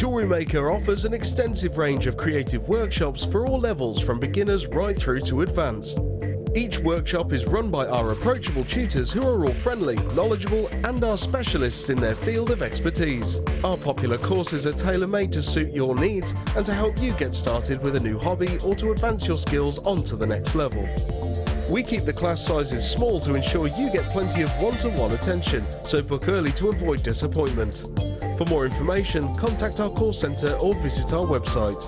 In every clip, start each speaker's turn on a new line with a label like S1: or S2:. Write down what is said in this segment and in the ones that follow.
S1: JewelleryMaker offers an extensive range of creative workshops for all levels, from beginners right through to advanced. Each workshop is run by our approachable tutors who are all friendly, knowledgeable and are specialists in their field of expertise. Our popular courses are tailor-made to suit your needs and to help you get started with a new hobby or to advance your skills onto the next level. We keep the class sizes small to ensure you get plenty of one-to-one attention, so book early to avoid disappointment. For more information, contact our call centre or visit our website.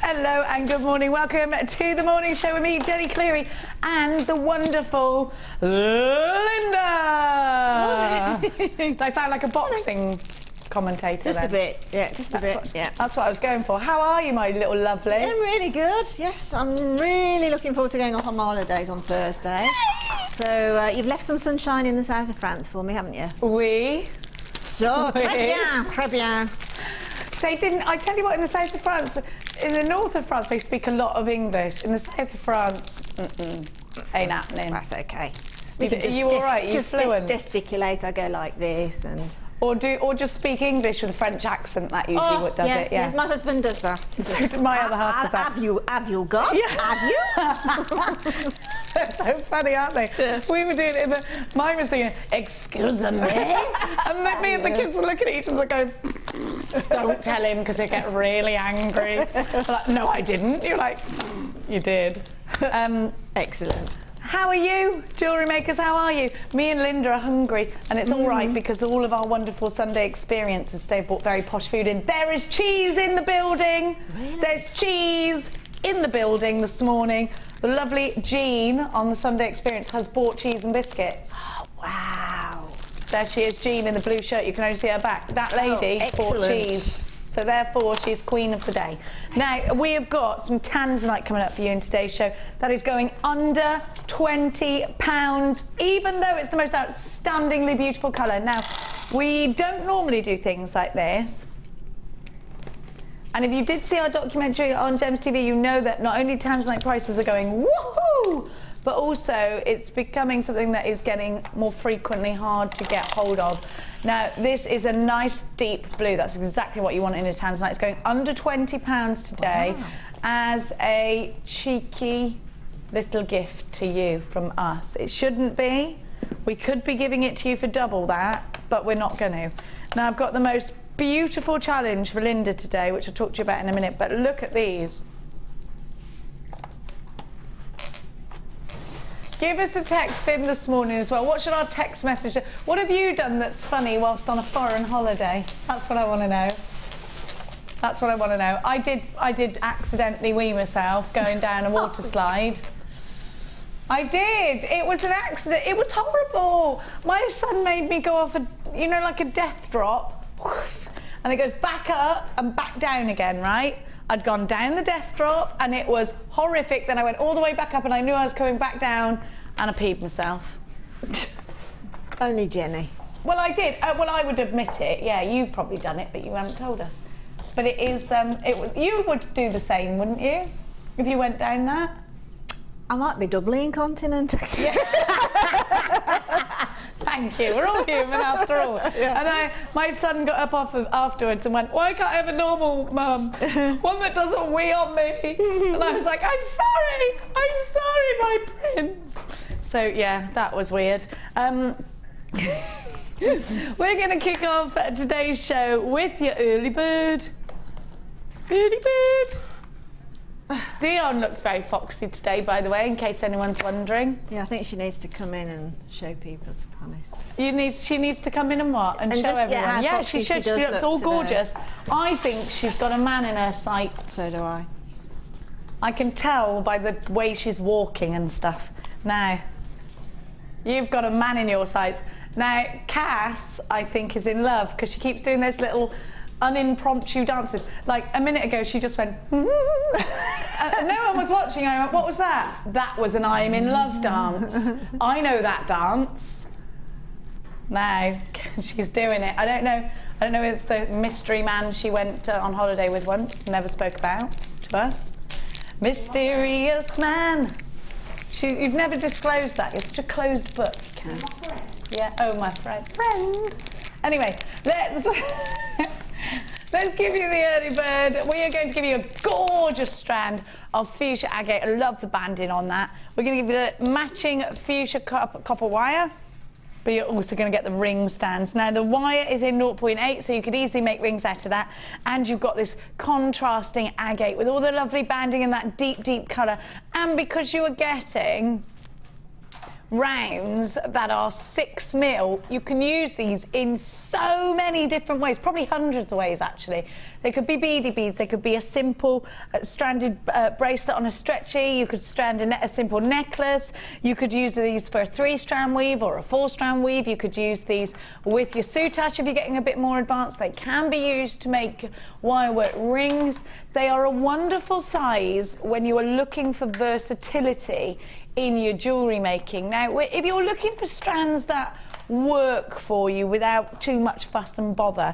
S2: Hello and good morning. Welcome to the morning show with me, Jenny Cleary, and the wonderful Linda. Do I sound like a boxing commentator?
S3: Just
S2: then?
S3: A bit, yeah, just a bit, yeah.
S2: That's what I was going for. How are you, my little lovely?
S3: I'm really good, yes. I'm really looking forward to going off on my holidays on Thursday. So you've left some sunshine in the south of France for me, haven't you?
S2: Oui.
S3: So, très bien, très bien.
S2: They didn't, I tell you what, in the south of France, in the north of France, they speak a lot of English. In the south of France, ain't happening.
S3: That's okay.
S2: Are you all right? Are you fluent?
S3: Gesticulate, I go like this and...
S2: Or just speak English with a French accent, that usually what does it, yeah.
S3: Yes, my husband does that.
S2: So my other half does that.
S3: Have you got?
S2: Yeah.
S3: Have you?
S2: They're so funny, aren't they? Yes. We were doing it in the... Mine was singing, excuse me. And then me and the kids were looking at each other going, don't tell him because he'll get really angry. Like, no, I didn't. You're like, you did.
S3: Excellent.
S2: How are you, jewellery makers? How are you? Me and Linda are hungry, and it's all right because all of our wonderful Sunday experiences, they've brought very posh food in. There is cheese in the building. Really? There's cheese in the building this morning. The lovely Jean on the Sunday Experience has bought cheese and biscuits.
S3: Oh, wow.
S2: There she is, Jean in the blue shirt. You can only see her back. That lady bought cheese. So therefore, she's queen of the day. Now, we have got some Tanzanite coming up for you in today's show. That is going under £20, even though it's the most outstandingly beautiful colour. Now, we don't normally do things like this. And if you did see our documentary on Gems TV, you know that not only Tanzanite prices are going woohoo, but also it's becoming something that is getting more frequently hard to get hold of. Now, this is a nice deep blue. That's exactly what you want in a Tanzanite. It's going under £20 today as a cheeky little gift to you from us. It shouldn't be. We could be giving it to you for double that, but we're not going to. Now, I've got the most beautiful challenge for Linda today, which I'll talk to you about in a minute, but look at these. Give us a text in this morning as well. What should our text message do? What have you done that's funny whilst on a foreign holiday? That's what I want to know. That's what I want to know. I did accidentally wee myself going down a water slide. I did. It was an accident. It was horrible. My son made me go off a, you know, like a death drop. And it goes back up and back down again, right? I'd gone down the death drop and it was horrific. Then I went all the way back up and I knew I was coming back down and I peed myself.
S3: Only Jenny.
S2: Well, I did. Well, I would admit it. Yeah, you've probably done it, but you haven't told us. But it is, you would do the same, wouldn't you? If you went down that?
S3: I might be doubly incontinent, actually.
S2: Yeah. Thank you. We're all human after all. Yeah. And my son got up afterwards and went, "Why can't I have a normal mum? One that doesn't wee on me." And I was like, I'm sorry, my prince." So yeah, that was weird. We're going to kick off today's show with your early bird. Early bird. Dion looks very foxy today, by the way, in case anyone's wondering.
S3: Yeah, I think she needs to come in and show people, to be honest.
S2: She needs to come in and what? And show everyone. Yeah, she should. She looks all gorgeous. I think she's got a man in her sights.
S3: So do I.
S2: I can tell by the way she's walking and stuff. Now, you've got a man in your sights. Now, Cass, I think, is in love because she keeps doing those little unimpromptu dances. Like a minute ago, she just went, no one was watching. I went, what was that? That was an I'm in love dance. I know that dance. Now, she's doing it. I don't know if it's the mystery man she went on holiday with once, never spoke about to us. Mysterious man. You've never disclosed that. You're such a closed book, Cass. Yeah, oh, my friend. Anyway, let's give you the early bird. We are going to give you a gorgeous strand of fuchsia agate. I love the banding on that. We're going to give you the matching fuchsia copper wire, but you're also going to get the ring stands. Now, the wire is in 0.8, so you could easily make rings out of that. And you've got this contrasting agate with all the lovely banding and that deep, deep colour. And because you are getting rounds that are 6 mil, you can use these in so many different ways, probably hundreds of ways actually. They could be beady beads, they could be a simple stranded bracelet on a stretchy, you could strand a simple necklace, you could use these for a 3-strand weave or a 4-strand weave, you could use these with your soutache if you're getting a bit more advanced. They can be used to make wirework rings. They are a wonderful size when you are looking for versatility in your jewellery making. Now, if you're looking for strands that work for you without too much fuss and bother,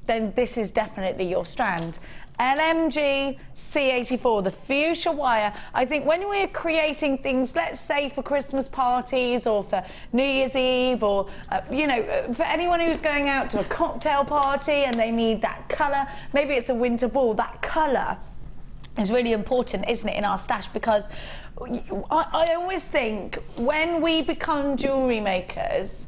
S2: then this is definitely your strand. LMG C84, the fuchsia wire. I think when we're creating things, let's say for Christmas parties or for New Year's Eve or, you know, for anyone who's going out to a cocktail party and they need that colour, maybe it's a winter ball, that colour is really important, isn't it, in our stash? Because I always think when we become jewellery makers,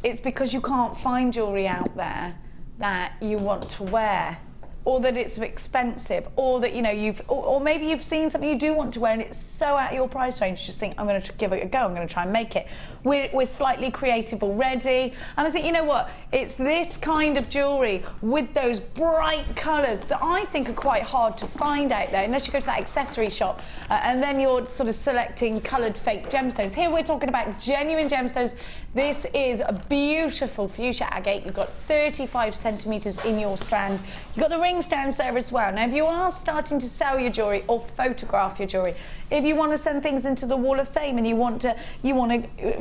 S2: it's because you can't find jewellery out there that you want to wear, or that it's expensive, or that, you know, or maybe you've seen something you do want to wear and it's so out of your price range, you just think, I'm going to give it a go, I'm going to try and make it. We're slightly creative already, and I think, you know what, it's this kind of jewellery with those bright colours that I think are quite hard to find out there, unless you go to that accessory shop and then you're sort of selecting coloured fake gemstones. Here we're talking about genuine gemstones. This is a beautiful fuchsia agate. You've got 35 centimetres in your strand. You've got the ring stands there as well. Now, if you are starting to sell your jewellery or photograph your jewellery, if you want to send things into the Wall of Fame and you want to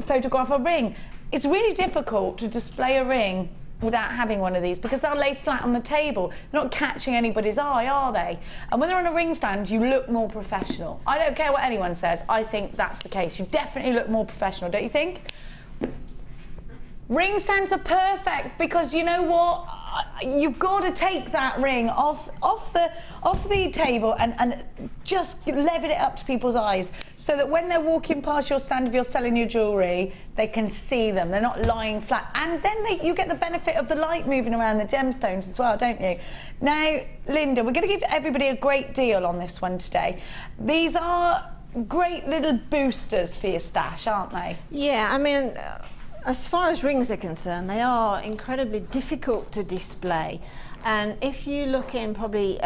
S2: photograph a ring, it's really difficult to display a ring without having one of these, because they'll lay flat on the table. They're not catching anybody's eye, are they? And when they're on a ring stand, you look more professional. I don't care what anyone says, I think that's the case. You definitely look more professional, don't you think? Ring stands are perfect because, you know what, you've got to take that ring off the table and just level it up to people's eyes, so that when they're walking past your stand, if you're selling your jewellery, they can see them. They're not lying flat, and then you get the benefit of the light moving around the gemstones as well, don't you? Now, Linda, we're going to give everybody a great deal on this one today. These are great little boosters for your stash, aren't they? Yeah, I mean, as far as rings are concerned, they are incredibly difficult to display, and if you look in probably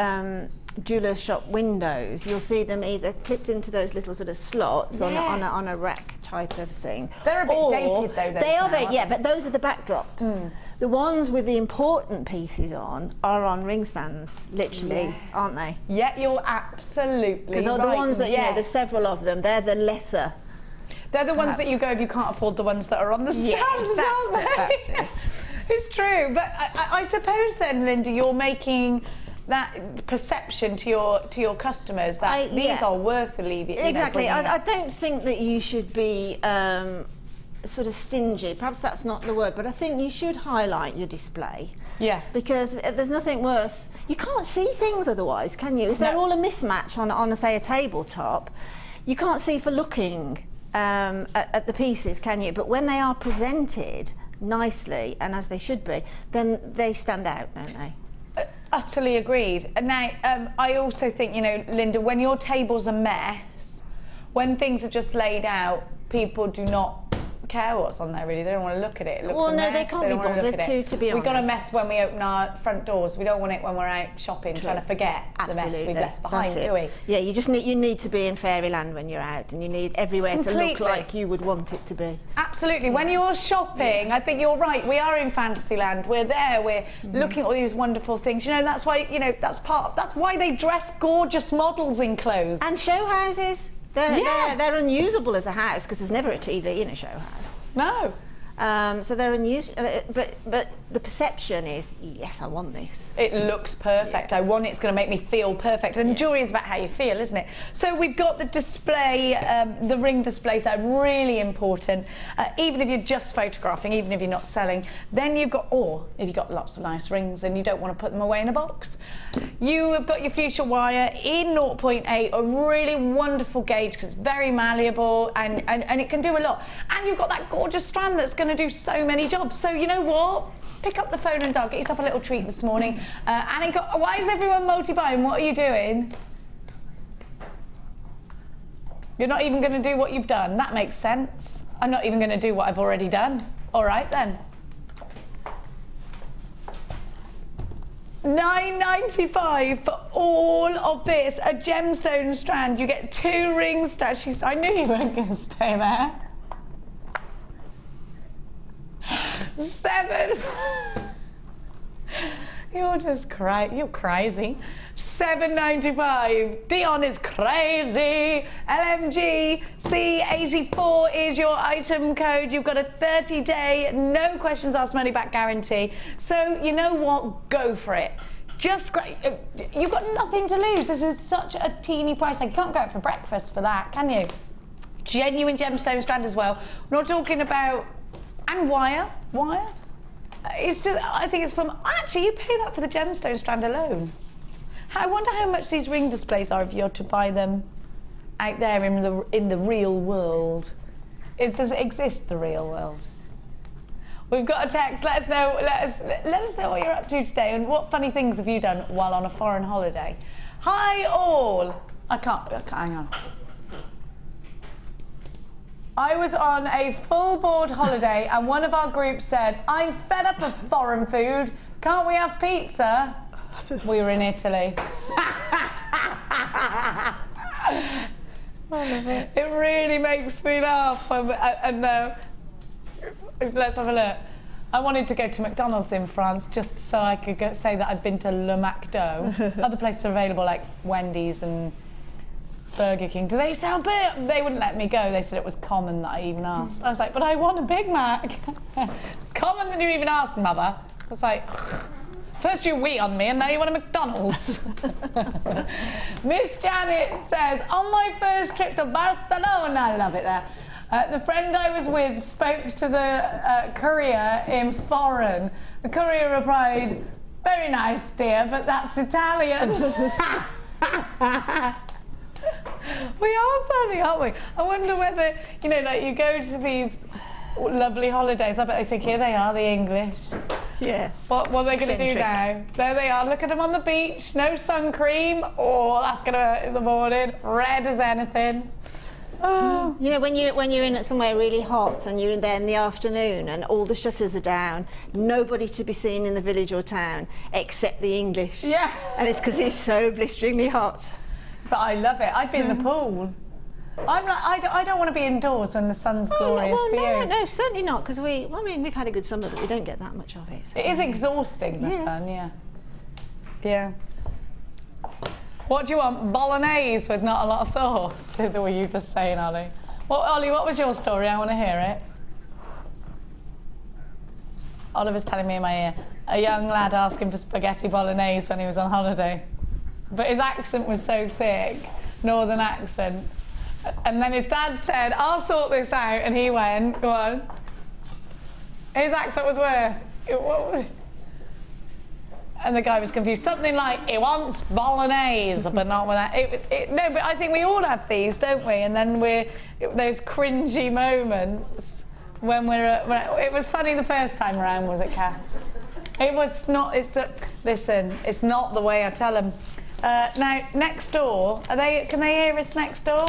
S2: jewellers' shop windows, you'll see them either clipped into those little sort of slots on a rack type of thing. They're a bit dated though. They are very, yeah, but those are the backdrops. The ones with the important pieces on are on ring stands, literally, aren't they? Yeah, you're absolutely right. Because the ones that, you know, there's several of them, they're the lesser. They're the ones that you go if you can't afford the ones that are on the stands, aren't they? That's it. It's true, but I suppose then, Linda, you're making that perception to your customers that these are worth the leaving. Exactly. I don't think that you should be sort of stingy. Perhaps that's not the word, but I think you should highlight your display. Yeah. Because there's nothing worse. You can't see things otherwise, can you? If they're all a mismatch on say, a tabletop, you can't see for looking at the pieces, can you? But when they are presented nicely and as they should be, then they stand out, don't they? Utterly agreed. And now, I also think, you know, Linda, when your table's a mess, when things are just laid out, people do not care what's on there really. They don't want to look at it. It looks a mess.
S3: They can't be bothered to be honest.
S2: We've got a mess when we open our front doors. We don't want it when we're out shopping, trying to forget the mess we've left behind, do we?
S3: Yeah, you need to be in fairyland when you're out, and you need everywhere to look like you would want it to be.
S2: Absolutely. When you're shopping, I think you're right. We are in Fantasyland. We're there. We're looking at all these wonderful things. You know, that's why, you know, that's why they dress gorgeous models in clothes.
S3: And show houses. They're unusable as a house because there's never a TV in a show house.
S2: No.
S3: So they're unusable, but the perception is, yes, I want this.
S2: It looks perfect. Yeah. I want it. It's going to make me feel perfect. And jewellery is about how you feel, isn't it? So we've got the display, the ring displays that are really important. Even if you're just photographing, even if you're not selling, then you've got, or if you've got lots of nice rings and you don't want to put them away in a box, you have got your fuchsia wire in 0.8, a really wonderful gauge because it's very malleable and it can do a lot. And you've got that gorgeous strand that's going to do so many jobs. So you know what? Pick up the phone and dial. Get yourself a little treat this morning. Annie, why is everyone multi-buying? What are you doing? You're not even going to do what you've done. That makes sense. I'm not even going to do what I've already done. All right then. $9.95 for all of this. A gemstone strand. You get 2 rings. I knew you weren't going to stay there. 7. You're just you're crazy. $7.95. Dion is crazy. LMG C84 is your item code. You've got a 30-day, no questions asked, money back guarantee. So you know what? Go for it. Just great. You've got nothing to lose. This is such a teeny price. I can't go out for breakfast for that, can you? Genuine gemstone strand as well. We're not talking about. And wire. It's just, I think it's from, actually you pay that for the gemstone strand alone. I wonder how much these ring displays are if you're to buy them out there in the real world. Does it exist, the real world? We've got a text. Let us know what you're up to today and what funny things have you done while on a foreign holiday. Hi all. I can't hang on. I was on a full board holiday and one of our groups said, I'm fed up of foreign food, can't we have pizza? We were in Italy. I love it. It really makes me laugh. Let's have a look. I wanted to go to McDonald's in France just so I could say that I'd been to Le McDo. Other places are available like Wendy's and Burger King. Do they sell beer? They wouldn't let me go. They said it was common that I even asked. I was like, but I want a Big Mac. It's common that you even asked, mother. I was like, first you wee on me and now you want a McDonald's. Miss Janet says, on my first trip to Barcelona, I love it there, the friend I was with spoke to the courier in foreign. The courier replied, very nice dear, but that's Italian. We are funny, aren't we? I wonder whether, you know, like you go to these lovely holidays, I bet they think, here they are, the English. Yeah. What are they going to do now? There they are, look at them on the beach, no sun cream. Oh, that's going to hurt in the morning, red as anything. Oh. You know, when you're in somewhere really hot and you're in there in the afternoon and all the shutters are down, nobody to be seen in the village or town except the English. Yeah. And it's because it's so blisteringly hot. But I love it. I'd be in the pool. I'm like, I don't want to be indoors when the sun's glorious. No, certainly not. Because we've had a good summer, but we don't get that much of it. So. It is exhausting, the sun. Yeah. What do you want? Bolognese with not a lot of sauce? Were you just saying, Ollie? Well, Ollie, what was your story? I want to hear it. Oliver's telling me in my ear. A young lad asking for spaghetti bolognese when he was on holiday. But his accent was so thick, northern accent. And then his dad said, I'll sort this out. And he went, go on. His accent was worse. And the guy was confused. Something like, he wants bolognese, but not with that. No, but I think we all have these, don't we? And then those cringy moments when it was funny the first time around, was it, Cass? It was not, listen, it's not the way I tell them. Now, next door, can they hear us next door?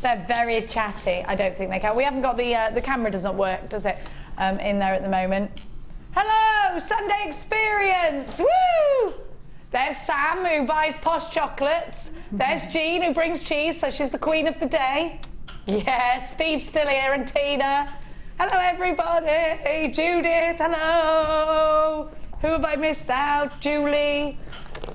S2: They're very chatty. I don't think they can. We haven't got the camera doesn't work, does it? In there at the moment. Hello, Sunday Experience. Woo! There's Sam, who buys posh chocolates. There's Jean, who brings cheese, so she's the queen of the day. Yeah, Steve's still here, and Tina. Hello, everybody. Judith, hello. Who have I missed out? Julie.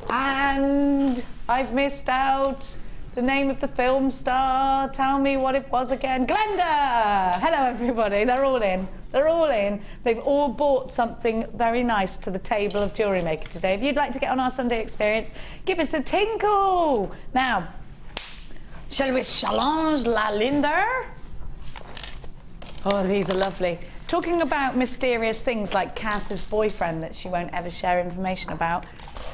S2: And I've missed out the name of the film star. Tell me what it was again. Glenda. Hello, everybody. They're all in. They're all in. They've all bought something very nice to the table of JewelleryMaker today. If you'd like to get on our Sunday Experience, give us a tinkle. Now, shall we challenge la Linda? Oh, these are lovely. Talking about mysterious things like Cass's boyfriend that she won't ever share information about,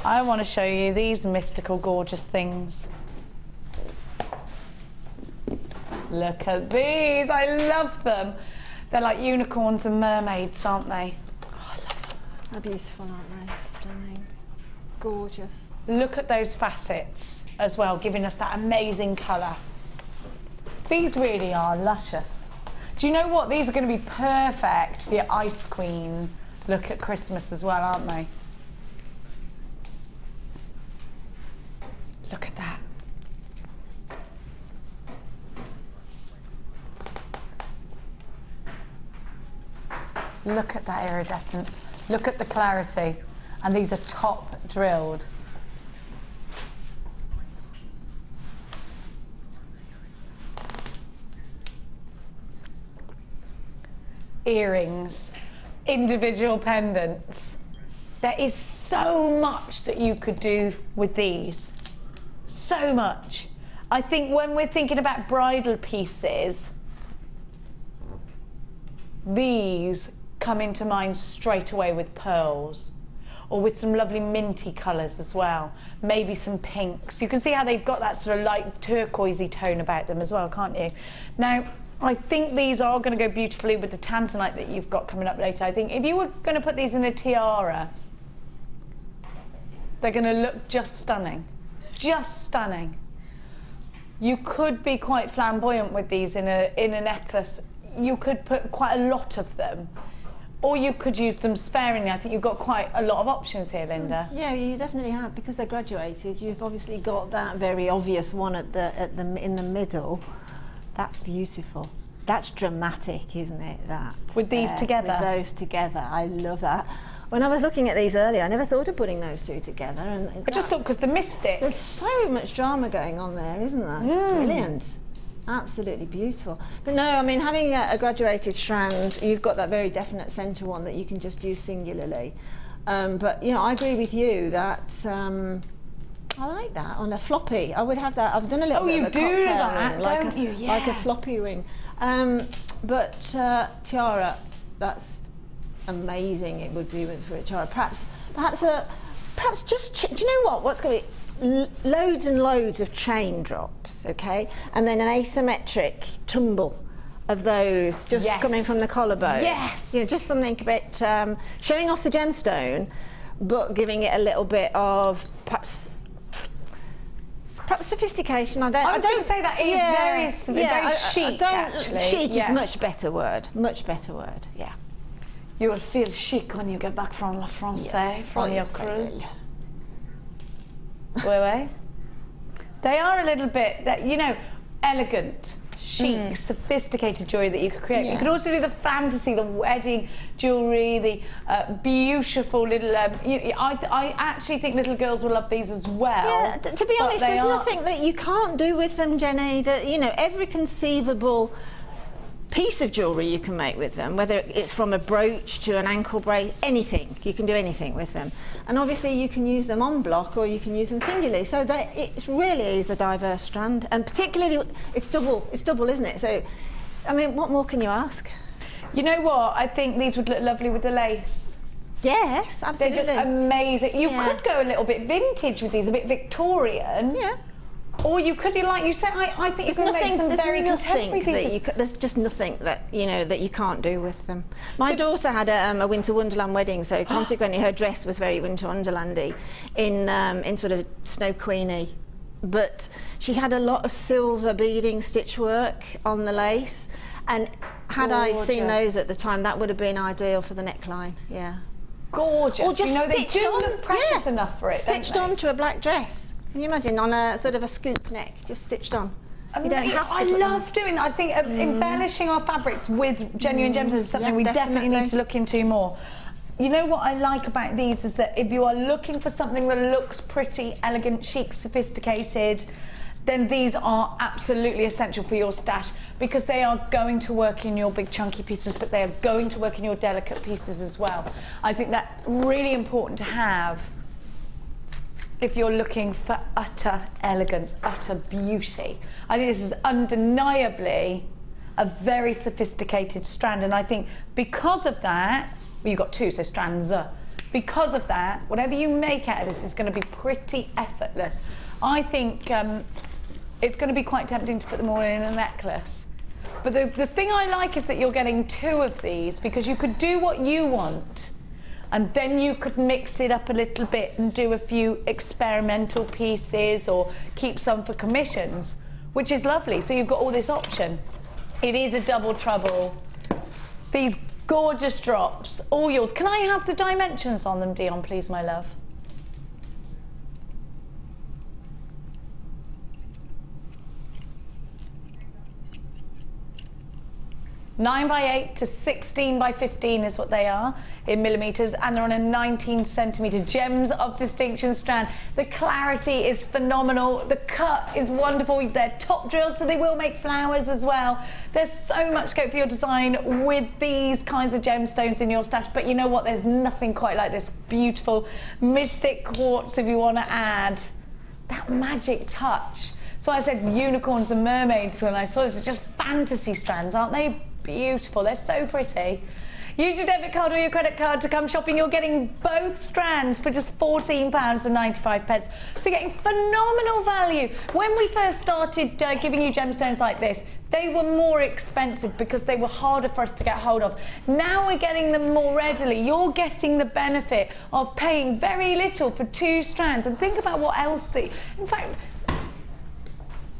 S2: I want to show you these mystical, gorgeous things. Look at these. I love them. They're like unicorns and mermaids, aren't they? Oh, I love them.
S3: They're beautiful, aren't they? Stunning. Gorgeous.
S2: Look at those facets as well, giving us that amazing colour. These really are luscious. Do you know what? These are going to be perfect for your Ice Queen look at Christmas as well, aren't they? Look at that. Look at that iridescence. Look at the clarity. And these are top drilled. Earrings, individual pendants. There is so much that you could do with these. So much. I think when we're thinking about bridal pieces, these come into mind straight away with pearls, or with some lovely minty colours as well. Maybe some pinks. You can see how they've got that sort of light turquoisey tone about them as well, can't you? Now, I think these are going to go beautifully with the Tanzanite that you've got coming up later. I think if you were going to put these in a tiara, they're going to look just stunning. Just stunning. You could be quite flamboyant with these in a necklace. You could put quite a lot of them, or you could use them sparingly. I think you've got quite a lot of options here, Linda.
S3: Yeah, you definitely have, because they're graduated. You've obviously got that very obvious one in the middle. That's beautiful. That's dramatic, isn't it? That
S2: with these together.
S3: With those together, I love that. When I was looking at these earlier, I never thought of putting those two together. And
S2: I just thought because the mystic.
S3: There's so much drama going on there, isn't there? Brilliant. Absolutely beautiful. But no, I mean, having a graduated strand, you've got that very definite centre one that you can just use singularly. But, you know, I agree with you that I like that on a floppy. I would have that. I've done a little bit of a cocktail ring,
S2: don't you? Yeah.
S3: Like a floppy ring. But tiara, that's amazing. It would be for a tiara. Perhaps just. Do you know what? What's going to be? Loads and loads of chain drops, okay, and then an asymmetric tumble of those just coming from the collarbone.
S2: Yes.
S3: You know, just something a bit showing off the gemstone, but giving it a little bit of perhaps sophistication. I don't
S2: say that is very chic. Actually,
S3: chic is much better word. Much better word. Yeah.
S2: You will feel chic when you get back from La France, from your cruise. They are a little bit, you know, elegant, chic, sophisticated jewellery that you could create. You could also do the fantasy, the wedding jewellery, the beautiful little. I actually think little girls will love these as well.
S3: Yeah, to be honest, there's nothing that you can't do with them, Jenny. That, you know, every conceivable piece of jewellery you can make with them, whether it's from a brooch to an ankle brace, anything. You can do anything with them. And obviously you can use them en bloc or you can use them singularly. So it really is a diverse strand, and particularly it's double, isn't it? So, I mean, what more can you ask?
S2: You know what? I think these would look lovely with the lace.
S3: Yes, absolutely.
S2: They look amazing. You could go a little bit vintage with these, a bit Victorian.
S3: Yeah.
S2: Or you could, like you said, I think you can make some very contemporary pieces.
S3: There's just nothing that, you know, that you can't do with them. My daughter had a Winter Wonderland wedding, so consequently her dress was very Winter Wonderlandy in sort of Snow Queenie but she had a lot of silver beading stitch work on the lace, and had I seen those at the time, that would have been ideal for the neckline. Yeah,
S2: gorgeous.
S3: Or just
S2: you know, they do
S3: on,
S2: look precious enough for it,
S3: stitched onto a black dress. Can you imagine, on a sort of a scoop neck, just stitched on? You don't have to.
S2: I love doing that. I think embellishing our fabrics with genuine gemstones is something we definitely need to look into more. You know what I like about these is that if you are looking for something that looks pretty, elegant, chic, sophisticated, then these are absolutely essential for your stash, because they are going to work in your big chunky pieces, but they are going to work in your delicate pieces as well. I think that's really important to have if you're looking for utter elegance, utter beauty. I think this is undeniably a very sophisticated strand, and I think because of that, well, you've got two, so strands. Because of that, whatever you make out of this is going to be pretty effortless. I think it's going to be quite tempting to put them all in a necklace. But the thing I like is that you're getting two of these, because you could do what you want, and then you could mix it up a little bit and do a few experimental pieces or keep some for commissions, which is lovely. So you've got all this option. It is a double trouble. These gorgeous drops, all yours. Can I have the dimensions on them, Dion, please, my love? (9 by 8 to 16 by 15 is what they are in millimeters, and they're on a 19 centimeter gems of distinction strand. The clarity is phenomenal. The cut is wonderful. They're top drilled, so they will make flowers as well. There's so much scope for your design with these kinds of gemstones in your stash. But you know what? There's nothing quite like this beautiful mystic quartz if you want to add that magic touch. So I said unicorns and mermaids when I saw this. It's just fantasy strands, aren't they? Beautiful. They're so pretty. Use your debit card or your credit card to come shopping. You're getting both strands for just £14.95. So you're getting phenomenal value. When we first started giving you gemstones like this, they were more expensive because they were harder for us to get hold of. Now we're getting them more readily. You're getting the benefit of paying very little for two strands. And think about what else in fact,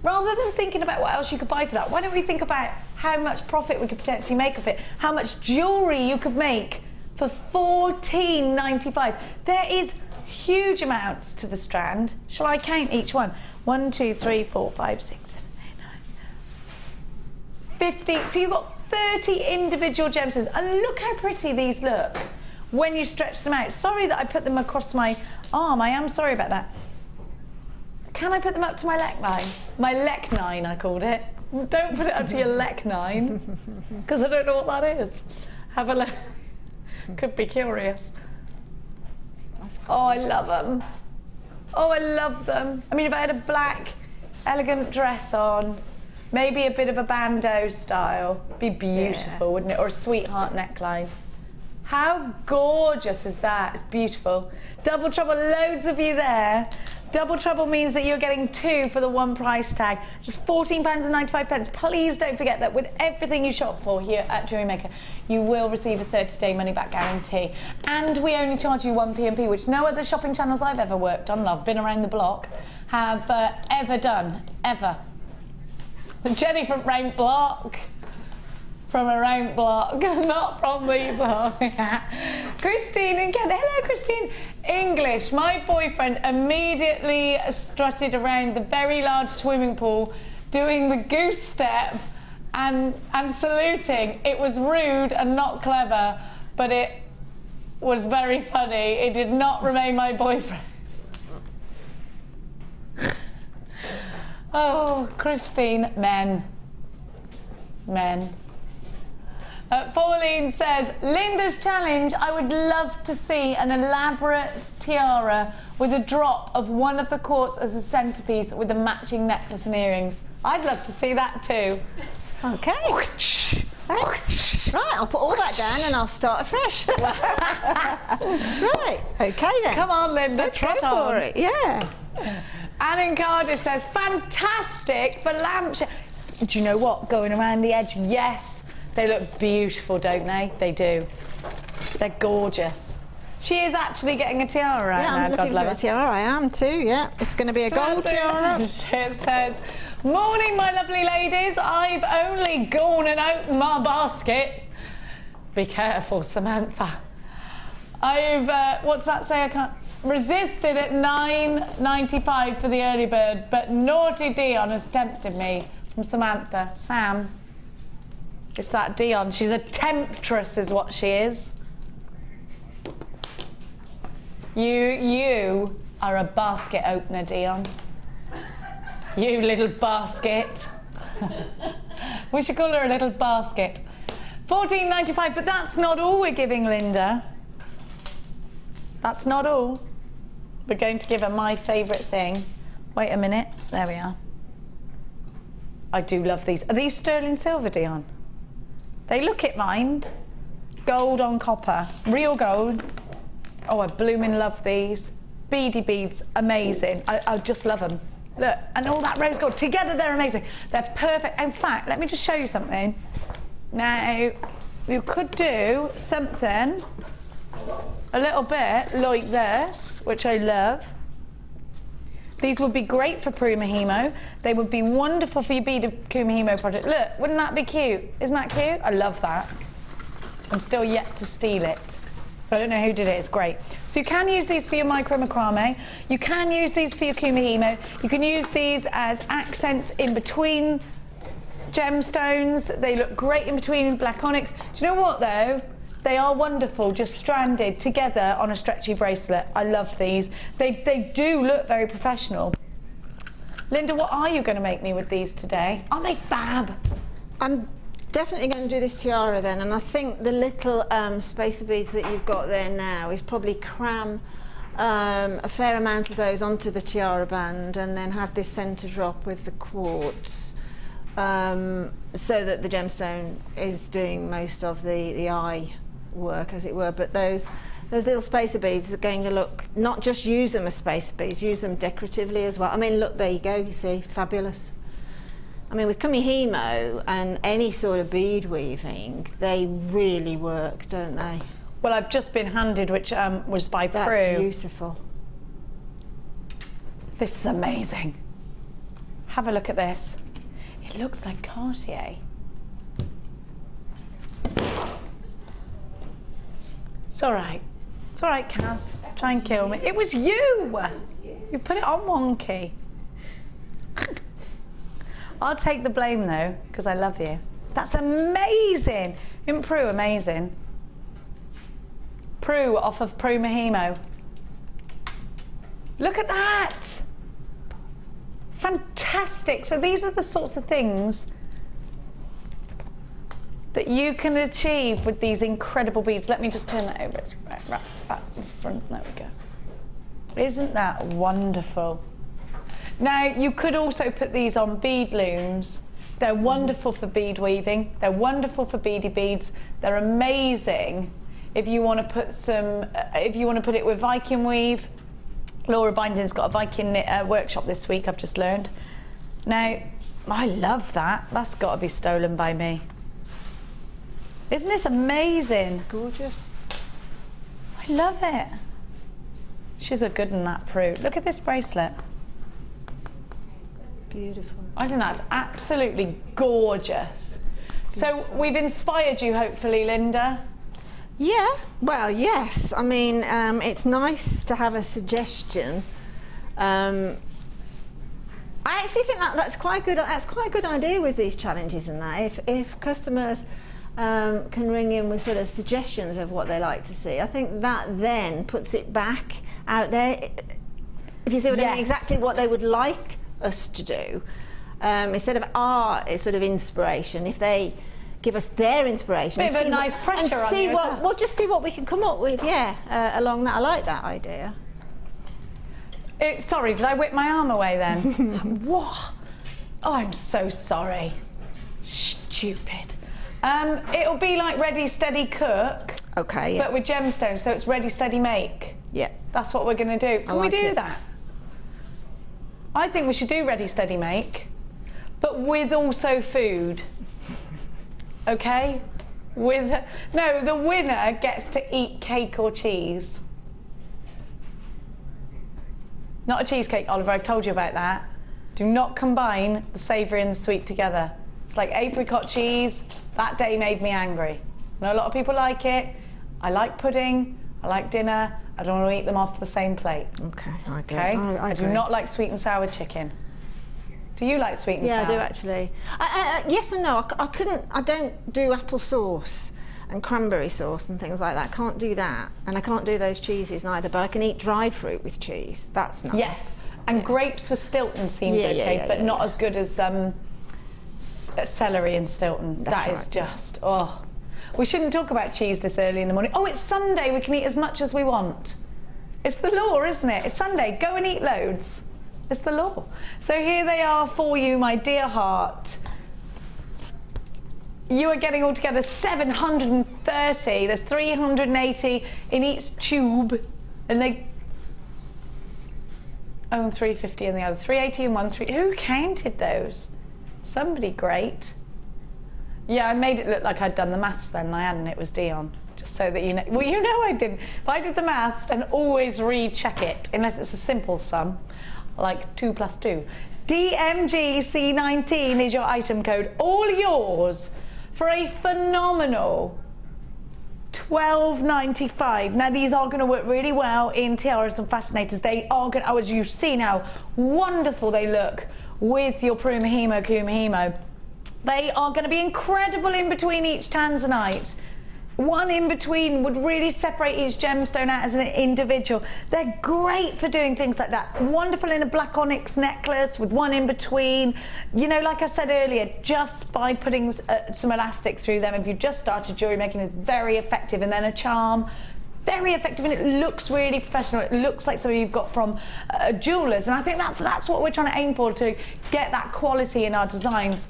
S2: rather than thinking about what else you could buy for that, why don't we think about how much profit we could potentially make of it, how much jewellery you could make for £14.95. There is huge amounts to the strand. Shall I count each one? 1, 2, 3, 4, 5, 6, 7, 8, 9, 50. So you've got 30 individual gemstones. And look how pretty these look when you stretch them out. Sorry that I put them across my arm. I am sorry about that. Can I put them up to my neckline? My neckline, I called it. Don't put it up to your neckline, because I don't know what that is. Have a look. Could be curious. Oh, I love them. Oh, I love them. I mean, if I had a black, elegant dress on, maybe a bit of a bandeau style, be beautiful, wouldn't it? Or a sweetheart neckline. How gorgeous is that? It's beautiful. Double trouble, loads of you there. Double trouble means that you're getting two for the one price tag. Just £14.95. Please don't forget that with everything you shop for here at JewelleryMaker, you will receive a 30-day money-back guarantee. And we only charge you 1 P&P, which no other shopping channels I've ever worked on, I've been around the block, have ever done, ever. Jenny from Round Block. From around block, not from the block. Christine and Ken. Hello, Christine. English. My boyfriend immediately strutted around the very large swimming pool doing the goose step and saluting. It was rude and not clever, but it was very funny. It did not remain my boyfriend. Oh, Christine, men. Pauline says, Linda's challenge, I would love to see an elaborate tiara with a drop of one of the quartz as a centerpiece with a matching necklace and earrings. I'd love to see that too.
S3: Okay. Thanks. Right, I'll put all that down and I'll start afresh. Right, okay then.
S2: Come on, Linda,
S3: let's go for it. Yeah.
S2: Anne in Cardiff says, fantastic for lampshade. Do you know what? Going around the edge, yes. They look beautiful, don't they? They do. They're gorgeous. She is actually getting a tiara right
S3: yeah,
S2: now,
S3: I'm looking
S2: God love
S3: for a
S2: her.
S3: tiara. I am too, yeah. It's going to be a gold tiara.
S2: It says, morning, my lovely ladies. I've only gone and opened my basket. Be careful, Samantha. I've, what's that say? I can't. Resisted at £9.95 for the early bird, but naughty Dion has tempted me. From Samantha. Sam, it's that Dion. She's a temptress is what she is. You are a basket opener, Dion. You little basket. We should call her a little basket. £14.95, but that's not all we're giving Linda. That's not all. We're going to give her my favourite thing. Wait a minute. There we are. I do love these. Are these sterling silver, Dion? They look it, mind. Gold on copper. Real gold. Oh, I blooming love these. Beady beads, amazing. I just love them. Look, and all that rose gold. Together, they're amazing. They're perfect. In fact, let me just show you something. Now, you could do something a little bit like this, which I love. These would be great for Prue Mahimo. They would be wonderful for your beaded Kumahimo project. Look, wouldn't that be cute? Isn't that cute? I love that. I'm still yet to steal it. But I don't know who did it, it's great. So you can use these for your micro macrame. You can use these for your Kumahimo. You can use these as accents in between gemstones. They look great in between black onyx. Do you know what though? They are wonderful, just stranded together on a stretchy bracelet. I love these. They do look very professional. Linda, what are you going to make me with these today? Aren't they fab?
S3: I'm definitely going to do this tiara then, and I think the little spacer beads that you've got there now is probably cram a fair amount of those onto the tiara band and then have this centre drop with the quartz so that the gemstone is doing most of the eye work, as it were. But those little spacer beads are going to look, not just use them as spacer beads, use them decoratively as well. I mean, look, there you go, you see, fabulous. I mean, with Kumihimo and any sort of bead weaving, they really work, don't they?
S2: Well, I've just been handed, which was by Prue.
S3: That's beautiful.
S2: This is amazing. Have a look at this. It looks like Cartier. It's all right. It's all right, Kaz. Try and kill me. It was you! You put it on wonky. I'll take the blame though, because I love you. That's amazing! Isn't Prue amazing? Prue off of Prue Mahimo. Look at that! Fantastic! So these are the sorts of things that you can achieve with these incredible beads. Let me just turn that over. It's right back in front. There we go. Isn't that wonderful? Now, you could also put these on bead looms. They're wonderful for bead weaving. They're wonderful for beady beads. They're amazing if you want to put some, if you want to put it with Viking weave. Laura Binding's got a Viking knit workshop this week, I've just learned. Now, I love that. That's got to be stolen by me. Isn't this amazing?
S3: Gorgeous.
S2: I love it. She's a good one, that Prue. Look at this bracelet.
S3: Beautiful.
S2: I think that's absolutely gorgeous. So we've inspired you, hopefully, Linda.
S3: Yeah, well, yes. I mean, it's nice to have a suggestion. I actually think that's quite good. That's quite a good idea with these challenges and that. If customers can ring in with sort of suggestions of what they like to see, I think that then puts it back out there. If you see what I mean, exactly what they would like us to do, instead of our sort of inspiration. If they give us their inspiration,
S2: bit of a nice pressure on you as well.
S3: We'll just see what we can come up with. Along that, I like that idea.
S2: Sorry, did I whip my arm away then? What? Oh, I'm so sorry. Stupid. It'll be like Ready, Steady, Cook.
S3: Okay. Yeah.
S2: But with gemstones, so it's Ready, Steady, Make.
S3: Yeah.
S2: That's what we're going to do. Can we do that? I think we should do Ready, Steady, Make, but with also food. Okay? No, the winner gets to eat cake or cheese. Not a cheesecake, Oliver, I've told you about that. Do not combine the savoury and the sweet together. It's like apricot cheese. That day made me angry. I know a lot of people like it. I like pudding, I like dinner. I don't want to eat them off the same plate.
S3: Okay, I agree.
S2: Okay?
S3: I
S2: I do not like sweet and sour chicken. Do you like sweet and sour?
S3: Yeah, I do actually. Yes and no. I don't do apple sauce and cranberry sauce and things like that. I can't do that, and I can't do those cheeses neither. But I can eat dried fruit with cheese. That's nice.
S2: Yes, and grapes with Stilton seems okay, but not as good as celery and Stilton. That is just We shouldn't talk about cheese this early in the morning. Oh, it's Sunday. We can eat as much as we want. It's the law, isn't it? It's Sunday. Go and eat loads. It's the law. So here they are for you, my dear heart. You are getting altogether 730. There's 380 in each tube, and they. Oh, and 350 in the other. 380 in one. Who counted those? Somebody great. Yeah, I made it look like I'd done the maths then, and I hadn't. It was Dion. Just so that you know. Well, you know I didn't. If I did the maths, then always recheck it, unless it's a simple sum, like 2 + 2. DMGC19 is your item code. All yours for a phenomenal $12.95. Now these are going to work really well in tiaras and fascinators. They are going to, as you've seen how wonderful they look with your Prumahimo Kumahimo. They are going to be incredible in between each Tanzanite. One in between would really separate each gemstone out as an individual. They're great for doing things like that. Wonderful in a black onyx necklace with one in between. You know, like I said earlier, just by putting some elastic through them, if you just started jewellery making, is very effective. And then a charm, very effective, and it looks really professional. It looks like something you've got from jewellers. And I think that's what we're trying to aim for, to get that quality in our designs.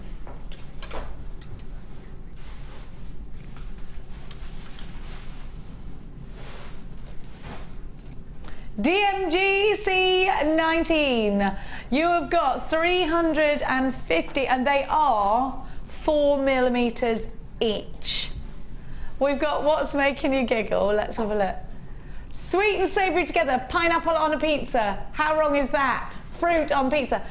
S2: DMGC19, you have got 350, and they are 4mm each. We've got what's making you giggle. Let's have a look. Sweet and savoury together, pineapple on a pizza. How wrong is that? Fruit on pizza.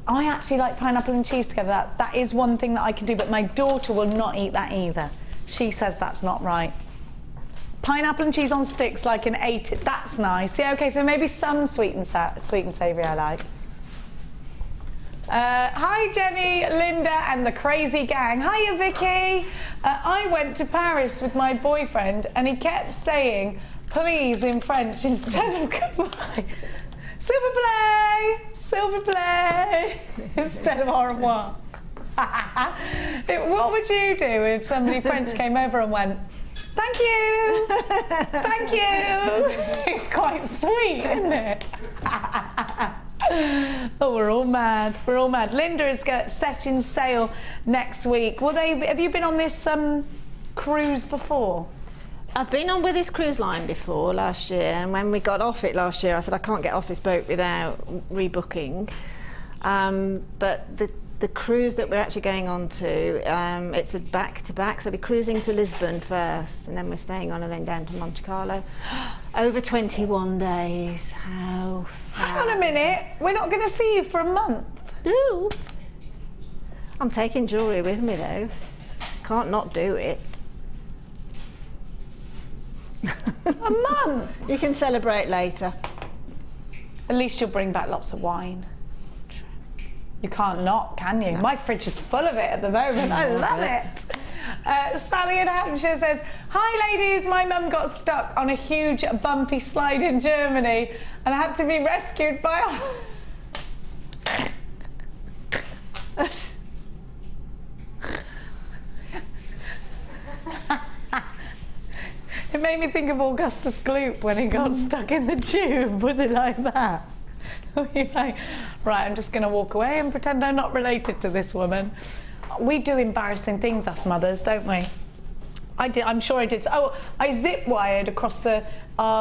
S2: I actually like pineapple and cheese together. That is one thing that I can do, but my daughter will not eat that either. She says that's not right. Pineapple and cheese on sticks, like an 8. That's nice. Yeah, okay, so maybe some sweet and savoury I like. Hi Jenny, Linda and the crazy gang. Hiya Vicky. I went to Paris with my boyfriend and he kept saying please in French instead of goodbye. S'il vous plaît, s'il vous plaît, instead of au revoir. What would you do if somebody French came over and went, thank you, thank you? It's quite sweet, isn't it? Oh, we're all mad. We're all mad. Linda is setting sail next week. Have you been on this cruise before?
S3: I've been on with this cruise line before last year, and when we got off it last year, I said I can't get off this boat without rebooking. But the cruise that we're actually going on to, it's a back-to-back, so we'll be cruising to Lisbon first, and then we're staying on and then down to Monte Carlo. Over 21 days. How fast.
S2: Hang on a minute, we're not going to see you for a month.
S3: No. I'm taking jewellery with me though. Can't not do it.
S2: A month?
S3: You can celebrate later.
S2: At least you'll bring back lots of wine. You can't not, can you? No. My fridge is full of it at the moment. I love it. Sally in Hampshire says, hi ladies, my mum got stuck on a huge bumpy slide in Germany and had to be rescued by It made me think of Augustus Gloop when he got stuck in the tube. Was it like that? Like, right, I'm just going to walk away and pretend I'm not related to this woman. We do embarrassing things, us mothers, don't we? I'm sure I did. Oh, I zip wired across the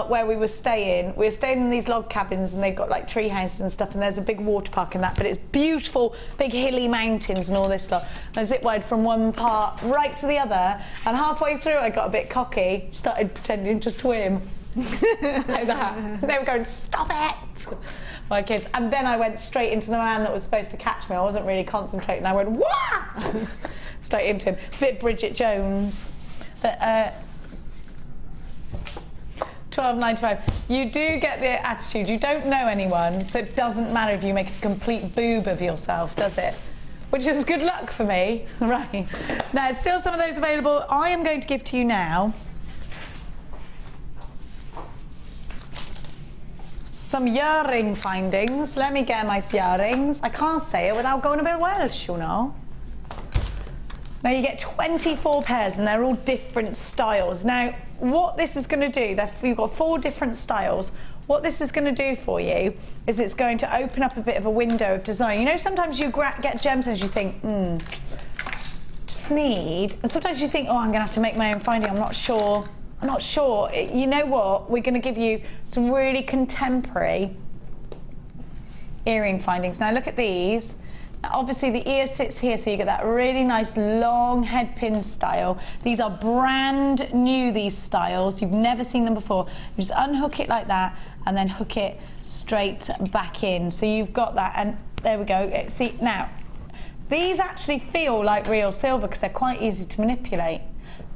S2: where we were staying. We were staying in these log cabins, and they've got like tree houses and stuff, and there's a big water park in that, but it's beautiful, big hilly mountains and all this stuff. And I zip wired from one part right to the other, and halfway through I got a bit cocky, started pretending to swim. Like that. And they were going, stop it! my kids. And then I went straight into the man that was supposed to catch me. I wasn't really concentrating. I went, wah! Straight into him. It's a bit Bridget Jones. But, $12.95. You do get the attitude. You don't know anyone, so it doesn't matter if you make a complete boob of yourself, does it? Which is good luck for me. Right. Now, still some of those available. I am going to give to you now some earring findings. Let me get my earrings. I can't say it without going a bit Welsh, you know. Now you get 24 pairs and they're all different styles. Now, what this is going to do, you've got 4 different styles. What this is going to do for you is it's going to open up a bit of a window of design. You know, sometimes you get gemstones, you think, just need, and sometimes you think, oh, I'm going to have to make my own finding, I'm not sure. You know what? We're going to give you some really contemporary earring findings. Now look at these. Now, obviously the ear sits here, so you get that really nice long head pin style. These are brand new, these styles. You've never seen them before. You just unhook it like that and then hook it straight back in. So you've got that, and there we go. See, now, these actually feel like real silver because they're quite easy to manipulate.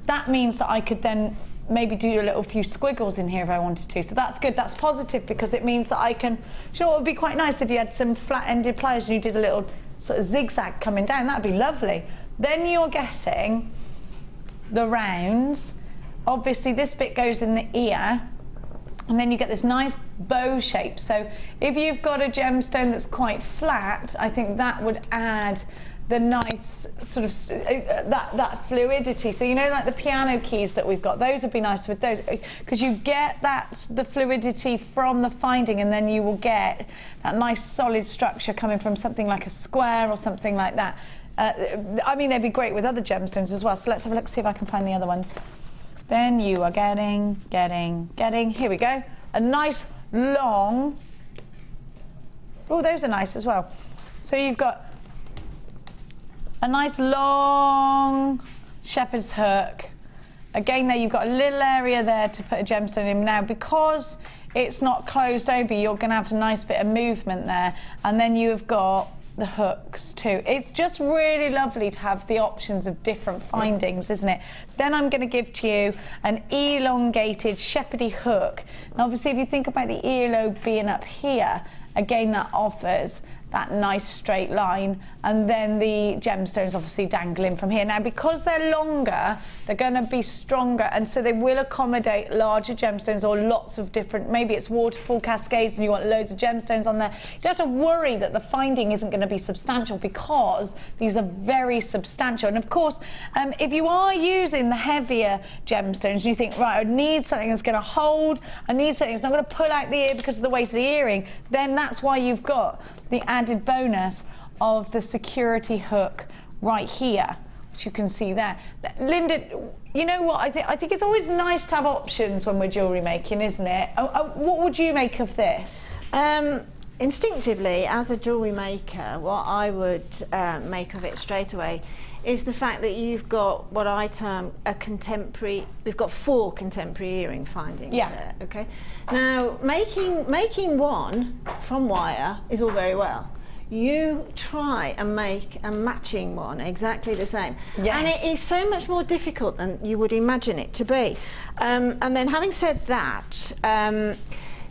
S2: That means that I could then maybe do a little few squiggles in here if I wanted to. So that's good, that's positive, because it means that I can, you know what would be quite nice if you had some flat-ended pliers and you did a little sort of zigzag coming down, that'd be lovely. Then you're getting the rounds. Obviously this bit goes in the ear, and then you get this nice bow shape. So if you've got a gemstone that's quite flat, I think that would add the nice sort of that fluidity. So you know, like the piano keys that we've got, those would be nice with those, because you get the fluidity from the finding, and then you will get that nice solid structure coming from something like a square or something like that. I mean, they'd be great with other gemstones as well. So let's have a look, see if I can find the other ones. Then you are getting, here we go, a nice long, oh, those are nice as well. So you've got a nice long shepherd's hook. Again, there you've got a little area there to put a gemstone in. Now, because it's not closed over, you're going to have a nice bit of movement there. And then you've got the hooks too. It's just really lovely to have the options of different findings, isn't it? Then I'm going to give to you an elongated shepherdy hook. And obviously, if you think about the earlobe being up here, again, that offers that nice straight line, and then the gemstones obviously dangling from here. Now, because they're longer, they're going to be stronger, and so they will accommodate larger gemstones or lots of different, maybe it's waterfall cascades and you want loads of gemstones on there. You don't have to worry that the finding isn't going to be substantial, because these are very substantial. And of course, if you are using the heavier gemstones and you think, right, I need something that's going to hold, I need something that's not going to pull out the ear because of the weight of the earring, then that's why you've got the added bonus of the security hook right here, which you can see there. Linda, you know what, I think it's always nice to have options when we're jewellery making, isn't it? What would you make of this?
S3: Instinctively, as a jewellery maker, what I would make of it straight away is the fact that you've got what I term a contemporary, we've got 4 contemporary earring findings there, okay? Now, making one from wire is all very well. You try and make a matching one exactly the same. Yes. And it is so much more difficult than you would imagine it to be. And then having said that,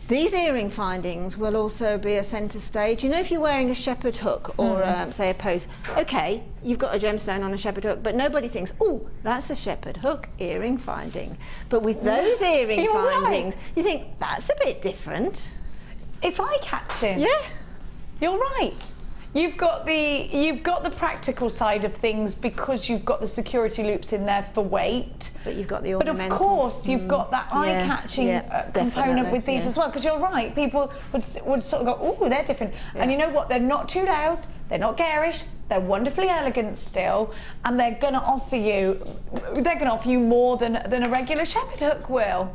S3: these earring findings will also be a centre stage. You know, if you're wearing a shepherd hook or say a pose, okay, you've got a gemstone on a shepherd hook, but nobody thinks, oh, that's a shepherd hook earring finding. But with those earring findings, you think, that's a bit different.
S2: It's eye-catching.
S3: Yeah.
S2: You're right. You've got the practical side of things because you've got the security loops in there for weight.
S3: But you've got the ornamental.
S2: But of course, you've got that eye-catching component with these as well. Because you're right, people would sort of go, oh, they're different. Yeah. And you know what? They're not too loud. They're not garish. They're wonderfully elegant still, and they're going to offer you more than a regular shepherd hook will.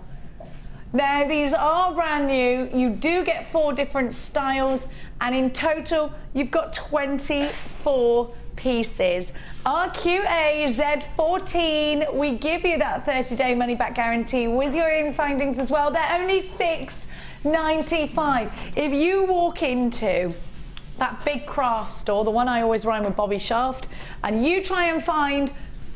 S2: Now, these are brand new. You do get 4 different styles, and in total, you've got 24 pieces. RQAZ14, we give you that 30-day money-back guarantee with your earring findings as well. They're only £6 95. If you walk into that big craft store, the one I always rhyme with Bobby Shaft, and you try and find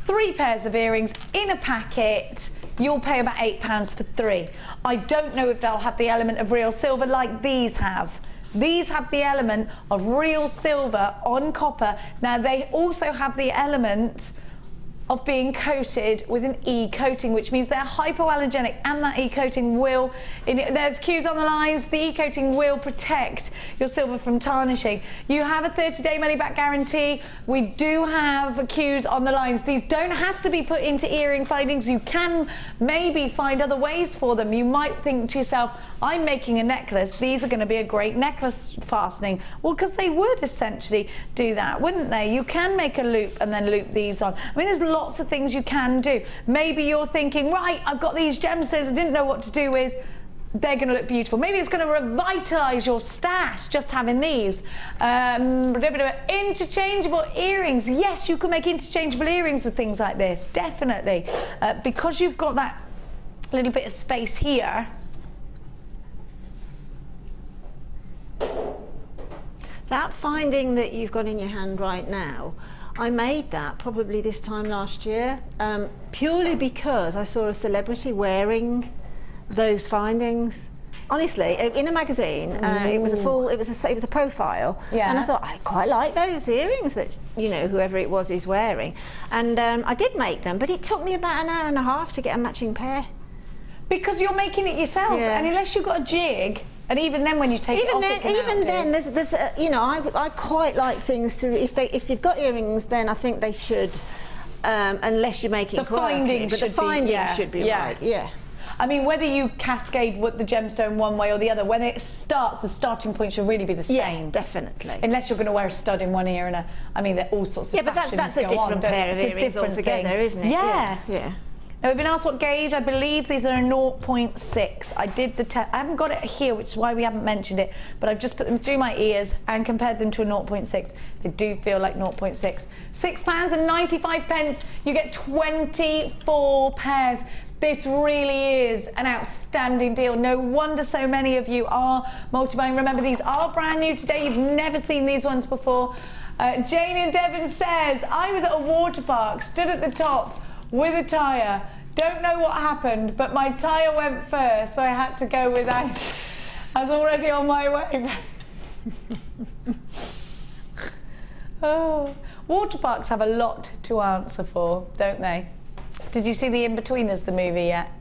S2: 3 pairs of earrings in a packet, you'll pay about £8 for 3. I don't know if they'll have the element of real silver like these have. These have the element of real silver on copper. Now they also have the element of being coated with an E-coating, which means they're hypoallergenic, and that E-coating will, there's cues on the lines, the E-coating will protect your silver from tarnishing. You have a 30-day money-back guarantee. We do have cues on the lines. These don't have to be put into earring findings. You can maybe find other ways for them. You might think to yourself, I'm making a necklace, these are going to be a great necklace fastening. Well, because they would essentially do that, wouldn't they? You can make a loop and then loop these on. I mean, there's lots of things you can do. Maybe you're thinking, right, I've got these gemstones I didn't know what to do with. They're going to look beautiful. Maybe it's going to revitalise your stash just having these. Interchangeable earrings. Yes, you can make interchangeable earrings with things like this, definitely. Because you've got that little bit of space here.
S3: That finding that you've got in your hand right now, I made that probably this time last year, purely because I saw a celebrity wearing those findings. Honestly, in a magazine, it was a profile, and I thought I quite like those earrings that whoever it was is wearing, and I did make them, but it took me about an hour and a half to get a matching pair.
S2: Because you're making it yourself, and unless you've got a jig. And even then, when you take it off,
S3: there's I quite like things to, if you've got earrings, then I think they should, unless you're making
S2: the findings
S3: should be right. Yeah.
S2: I mean, whether you cascade the gemstone one way or the other, when it starts, the starting point should really be the same.
S3: Yeah, definitely.
S2: Unless you're going to wear a stud in one ear and I mean, there are all sorts of fashions
S3: but that's a different pair of earrings altogether, isn't it?
S2: Yeah.
S3: Yeah.
S2: Now, we've been asked what gauge. I believe these are a 0.6. I did the test. I haven't got it here, which is why we haven't mentioned it, but I've just put them through my ears and compared them to a 0.6. They do feel like 0.6. £6.95. You get 24 pairs. This really is an outstanding deal. No wonder so many of you are multi-buying. Remember, these are brand new today. You've never seen these ones before. Jane in Devon says, I was at a water park, stood at the top with a tyre. Don't know what happened, but my tyre went first, so I had to go without. I was already on my way. Oh, water parks have a lot to answer for, don't they? Did you see the In-Betweeners, the movie, yet?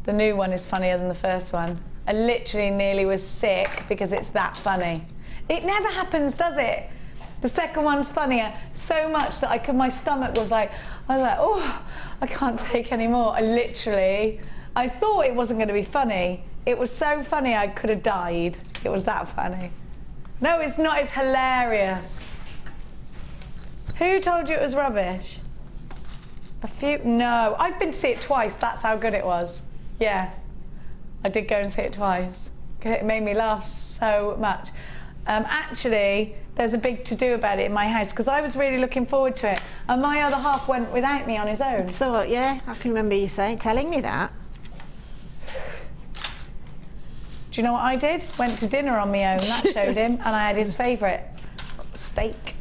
S2: The new one is funnier than the first one. I literally nearly was sick because it's that funny. It never happens, does it? The second one's funnier, so much that my stomach was like, oh, I can't take any more. I thought it wasn't going to be funny. It was so funny I could have died. It was that funny. No, it's not, it's hilarious. Who told you it was rubbish? No, I've been to see it twice, that's how good it was. Yeah, I did go and see it twice. It made me laugh so much. Actually, there's a big to-do about it in my house because I was really looking forward to it, and my other half went without me on his own.
S3: So yeah, I can remember you telling me that.
S2: Do you know what I did? Went to dinner on my own. That showed him, and I had his favourite steak.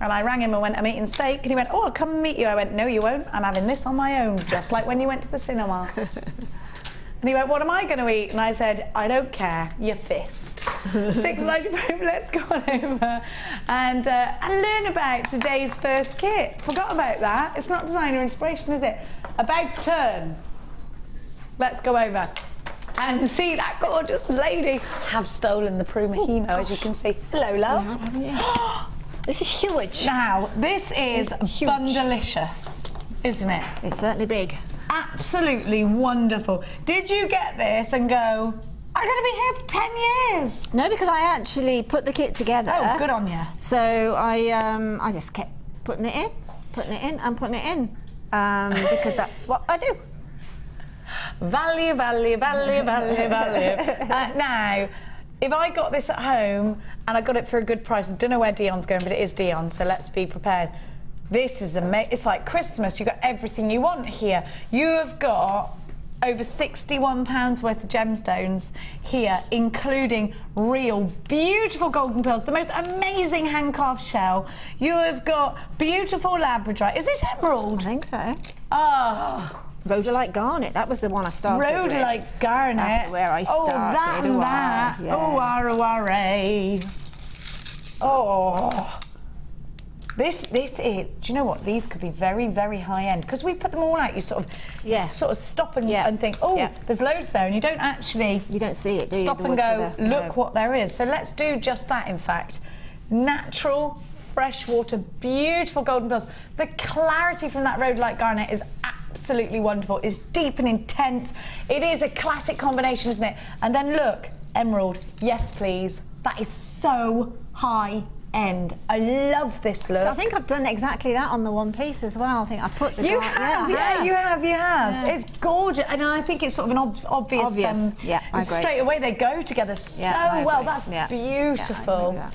S2: And I rang him and went, I'm eating steak, and he went, oh, I'll come and meet you. I went, no, you won't. I'm having this on my own, just like when you went to the cinema. And he went, what am I going to eat? And I said, I don't care, your fist. £6.95, let's go on over and learn about today's first kit. Forgot about that. It's not designer inspiration, is it? About turn. Let's go over and see that gorgeous lady. Have stolen the Prumahimo, as you can see. Hello, love.
S3: Yeah. This is huge.
S2: Now, this is bundalicious, isn't it?
S3: It's certainly big.
S2: Absolutely wonderful. Did you get this and go, I'm going to be here for 10 years?
S3: No, because I actually put the kit together.
S2: Oh, good on you.
S3: So I just kept putting it in, and putting it in, because that's what I do.
S2: Value. Now, if I got this at home and I got it for a good price, I don't know where Dion's going, but it is Dion, so let's be prepared. This is amazing. It's like Christmas. You've got everything you want here. You have got over £61 worth of gemstones here, including real beautiful golden pearls, the most amazing hand-carved shell. You have got beautiful labradorite. Is this emerald?
S3: I think so.
S2: Ah.
S3: Rhodolite garnet, that was the one I started with.
S2: Rhodolite garnet.
S3: That's where I started.
S2: Oh, that and that.
S3: Yes.
S2: Oh, arrow. Oh. This is, do you know what? These could be very, very high end. Because we put them all out, you sort of stop and think, oh, there's loads there, and you don't actually...
S3: You don't see it, do you?
S2: Stop and go, look what there is. So let's do just that, in fact. Natural, freshwater, beautiful golden pearls. The clarity from that rhodolite garnet is absolutely wonderful. It's deep and intense. It is a classic combination, isn't it? And then look, emerald, yes please. That is so high end. I love this look.
S3: So I think I've done exactly that on the one piece as well. I think I put the...
S2: You have. Yeah. It's gorgeous. And I think it's sort of an obvious.
S3: Yeah, I agree.
S2: Straight away they go together so well. That's beautiful.
S3: Yeah,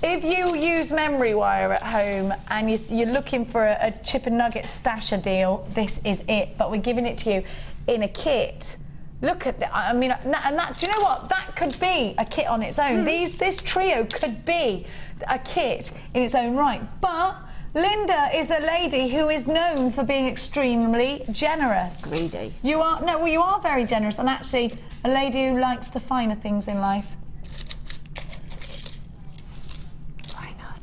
S2: if you use memory wire at home and you're looking for a chip and nugget stasher deal, this is it. But we're giving it to you in a kit. Look at that. I mean, and that, do you know what? That could be a kit on its own. This trio could be a kit in its own right. But Linda is a lady who is known for being extremely generous.
S3: Greedy.
S2: You are, no, well, you are very generous, and actually a lady who likes the finer things in life.
S3: Why not?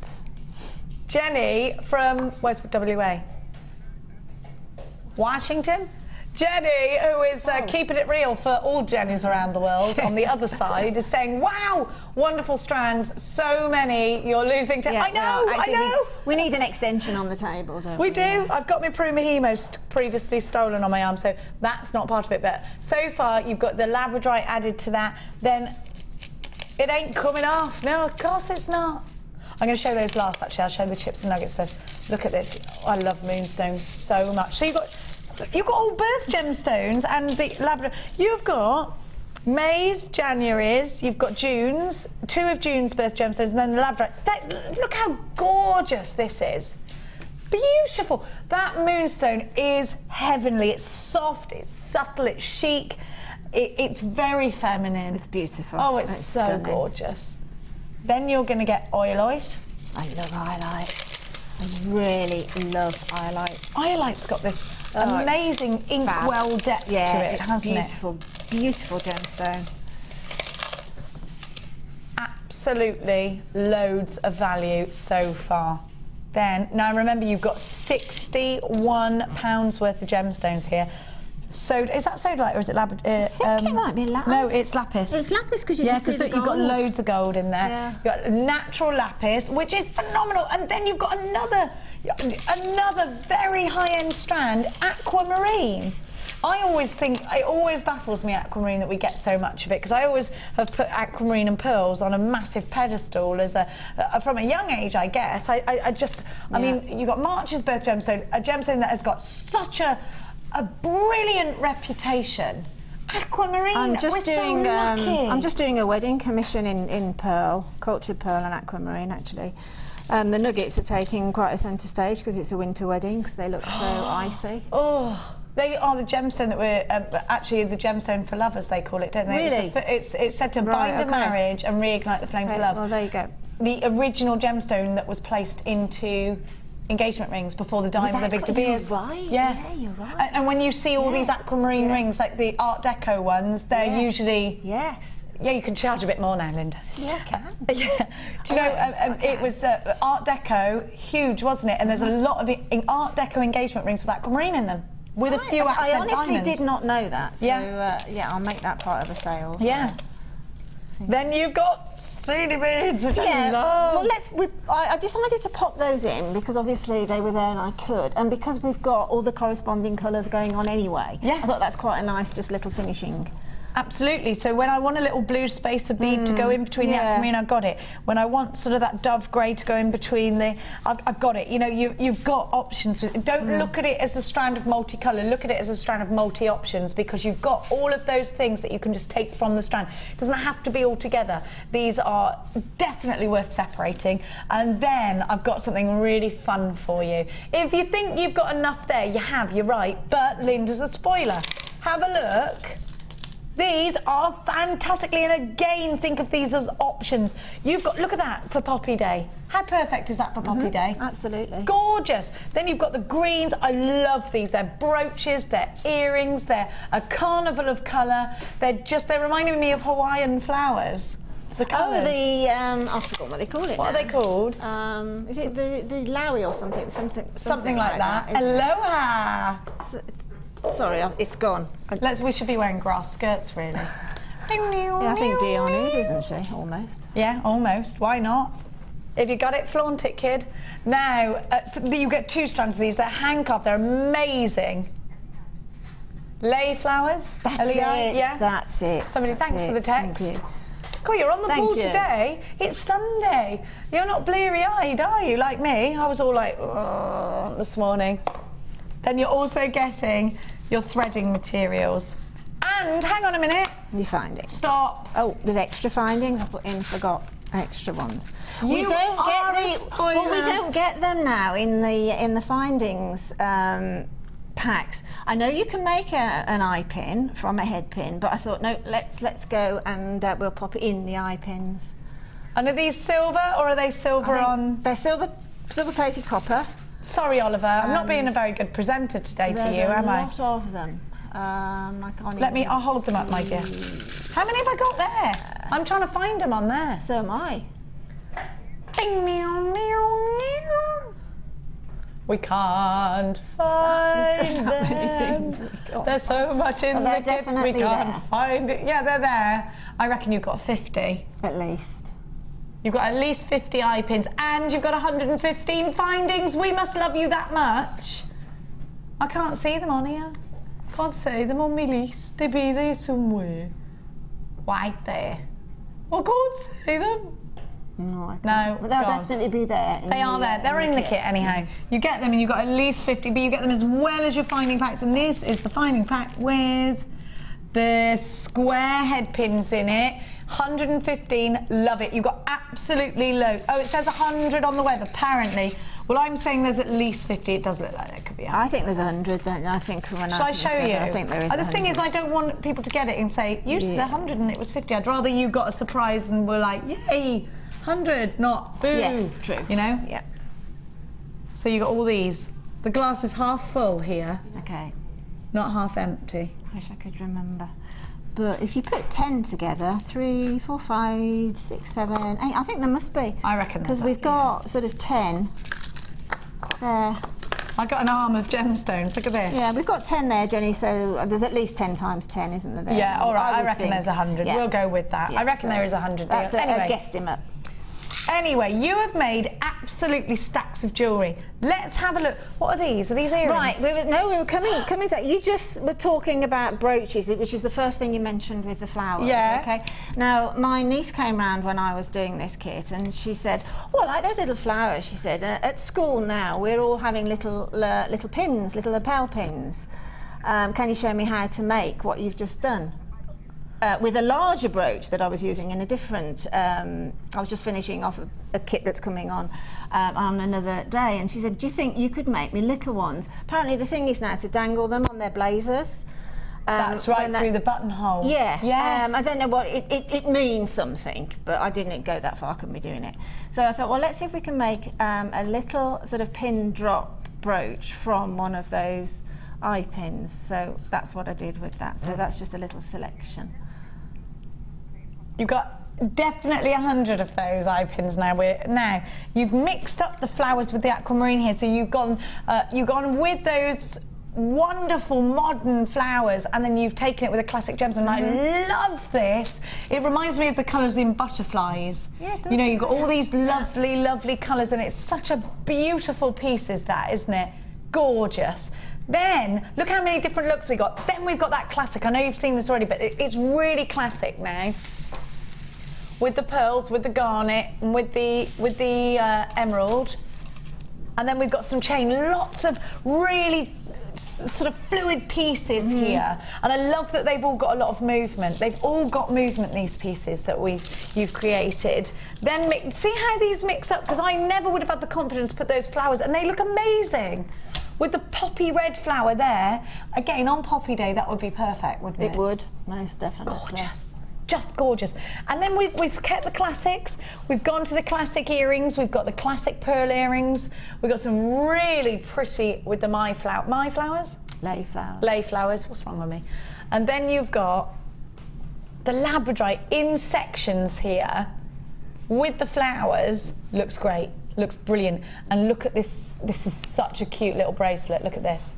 S2: Jenny from, where's WA? Washington? Jenny, who is keeping it real for all Jennies around the world, on the other side, is saying, wow, wonderful strands, so many, you're losing to... I know.
S3: We need an extension on the table, don't we?
S2: We do. I've got my Prumahimo previously stolen on my arm, so that's not part of it. But so far, you've got the labradorite added to that. Then it ain't coming off. No, of course it's not. I'm going to show those last, actually. I'll show the chips and nuggets first. Look at this. I love moonstones so much. So you've got all birth gemstones and the labrador. You've got May's, January's, you've got June's, 2 of June's birth gemstones, and then the labradorite. Look how gorgeous this is. Beautiful. That moonstone is heavenly. It's soft, it's subtle, it's chic. It's very feminine.
S3: It's beautiful.
S2: Oh, it's so stunning. Gorgeous. Then you're going to get iolite.
S3: I love iolite. I really love iolite.
S2: Iolite's got this amazing inkwell depth to it, hasn't it?
S3: Beautiful, beautiful gemstone.
S2: Absolutely loads of value so far. Then, now remember, you've got £61 worth of gemstones here. So is that sodalite or is it lapis?
S3: I think it might be lapis.
S2: No, it's lapis.
S3: It's lapis because you can see the gold.
S2: You've got loads of gold in there.
S3: Yeah.
S2: You've got natural lapis, which is phenomenal, and then you've got another very high-end strand, aquamarine. I always think, it always baffles me, aquamarine, that we get so much of it, because I always have put aquamarine and pearls on a massive pedestal as from a young age, I guess. I mean, you've got March's birth gemstone, a gemstone that has got such a brilliant reputation. Aquamarine,
S3: I'm just doing
S2: so lucky.
S3: I'm just doing a wedding commission in pearl, cultured pearl and aquamarine, actually. The nuggets are taking quite a centre stage because it's a winter wedding, because they look so icy.
S2: Oh, they are the gemstone that we're actually the gemstone for lovers, they call it, don't they?
S3: Really?
S2: It's said to bind a marriage and reignite the flames of love.
S3: Well, there you go.
S2: The original gemstone that was placed into engagement rings before the diamond of the big De Beers.
S3: You're right.
S2: Yeah,
S3: you're right.
S2: And when you see all these aquamarine rings, like the Art Deco ones, they're usually...
S3: Yes.
S2: Yeah, you can charge a bit more now, Linda.
S3: Yeah, I can.
S2: Yeah. Do you know, it was Art Deco, huge, wasn't it? And there's a lot of Art Deco engagement rings with aquamarine in them, with a few accent diamonds.
S3: I honestly did not know that. So, yeah, I'll make that part of the sale. So.
S2: Yeah. Then you've got seedy beads, which I love.
S3: Well, I decided to pop those in because obviously they were there and I could, and because we've got all the corresponding colours going on anyway. Yeah. I thought that's quite a nice, just little finishing.
S2: Absolutely. So when I want a little blue spacer bead to go in between the aquamarine, I've got it. When I want sort of that dove grey to go in between the, I've got it. You know, you've got options. Don't look at it as a strand of multicolour. Look at it as a strand of multi-options, because you've got all of those things that you can just take from the strand. It doesn't have to be all together. These are definitely worth separating. And then I've got something really fun for you. If you think you've got enough there, you have, you're right. But Linda's a spoiler. have a look. These are fantastically, and again, think of these as options. You've got, look at that for Poppy Day. How perfect is that for Poppy Day?
S3: Absolutely.
S2: Gorgeous. Then you've got the greens. I love these. They're brooches, they're earrings, they're a carnival of colour. They're reminding me of Hawaiian flowers. The colours.
S3: Oh, I forgot what they call it.
S2: What are they called?
S3: Is it the Lowy or something?
S2: Something like that. Aloha.
S3: Sorry, it's gone.
S2: We should be wearing grass skirts, really.
S3: Yeah, I think Dion is, isn't she? Almost.
S2: Yeah, almost. Why not? If you got it, flaunt it, kid. Now, so you get 2 strands of these. They're handcuffed. They're amazing. Lei flowers.
S3: That's it.
S2: Yeah?
S3: That's it.
S2: Somebody, thanks for the text.
S3: Thank you.
S2: God, you're on the ball today. It's Sunday. You're not bleary-eyed, are you, like me? I was all like, oh, this morning. Then you're also guessing your threading materials. And, hang on a minute.
S3: You find it.
S2: Stop.
S3: Oh, there's extra findings. I put in, forgot extra ones. We don't get them now in the findings packs. I know you can make an eye pin from a head pin, but I thought, no, let's go and we'll pop it in the eye pins.
S2: And are these silver, or are they silver on?
S3: They're silver plated copper.
S2: Sorry, Oliver, I'm not being a very good presenter today to you, am I?
S3: There's a lot of them. I can't
S2: I'll hold them up, my dear. How many have I got there? I'm trying to find them on there.
S3: So am I.
S2: We can't find them. There's so much in the kit, we can't find it. Yeah, they're there. I reckon you've got 50.
S3: At least.
S2: You've got at least 50 eye pins, and you've got 115 findings. We must love you that much. I can't see them on here. Can't see them on my list. They be there somewhere. Right there. I can't see them.
S3: No, I can't.
S2: No,
S3: but they'll definitely be there.
S2: They are there. They're in the kit anyhow. You get them, and you've got at least 50, but you get them as well as your finding packs. And this is the finding pack with the square head pins in it. 115, love it. You've got absolutely loads. Oh, it says 100 on the web, apparently. Well, I'm saying there's at least 50. It does look like there could be 100.
S3: I think there's 100, don't you? I think when
S2: Shall I show you?
S3: I think there is.
S2: The thing is, I don't want people to get it and say, you said 100 and it was 50. I'd rather you got a surprise and were like, yay, 100, not boo.
S3: Yes, true.
S2: You know?
S3: Yeah.
S2: So you got all these. The glass is half full here.
S3: Okay.
S2: Not half empty.
S3: I wish I could remember. But if you put 10 together, 3, 4, 5, 6, 7, 8, I think there must be.
S2: I reckon
S3: because we've got sort of 10 there.
S2: I got an arm of gemstones. Look at this.
S3: Yeah, we've got 10 there, Jenny. So there's at least 10 times 10, isn't there?
S2: Yeah, all right. I reckon there's 100. Yeah. We'll go with that. Yeah, I reckon there is 100.
S3: That's a guesstimate.
S2: Anyway, you have made absolutely stacks of jewellery. Let's have a look. What are these? Are these earrings?
S3: Right, we were coming to you just were talking about brooches, which is the first thing you mentioned with the flowers.
S2: Yeah.
S3: Okay. Now, my niece came round when I was doing this kit and she said, oh, I like those little flowers. She said, at school now, we're all having little pins, little lapel pins. Can you show me how to make what you've just done? With a larger brooch that I was using in a different, I was just finishing off a kit that's coming on another day, and she said, do you think you could make me little ones? Apparently the thing is now to dangle them on their blazers.
S2: That's right, through the buttonhole.
S3: Yeah.
S2: Yes.
S3: I don't know what, it means something, but I didn't go that far, I couldn't be doing it. So I thought, well, let's see if we can make a little sort of pin drop brooch from one of those eye pins. So that's what I did with that. So that's just a little selection.
S2: You've got definitely 100 of those eye pins now. Now you've mixed up the flowers with the aquamarine here, so you've gone with those wonderful modern flowers, and then you've taken it with a classic gems. And I love this. It reminds me of the colours in butterflies.
S3: Yeah, it does.
S2: You know, you've got all these lovely, lovely colours, and it's such a beautiful piece, is that, isn't it? Gorgeous. Then, look how many different looks we got. Then we've got that classic. I know you've seen this already, but it's really classic now. With the pearls, with the garnet, and with the emerald. And then we've got some chain. Lots of really sort of fluid pieces here. And I love that they've all got a lot of movement. They've all got movement, these pieces that you've created. Then see how these mix up? Because I never would have had the confidence to put those flowers, and they look amazing. with the poppy red flower there, again on Poppy Day, that would be perfect, wouldn't it?
S3: It would, most definitely.
S2: Gorgeous, just gorgeous. And then we've kept the classics. We've gone to the classic earrings. We've got the classic pearl earrings. We've got some really pretty with the my flowers?
S3: Lay flowers.
S2: Lay flowers, what's wrong with me? And then you've got the labradorite in sections here with the flowers. Looks great. Looks brilliant. And look at this. This is such a cute little bracelet. Look at this.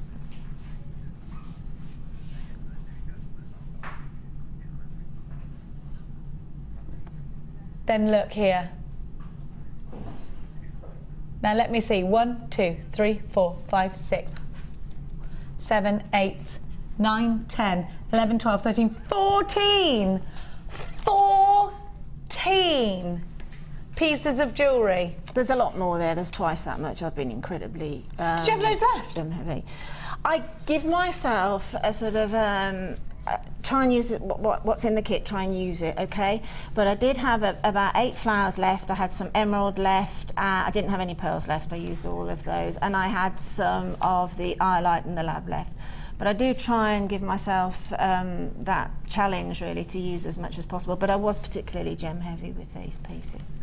S2: Then look here. Now let me see. 1, 2, 3, 4, 5, 6, 7, 8, 9, 10, 11, 12, 13, 14. 14 pieces of jewellery.
S3: There's a lot more there. There's twice that much. I've been incredibly...
S2: Did you have loads left?
S3: Heavy. I give myself a sort of... try and use it, what's in the kit, try and use it, okay? But I did have about 8 flowers left. I had some emerald left. I didn't have any pearls left. I used all of those. And I had some of the iolite and the lab left. But I do try and give myself that challenge, really, to use as much as possible. But I was particularly gem heavy with these pieces.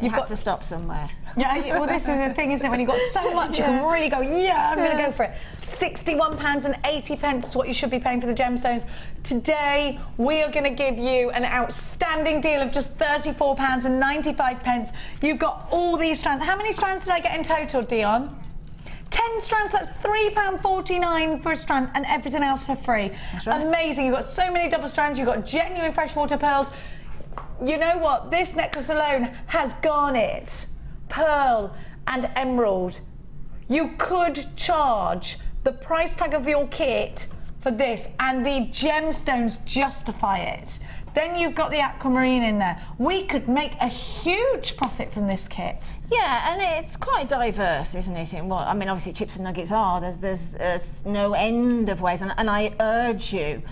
S3: You had to stop somewhere.
S2: Yeah, well, this is the thing, isn't it? When you've got so much, you can really go, yeah, I'm going to go for it. £61.80 is what you should be paying for the gemstones. Today, we are going to give you an outstanding deal of just £34.95. You've got all these strands. How many strands did I get in total, Dion? 10 strands, that's £3.49 for a strand, and everything else for free. That's right. Amazing. You've got so many double strands. You've got genuine freshwater pearls. You know what? This necklace alone has garnet, pearl and emerald. You could charge the price tag of your kit for this, and the gemstones justify it. Then you've got the aquamarine in there. We could make a huge profit from this kit.
S3: Yeah, and it's quite diverse, isn't it? I mean, obviously chips and nuggets are. There's no end of ways, and I urge you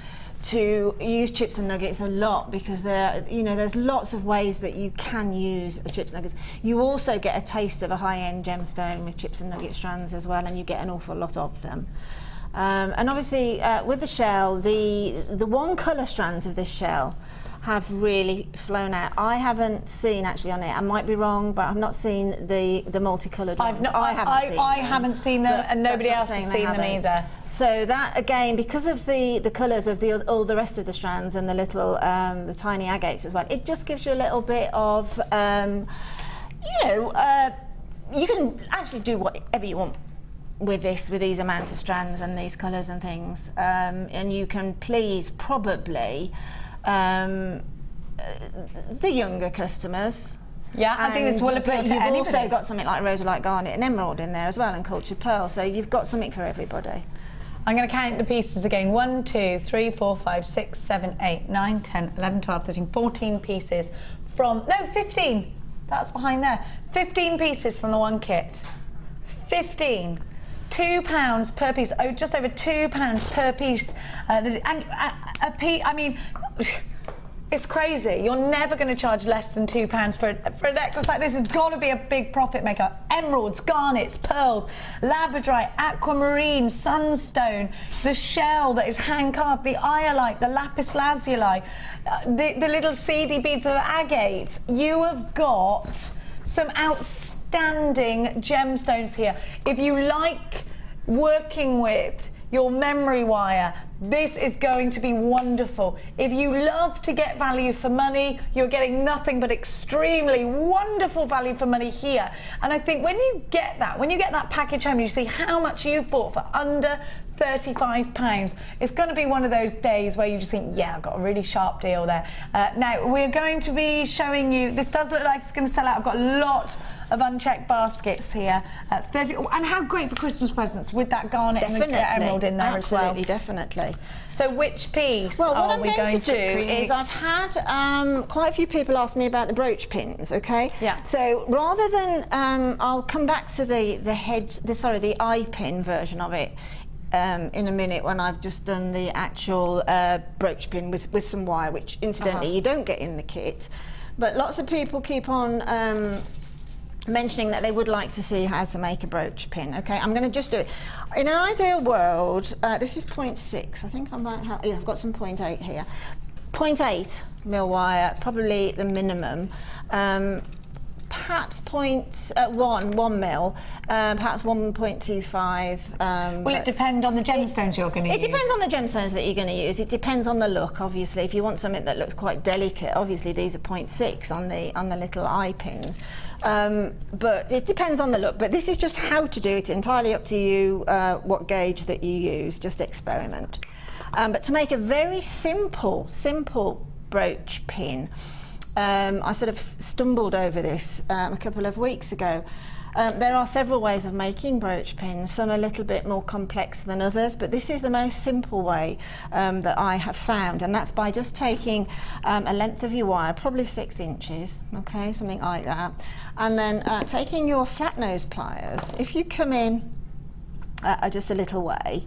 S3: to use chips and nuggets a lot, because there's lots of ways that you can use chips and nuggets. You also get a taste of a high-end gemstone with chips and nugget strands as well, and you get an awful lot of them. And obviously with the shell, the one colour strands of this shell have really flown out. I haven't seen actually on it, I might be wrong, but I've not seen the multicoloured ones.
S2: I haven't seen them, and nobody else has seen them either.
S3: So that, again, because of the colours of all the rest of the strands and the little, the tiny agates as well, it just gives you a little bit of, you can actually do whatever you want with these amounts of strands and these colours and things, and you can please probably the younger customers.
S2: Yeah, I think this will appeal to anybody.
S3: You've also got something like rosylite garnet and emerald in there as well, and cultured pearl, so you've got something for everybody.
S2: I'm going to count the pieces again. 1, 2, 3, 4, 5, 6, 7, 8, 9, 10, 11, 12, 13, 14 pieces from... No, 15. That's behind there. 15 pieces from the one kit. 15. £2 per piece. Oh, just over £2 per piece. And a piece, I mean... It's crazy. You're never going to charge less than £2 for a necklace like this. It's got to be a big profit maker. Emeralds, garnets, pearls, labradorite, aquamarine, sunstone, the shell that is hand-carved, the iolite, the lapis lazuli, the little seedy beads of agate. You have got some outstanding gemstones here. If you like working with your memory wire, this is going to be wonderful. If you love to get value for money, you're getting nothing but extremely wonderful value for money here. And I think when you get that package home, you see how much you've bought for under £35, it's going to be one of those days where you just think, yeah, I've got a really sharp deal there. Now, we're going to be showing you, this does look like it's going to sell out. I've got a lot of unchecked baskets here. 30, and how great for Christmas presents with that garnet and the emerald in there as well.
S3: Absolutely, definitely.
S2: So which piece
S3: what
S2: are
S3: I'm
S2: we going to
S3: do
S2: create?
S3: is I've had quite a few people ask me about the brooch pins, okay?
S2: Yeah.
S3: So rather than, I'll come back to the eye pin version of it in a minute, when I've just done the actual brooch pin with some wire, which incidentally you don't get in the kit. But lots of people keep on mentioning that they would like to see how to make a brooch pin. Okay, I'm going to just do it. In an ideal world, this is 0.6. I think I might have, yeah, I've got some 0.8 here. 0.8 mil wire, probably the minimum. Perhaps 1 mil, perhaps 1.25.
S2: Will it depend on the gemstones you're going to use?
S3: It depends on the gemstones that you're going to use. It depends on the look, obviously. If you want something that looks quite delicate, obviously these are 0.6 on the little eye pins. But it depends on the look. But this is just how to do it. Entirely up to you what gauge that you use. Just experiment. But to make a very simple brooch pin, I sort of stumbled over this a couple of weeks ago. There are several ways of making brooch pins, some a little bit more complex than others, but this is the most simple way that I have found, and that's by just taking a length of your wire, probably 6 inches, okay, something like that, and then taking your flat nose pliers. If you come in just a little way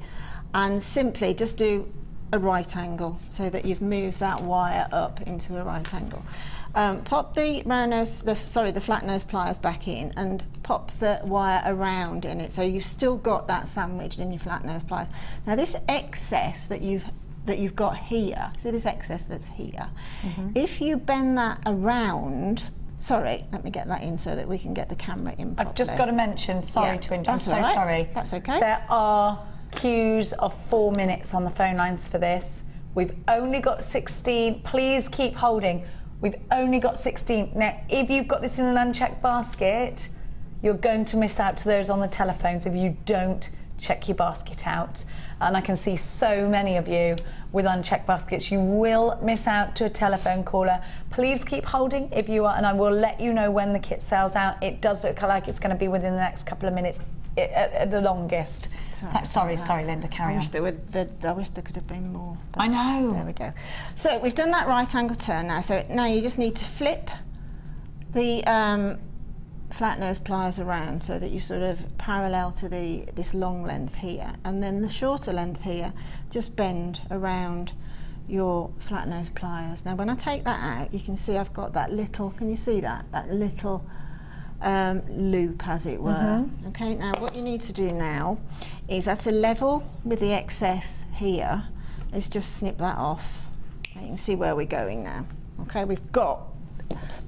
S3: and simply just do a right angle so that you've moved that wire up into a right angle. Pop the flat nose pliers back in and pop the wire around in it, so you've still got that sandwiched in your flat nose pliers. Now this excess that you've got here, see this excess that's here, if you bend that around, sorry, let me get that in so that we can get the camera in properly.
S2: I've just got to mention, sorry to interrupt, I'm so
S3: right.
S2: sorry.
S3: That's okay.
S2: There are queues of 4 minutes on the phone lines for this. We've only got 16. Please keep holding. We've only got 16. Now, if you've got this in an unchecked basket, you're going to miss out to those on the telephones if you don't check your basket out. And I can see so many of you with unchecked baskets. You will miss out to a telephone caller. Please keep holding if you are, and I will let you know when the kit sells out. It does look like it's going to be within the next couple of minutes at the longest. Sorry, Linda, carry on.
S3: I wish there could have been more.
S2: I know.
S3: There we go. So we've done that right angle turn now. So now you just need to flip the flat nose pliers around so that you sort of parallel to this long length here, and then the shorter length here, just bend around your flat nose pliers. Now when I take that out, you can see I've got that little, can you see that little loop, as it were. Okay, now what you need to do now is at a level with the excess here, is just snip that off. You can see where we're going now. Okay, we've got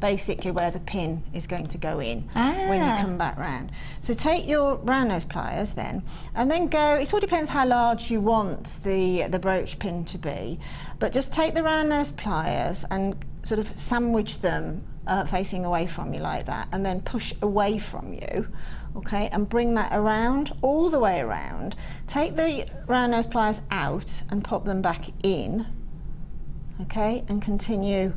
S3: basically where the pin is going to go in when you come back round. So take your round nose pliers then, and then go, it all depends how large you want the brooch pin to be, but just take the round nose pliers and sort of sandwich them facing away from you like that, and then push away from you, okay, and bring that around, all the way around. Take the round nose pliers out and pop them back in, okay, and continue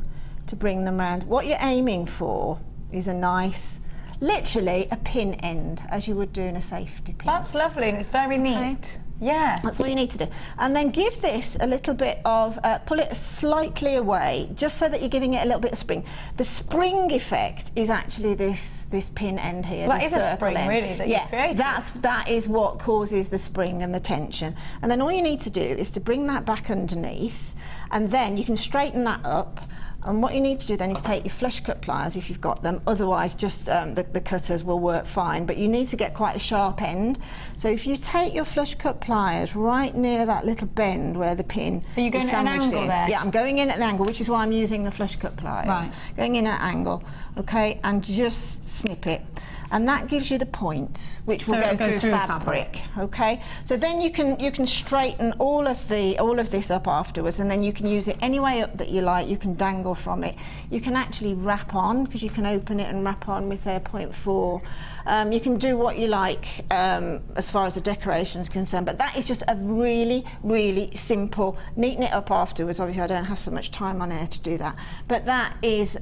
S3: to bring them round. What you're aiming for is a nice, literally a pin end, as you would do in a safety pin.
S2: That's lovely, and it's very neat. Okay. Yeah.
S3: That's all you need to do. And then give this a little bit of, pull it slightly away, just so that you're giving it a little bit of spring. The spring effect is actually this pin end here.
S2: Well, that is a spring, really, that you've created.
S3: That is what causes the spring and the tension. And then all you need to do is to bring that back underneath, and then you can straighten that up. And what you need to do then is take your flush cut pliers if you've got them, otherwise just the cutters will work fine, but you need to get quite a sharp end. So if you take your flush cut pliers right near that little bend where the pin
S2: Are you going
S3: is
S2: at an
S3: sandwiched
S2: angle
S3: in.
S2: there?
S3: Yeah, I'm going in at an angle, which is why I'm using the flush cut pliers.
S2: Right.
S3: Going in at an angle, okay, and just snip it. And that gives you the point, which will go through fabric. Okay, so then you can straighten all of this up afterwards, and then you can use it any way up that you like. You can dangle from it. You can actually wrap on, because you can open it and wrap on with, say, a 0.4. You can do what you like as far as the decoration is concerned, but that is just a really, really simple. Neaten it up afterwards. Obviously, I don't have so much time on air to do that, but that is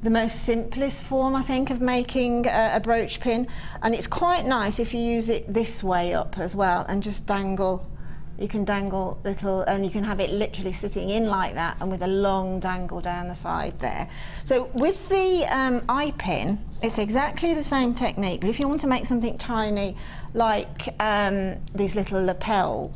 S3: the most simplest form, I think, of making a brooch pin, and it's quite nice if you use it this way up as well and just dangle You can dangle little, and you can have it literally sitting in like that and with a long dangle down the side there. So with the eye pin, it's exactly the same technique, but if you want to make something tiny like these little lapel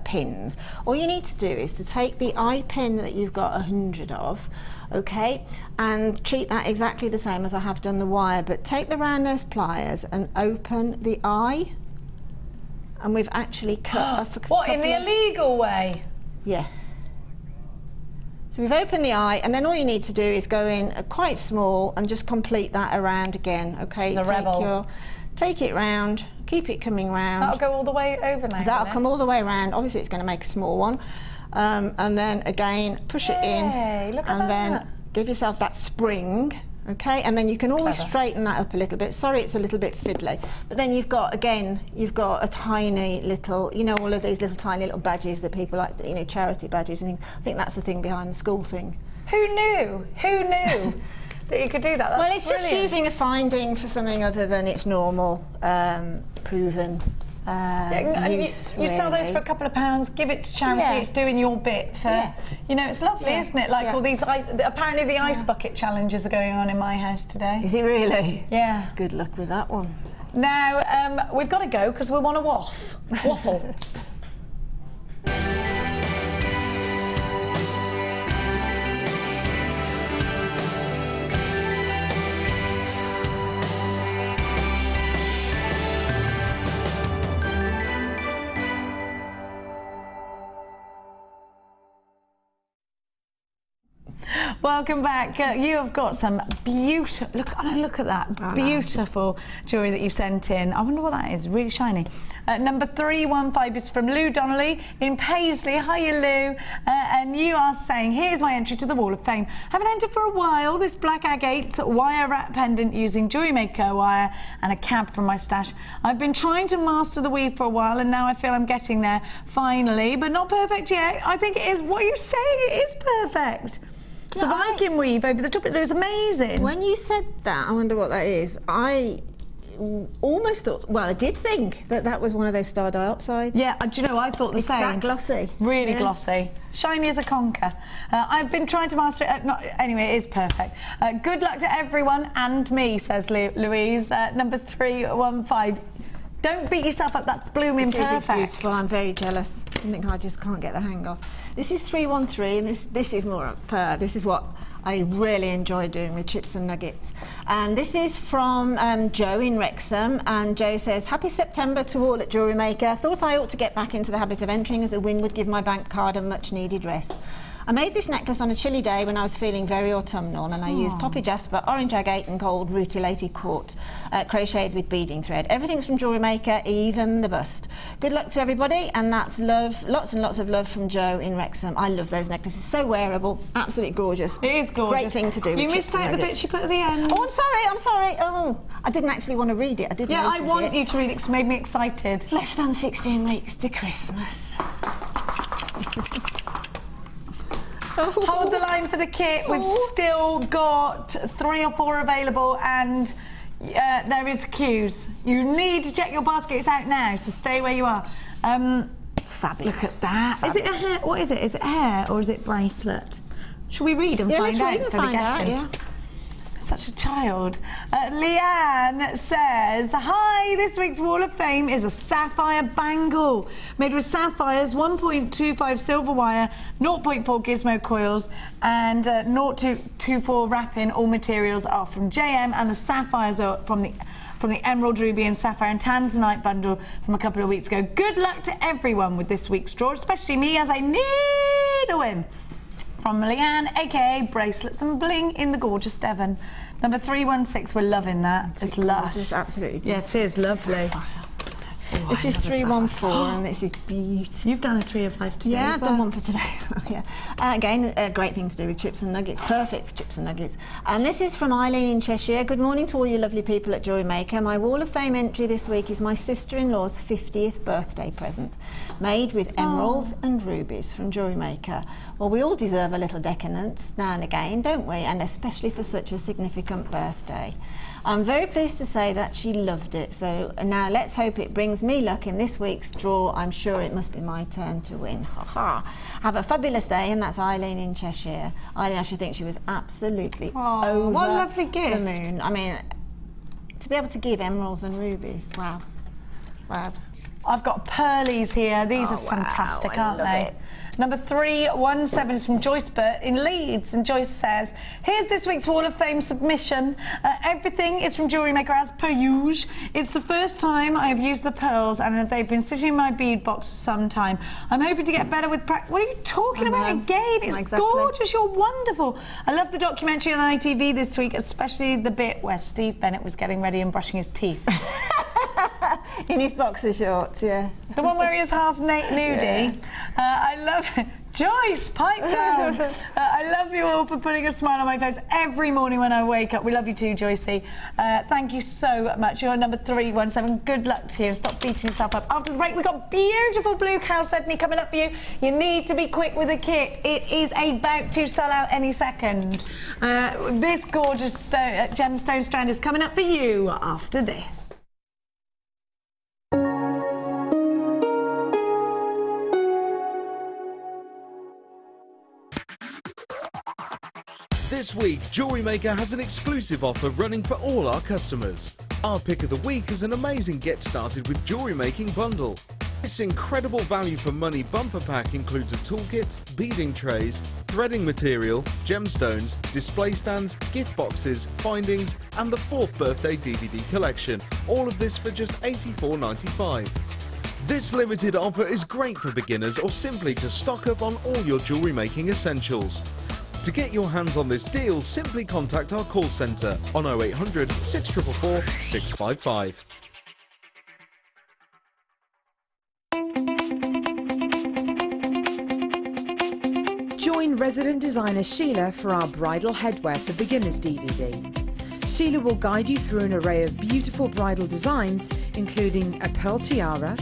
S3: pins, all you need to do is to take the eye pin that you've got 100 of, okay, and treat that exactly the same as I have done the wire, but take the round nose pliers and open the eye. And we've actually cut off a couple.
S2: What, in the illegal way?
S3: Yeah. So we've opened the eye, and then all you need to do is go in quite small and just complete that around again, okay?
S2: She's a rebel.
S3: Take it round, keep it coming round.
S2: That'll go all the way over now.
S3: That'll come all the way around. Obviously it's going to make a small one. And then again, push it in.
S2: Look at
S3: and
S2: that.
S3: then give yourself that spring. Okay, and then you can always straighten that up a little bit. Sorry, it's a little bit fiddly. But then you've got, again, you've got a tiny little, you know, all of these little tiny little badges that people like, you know, charity badges and things. I think that's the thing behind the school thing.
S2: Who knew? Who knew that you could do that? That's
S3: well, it's
S2: brilliant.
S3: just using a finding for something other than its normal, proven use,
S2: you sell those for a couple of pounds, give it to charity, it's doing your bit for, you know, it's lovely, isn't it? Like all these, apparently the ice bucket challenges are going on in my house today.
S3: Is it really?
S2: Yeah.
S3: Good luck with that one.
S2: Now, we've got to go because we want to waffle. Welcome back. You have got some beautiful, look at that, beautiful jewellery that you sent in. I wonder what that is, really shiny. Number 315 is from Lou Donnelly in Paisley. Hiya Lou. And you are saying, here's my entry to the Wall of Fame. Haven't entered for a while. This black agate wire wrap pendant using JewelleryMaker wire and a cab from my stash. I've been trying to master the weave for a while and now I feel I'm getting there finally, but not perfect yet. I think it is, what you're saying, it is perfect. So Viking weave over the top, it was amazing.
S3: When you said that, I wonder what that is. I almost thought, well, I did think that that was one of those star dioxides.
S2: Yeah, do you know, I thought the same.
S3: It's that glossy.
S2: Really glossy. Shiny as a conker. I've been trying to master it. Anyway, it is perfect. Good luck to everyone and me, says Louise. Number 315. Don't beat yourself up, that's blooming perfect.
S3: It's beautiful, I'm very jealous. Something I just can't get the hang of. This is 313, and this is more up, this is what I really enjoy doing with chips and nuggets. And this is from Joe in Wrexham, and Joe says, happy September to all at JewelleryMaker. Thought I ought to get back into the habit of entering as the wind would give my bank card a much needed rest. I made this necklace on a chilly day when I was feeling very autumnal, and I used poppy jasper, orange agate and gold rutilated quartz, crocheted with beading thread. Everything's from JewelleryMaker, even the bust. Good luck to everybody, and that's love, lots and lots of love from Joe in Wrexham. I love those necklaces, so wearable, absolutely gorgeous.
S2: It is gorgeous.
S3: Great thing to do.
S2: You missed out the bit she put at the end.
S3: Oh, I'm sorry. Oh, I didn't actually want to read it. I didn't.
S2: Yeah, I want you to read it because it made me excited.
S3: Less than 16 weeks to Christmas.
S2: Hold the line for the kit. We've still got 3 or 4 available, and there is queues. You need to check your basket. It's out now, so stay where you are.
S3: Fabulous.
S2: Look at that. Fabulous. Is it a hair? What is it? Is it hair or is it bracelet? Shall we read and find out instead of guessing?
S3: Yeah.
S2: Such a child. Leanne says, hi, this week's Wall of Fame is a sapphire bangle made with sapphires, 1.25 silver wire, 0.4 gizmo coils and 0.24 wrapping. All materials are from JM and the sapphires are from the Emerald, Ruby and Sapphire and Tanzanite bundle from a couple of weeks ago. Good luck to everyone with this week's draw, especially me as I need a win. From Leanne, aka Bracelets and Bling in the gorgeous Devon. Number 316, we're loving that. It's lush.
S3: It's absolutely beautiful.
S2: Yeah, it is lovely.
S3: Oh, this is 314 and this is beautiful.
S2: You've done a Tree of Life today.
S3: Yeah,
S2: as
S3: I've done one for today. Yeah. Again, a great thing to do with chips and nuggets. Perfect for chips and nuggets. And this is from Eileen in Cheshire. Good morning to all you lovely people at JewelleryMaker. My Wall of Fame entry this week is my sister-in-law's 50th birthday present, made with emeralds and rubies from JewelleryMaker. Well, we all deserve a little decadence now and again, don't we? And especially for such a significant birthday. I'm very pleased to say that she loved it. So now let's hope it brings me luck in this week's draw. I'm sure it must be my turn to win. Ha ha. Have a fabulous day, and that's Eileen in Cheshire. Eileen, I should think she was absolutely over
S2: what a lovely gift.
S3: the moon. I mean, to be able to give emeralds and rubies, wow. Wow.
S2: I've got pearlies here. These are fantastic, aren't they? Number 317 is from Joyce Burt in Leeds, and Joyce says, here's this week's Wall of Fame submission. Everything is from JewelleryMaker as per usual. It's the first time I have used the pearls, and they've been sitting in my bead box for some time. I'm hoping to get better with practice. What are you talking about again? It's gorgeous, you're wonderful. I love the documentary on ITV this week, especially the bit where Steve Bennett was getting ready and brushing his teeth.
S3: In his boxer shorts, yeah.
S2: The one where he was half nudie. Yeah. I love it. Joyce, pipe down. I love you all for putting a smile on my face every morning when I wake up. We love you too, Joycey. Thank you so much. You're number 317. Good luck to you. Stop beating yourself up. After the break, we've got beautiful blue Chalcedony coming up for you. You need to be quick with the kit. It is about to sell out any second. This gorgeous gemstone strand is coming up for you after this.
S1: This week, JewelleryMaker has an exclusive offer running for all our customers. Our pick of the week is an amazing Get Started with Jewellery Making bundle. This incredible value for money bumper pack includes a toolkit, beading trays, threading material, gemstones, display stands, gift boxes, findings, and the 4th birthday DVD collection. All of this for just $84.95. This limited offer is great for beginners or simply to stock up on all your jewellery making essentials. To get your hands on this deal, simply contact our call centre on 0800 644 655.
S4: Join resident designer Sheila for our Bridal Headwear for Beginners DVD. Sheila will guide you through an array of beautiful bridal designs, including a pearl tiara,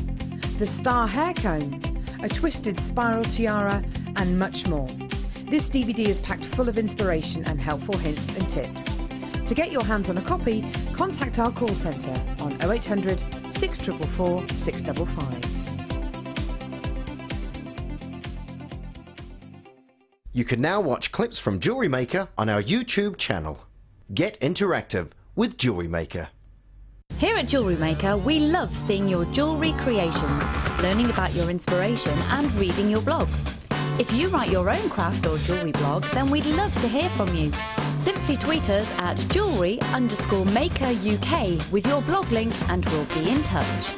S4: the star hair comb, a twisted spiral tiara, and much more. This DVD is packed full of inspiration and helpful hints and tips. To get your hands on a copy, contact our call centre on 0800 644 655.
S5: You can now watch clips from JewelleryMaker on our YouTube channel. Get interactive with JewelleryMaker.
S6: Here at JewelleryMaker, we love seeing your jewellery creations, learning about your inspiration and reading your blogs. If you write your own craft or jewellery blog, then we'd love to hear from you. Simply tweet us at jewellery_maker UK with your blog link and we'll be in touch.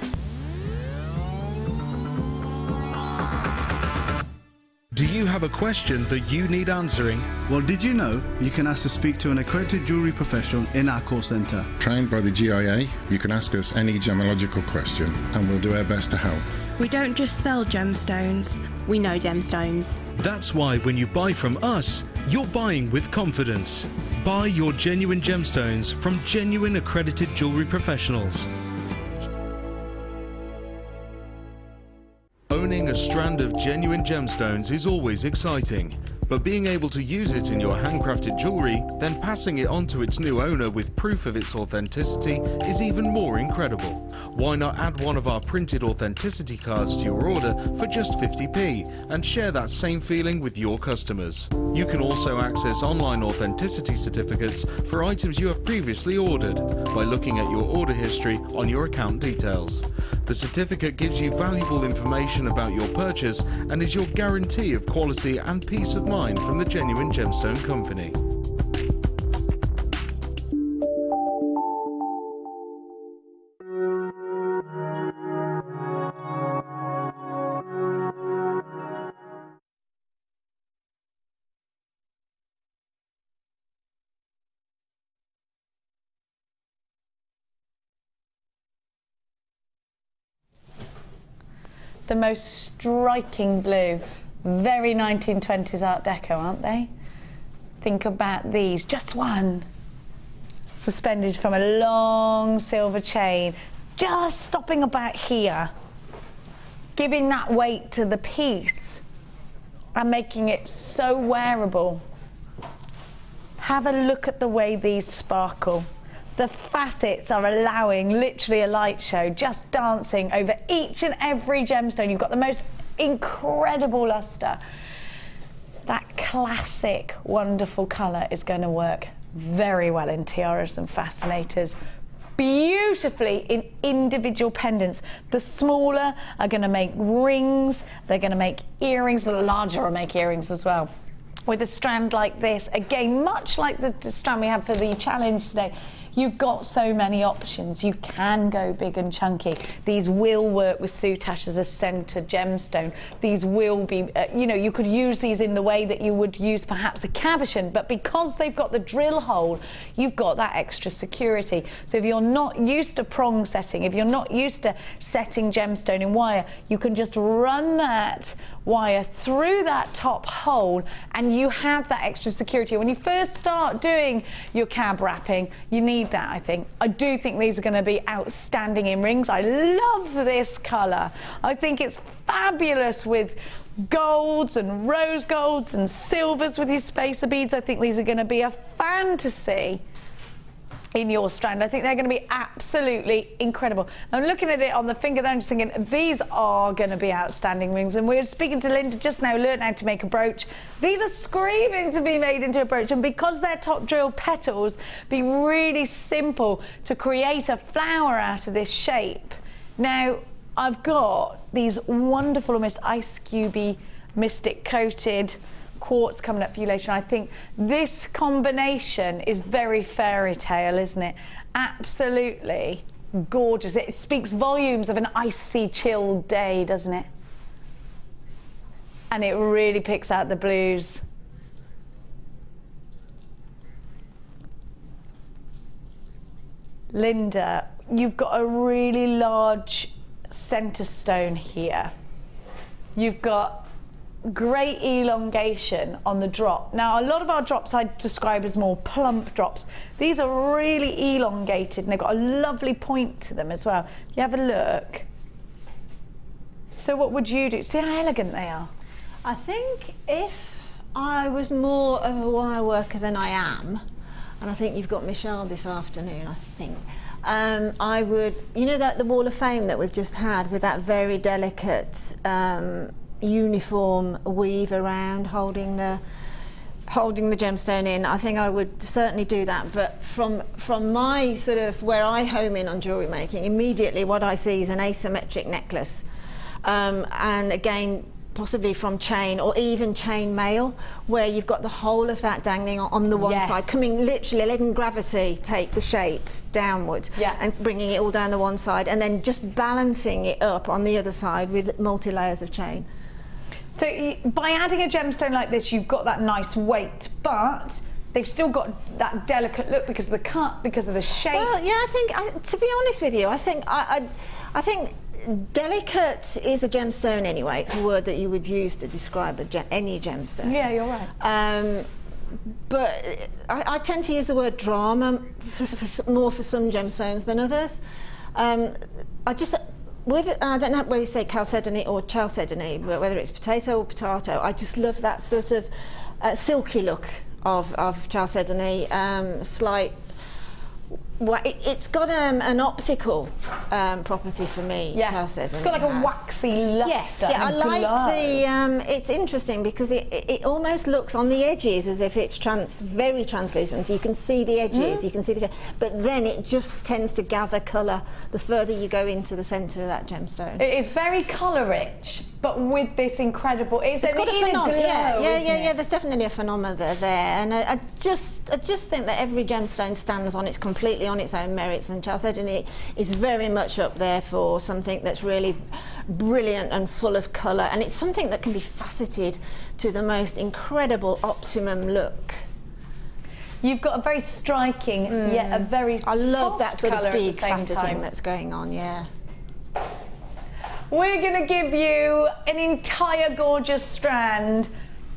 S1: Do you have a question that you need answering?
S7: Well, did you know you can ask to speak to an accredited jewellery professional in our call centre?
S8: Trained by the GIA, you can ask us any gemological question and we'll do our best to help.
S9: We don't just sell gemstones, we know gemstones.
S1: That's why when you buy from us, you're buying with confidence. Buy your genuine gemstones from genuine accredited jewellery professionals. Owning a strand of genuine gemstones is always exciting, but being able to use it in your handcrafted jewellery, then passing it on to its new owner with proof of its authenticity is even more incredible. Why not add one of our printed authenticity cards to your order for just 50p and share that same feeling with your customers? You can also access online authenticity certificates for items you have previously ordered by looking at your order history on your account details. The certificate gives you valuable information about your purchase and is your guarantee of quality and peace of mind from the Genuine Gemstone Company.
S2: The most striking blue. Very 1920s Art Deco, aren't they? Think about these. Just one. Suspended from a long silver chain. Just stopping about here. Giving that weight to the piece. And making it so wearable. Have a look at the way these sparkle. The facets are allowing literally a light show, just dancing over each and every gemstone. You've got the most incredible luster. That classic, wonderful colour is going to work very well in tiaras and fascinators. Beautifully in individual pendants. The smaller are going to make rings, they're going to make earrings, the larger will make earrings as well. With a strand like this, again, much like the strand we have for the challenge today, you've got so many options. You can go big and chunky. These will work with soutache as a centre gemstone. These will be, you know, you could use these in the way that you would use perhaps a cabochon, but because they've got the drill hole, you've got that extra security. So if you're not used to prong setting, if you're not used to setting gemstone in wire, you can just run that wire through that top hole and you have that extra security. When you first start doing your cab wrapping, you need that, I think. I do think these are going to be outstanding in rings. I love this colour. I think it's fabulous with golds and rose golds and silvers with your spacer beads. I think these are going to be a fantasy in your strand. I think they're going to be absolutely incredible. I'm looking at it on the finger there and just thinking these are going to be outstanding rings. And we were speaking to Linda just now, learned how to make a brooch. These are screaming to be made into a brooch, and because they're top drill petals, be really simple to create a flower out of this shape. Now I've got these wonderful almost ice cubey mystic coated quartz coming up for you later. I think this combination is very fairy tale, isn't it? Absolutely gorgeous. It speaks volumes of an icy, chilled day, doesn't it? And it really picks out the blues. Linda, you've got a really large centre stone here. You've got great elongation on the drop. Now a lot of our drops I describe as more plump drops. These are really elongated and they've got a lovely point to them as well. You have a look. So what would you do? See how elegant they are?
S3: I think if I was more of a wire worker than I am, and I think you've got Michelle this afternoon, I think, I would, you know, that the Wall of Fame that we've just had with that very delicate uniform weave around holding the gemstone in, I think I would certainly do that. But from my sort of where I home in on jewellery making, immediately what I see is an asymmetric necklace, and again possibly from chain or even chain mail, where you've got the whole of that dangling on the one side, coming literally letting gravity take the shape downwards and bringing it all down the one side, and then just balancing it up on the other side with multi-layers of chain.
S2: So by adding a gemstone like this, you've got that nice weight, but they've still got that delicate look because of the cut, because of the shape.
S3: Well, yeah, I think, to be honest with you, I think delicate is a gemstone anyway. It's a word that you would use to describe any gemstone.
S2: Yeah, you're right.
S3: But I tend to use the word drama more for some gemstones than others. I don't know whether you say Chalcedony or Chalcedony, but whether it's potato or potato, I just love that sort of silky look of Chalcedony, slight. Well, it's got an optical property for me. Chalcedony.
S2: It's got like a waxy luster.
S3: Yes, yeah, I like the. It's interesting because it almost looks on the edges as if it's very translucent. You can see the edges, you can see the, but then it just tends to gather colour the further you go into the centre of that gemstone.
S2: It's very colour rich, but with this incredible. It's got a phenomenon.
S3: Yeah. There's definitely a phenomenon there, and I just think that every gemstone stands on completely on its own merits, and Chalcedony is very much up there for something that's really brilliant and full of colour, and it's something that can be faceted to the most incredible optimum look.
S2: You've got a very striking yet a very
S3: I love that sort of big
S2: faceting
S3: that's going on.
S2: We're going to give you an entire gorgeous strand,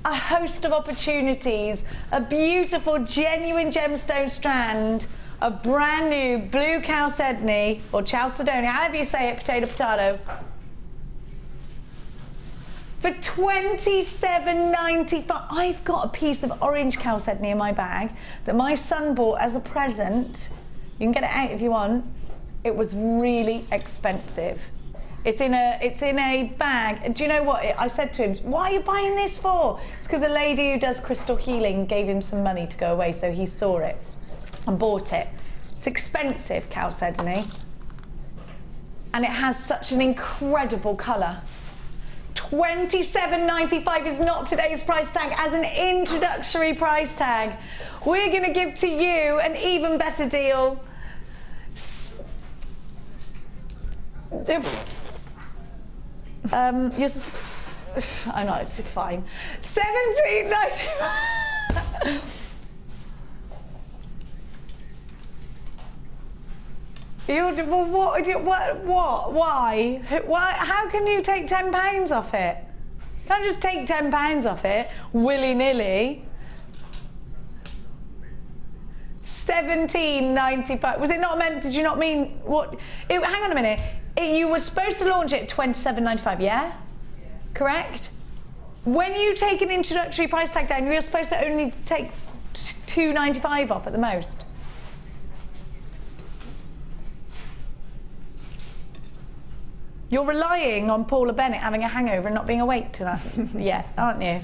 S2: a host of opportunities, a beautiful genuine gemstone strand, a brand new blue Chalcedony, or Chalcedony, however you say it, potato, for $27.95. I've got a piece of orange Chalcedony in my bag that my son bought as a present You can get it out if you want. It was really expensive. It's in a bag. Do you know what? I said to him, "What are you buying this for?" It's because a lady who does crystal healing gave him some money to go away, so he saw it and bought it. It's expensive, Chalcedony, and it has such an incredible colour. $27.95 is not today's price tag. As an introductory price tag, we're going to give to you an even better deal. Yes, I know, it's fine. $17.95. What? Why? How can you take £10 off it? You can't just take £10 off it willy-nilly. $17.95. Was it not meant? Did you not mean what? Hang on a minute. You were supposed to launch it at $27.95, yeah? Correct? When you take an introductory price tag down, you're supposed to only take $2.95 off at the most. You're relying on Paula Bennett having a hangover and not being awake tonight. Yeah, aren't you?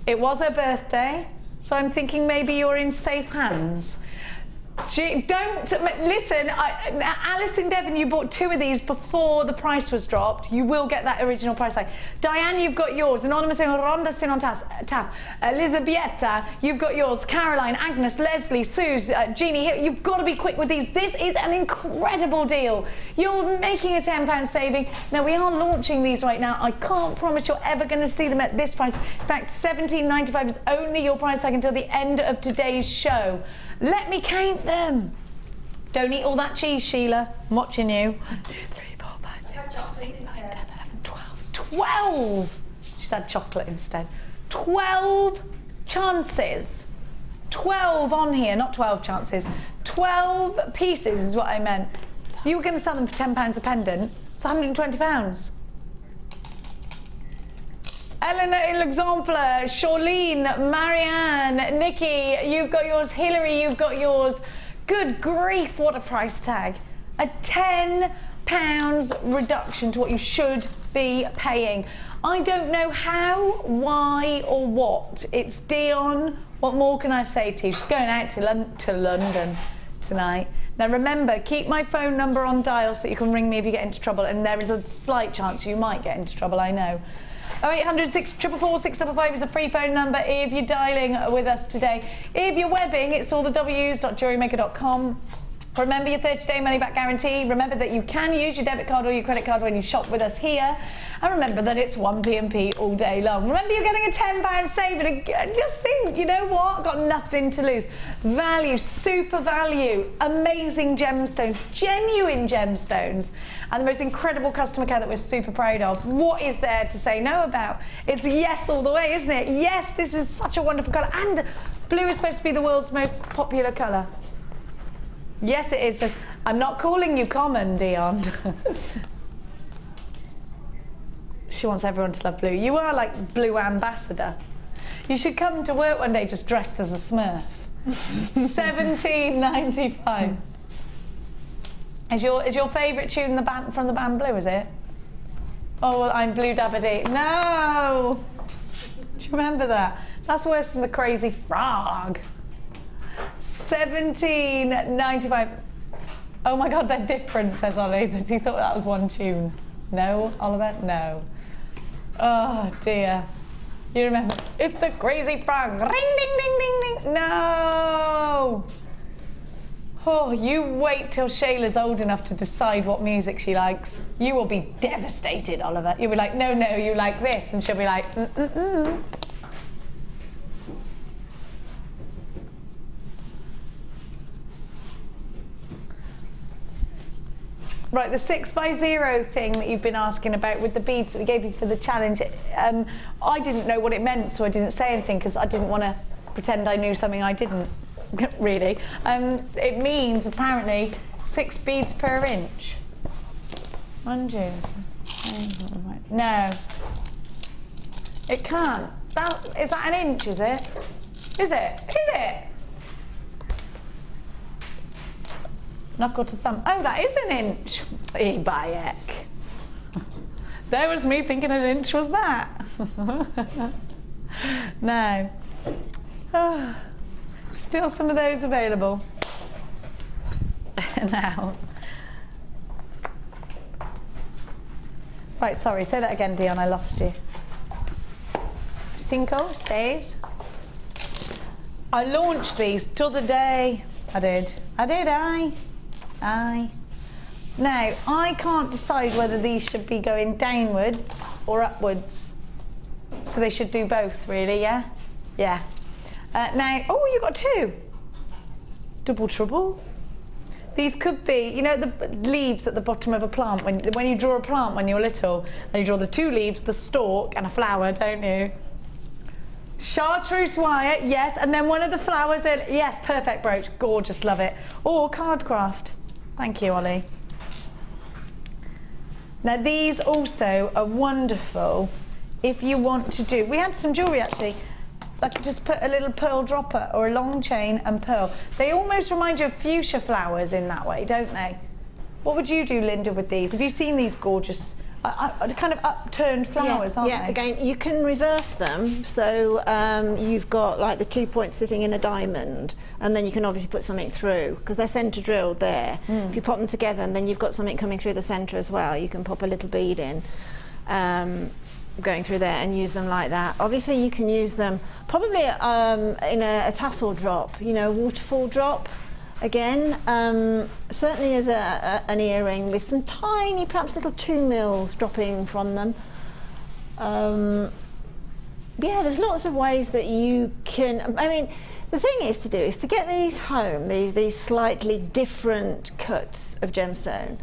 S2: It was her birthday, so I'm thinking maybe you're in safe hands. Don't listen, Alice in Devon, you bought 2 of these before the price was dropped. You will get that original price tag. Diane, you've got yours. Anonymous in Ronda Sinontas, Elizabetta, you've got yours. Caroline, Agnes, Leslie, Suze, Jeannie here. You've got to be quick with these. This is an incredible deal. You're making a £10 saving. Now, we are launching these right now. I can't promise you're ever going to see them at this price. In fact, $17.95 is only your price tag until the end of today's show. Let me count them. Don't eat all that cheese, Sheila. I'm watching you. 1, 2, 3, 4, 5, 6, 7, 8, 9, 10, 11, 12. 12! She's had chocolate instead. 12 chances. 12 on here, not 12 chances. 12 pieces is what I meant. You were going to sell them for £10 a pendant. It's £120. Eleanor Alexandre, Charlene, Marianne, Nikki, you've got yours. Hilary, you've got yours. Good grief, what a price tag. A £10 reduction to what you should be paying. I don't know how, why, or what. It's Dion. What more can I say to you? She's going out to London tonight. Now remember, keep my phone number on dial so you can ring me if you get into trouble, and there is a slight chance you might get into trouble, I know. 0800 644 655 is a free phone number if you're dialing with us today. If you're webbing, it's all the w's.jewellerymaker.com. Remember your 30-day money-back guarantee. Remember that you can use your debit card or your credit card when you shop with us here. And remember that it's 1p&p all day long. Remember you're getting a £10 saving. Just think, you know what? Got nothing to lose. Value, super value, amazing gemstones, genuine gemstones, and the most incredible customer care that we're super proud of. What is there to say no about? It's yes all the way, isn't it? Yes, this is such a wonderful colour. And blue is supposed to be the world's most popular colour. Yes, it is. I'm not calling you common, Dion. She wants everyone to love blue. You are like blue ambassador. You should come to work one day just dressed as a Smurf. $17.95. Is your favourite tune from the band Blue, is it? Oh, well, I'm Blue Dabba-Dee. No! Do you remember that? That's worse than the Crazy Frog. $17.95. Oh my God, they're different, says Ollie. He thought that was one tune. No, Oliver? No. Oh dear. You remember? It's the Crazy Frog. Ring, ding, ding, ding, ding. No! Oh, you wait till Shayla's old enough to decide what music she likes. You will be devastated, Oliver. You'll be like, no, you like this. And she'll be like, mm-mm-mm. Right, the 6x0 thing that you've been asking about with the beads that we gave you for the challenge, I didn't know what it meant, so I didn't say anything because I didn't want to pretend I knew something I didn't, really. It means, apparently, 6 beads per inch. No. It can't. Is that an inch, is it? Is it? Is it? Knuckle to thumb. Oh, that is an inch. Bayek. There was me thinking an inch was that. No. Oh, still some of those available. Now. Right, sorry, say that again, Dion, I lost you. 5, 6. I launched these the other day. I did. Now, I can't decide whether these should be going downwards or upwards. So they should do both, really, yeah? Yeah. Now, oh, you got 2. Double trouble. These could be, you know, the leaves at the bottom of a plant. When you draw a plant when you're little, and you draw the 2 leaves, the stalk, and a flower, don't you? Chartreuse wire, yes, and then one of the flowers in, yes, perfect brooch, gorgeous, love it. Or card craft. Thank you, Ollie. Now these also are wonderful if you want to do, we had some jewellery actually, I could just put a little pearl dropper or a long chain and pearl. They almost remind you of fuchsia flowers in that way, don't they? What would you do, Linda, with these? Have you seen these gorgeous, kind of upturned flowers, aren't they?
S3: Yeah, again, you can reverse them. So you've got like the 2 points sitting in a diamond, and then you can obviously put something through, because they're centre drilled there. If you pop them together, and then you've got something coming through the centre as well, you can pop a little bead in. Going through there and use them like that. Obviously you can use them probably in a tassel drop, you know, waterfall drop again, certainly as an earring with some tiny, perhaps little 2 mils dropping from them. Yeah, there's lots of ways that you can, I mean, the thing is to get these home, these slightly different cuts of gemstone.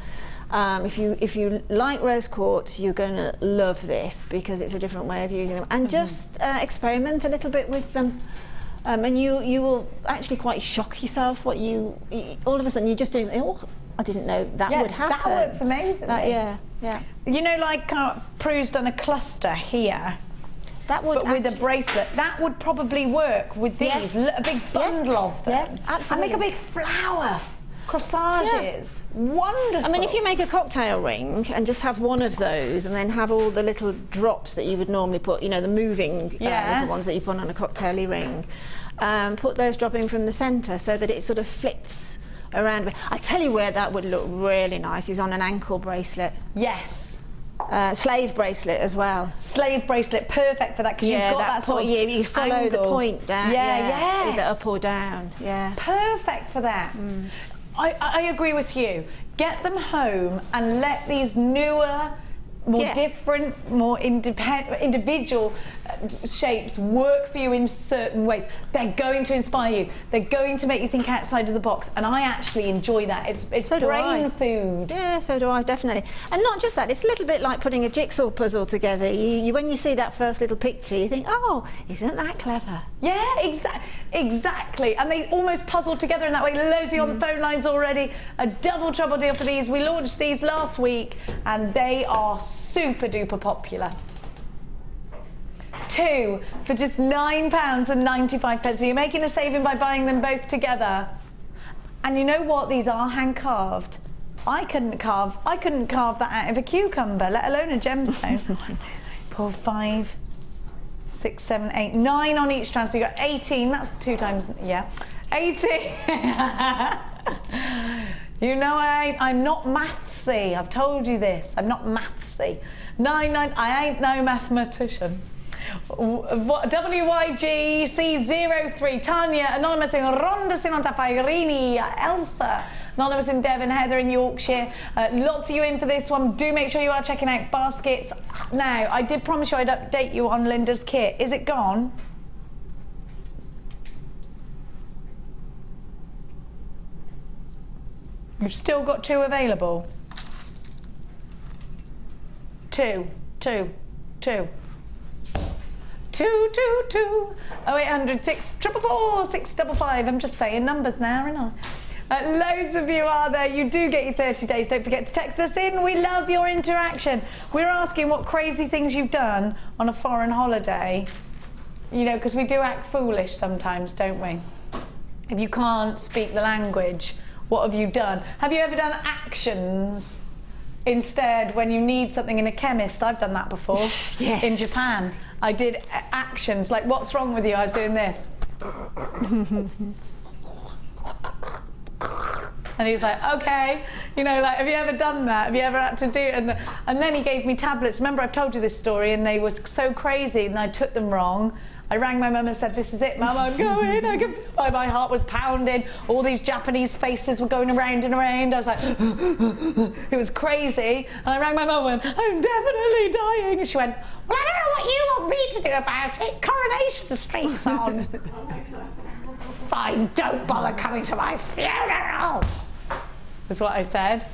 S3: If you like rose quartz, you're going to love this because it's a different way of using them, and just experiment a little bit with them, and you will actually quite shock yourself what you all of a sudden you just do. Oh, I didn't know that would happen.
S2: That works amazingly.
S3: Yeah.
S2: You know, like Prue's done a cluster here.
S3: That would,
S2: but with a bracelet, that would probably work with these. A big bundle of them.
S3: Yeah, absolutely.
S2: And make a big flower. Corsages, wonderful.
S3: I mean, if you make a cocktail ring and just have one of those, and then have all the little drops that you would normally put, you know, the moving little ones that you put on a cocktail ring, put those dropping from the centre so that it sort of flips around. I tell you where that would look really nice is on an ankle bracelet.
S2: Yes.
S3: Slave bracelet as well.
S2: Slave bracelet, perfect for that, because you've got that sort of
S3: you follow
S2: angle.
S3: the point down.
S2: Yes.
S3: Either up or down. Yeah.
S2: Perfect for that. I agree with you. Get them home and let these newer, more different, more individual shapes work for you in certain ways. They're going to inspire you. They're going to make you think outside of the box, and I actually enjoy that. It's so brain food.
S3: Yeah, so do I, definitely. And not just that, it's a little bit like putting a jigsaw puzzle together. When you see that first little picture, you think, oh, isn't that clever?
S2: Yeah, exactly. And they almost puzzle together in that way. Loads of you on the phone lines already. A double trouble deal for these. We launched these last week, and they are super duper popular. 2 for just £9.95. So you're making a saving by buying them both together. And you know what? These are hand carved. I couldn't carve that out of a cucumber, let alone a gemstone. 1, 2, 3, 4, 5, 6, 7, 8, 9 on each strand. So you got 18. That's 2 times, 18. You know, I'm not mathsy. I've told you this. I'm not mathsy. 9, I ain't no mathematician. WYGC03, Tanya, anonymous in Ronda Sinanta Fairini, Elsa, anonymous in Devon, Heather in Yorkshire. Lots of you in for this one. Do make sure you are checking out baskets. Now, I did promise you I'd update you on Linda's kit. Is it gone? You've still got 2 available. 2. 0800 644 655. I'm just saying numbers now, aren't I? Loads of you are there. You do get your 30 days. Don't forget to text us in. We love your interaction. We're asking what crazy things you've done on a foreign holiday. You know, because we do act foolish sometimes, don't we? If you can't speak the language, what have you done? Have you ever done actions instead when you need something in a chemist? I've done that before.
S3: Yes.
S2: In Japan. I did actions, like, what's wrong with you? I was doing this. And he was like, okay, you know, like, have you ever done that? Have you ever had to do it? And then he gave me tablets. Remember, I've told you this story, and they were so crazy, and I took them wrong. I rang my mum and said, this is it, Mum, I'm going. My heart was pounding. All these Japanese faces were going around and around. I was like, it was crazy. And I rang my mum and went, I'm definitely dying. And she went, well, I don't know what you want me to do about it. Coronation Street's on. Fine, don't bother coming to my funeral. That's what I said.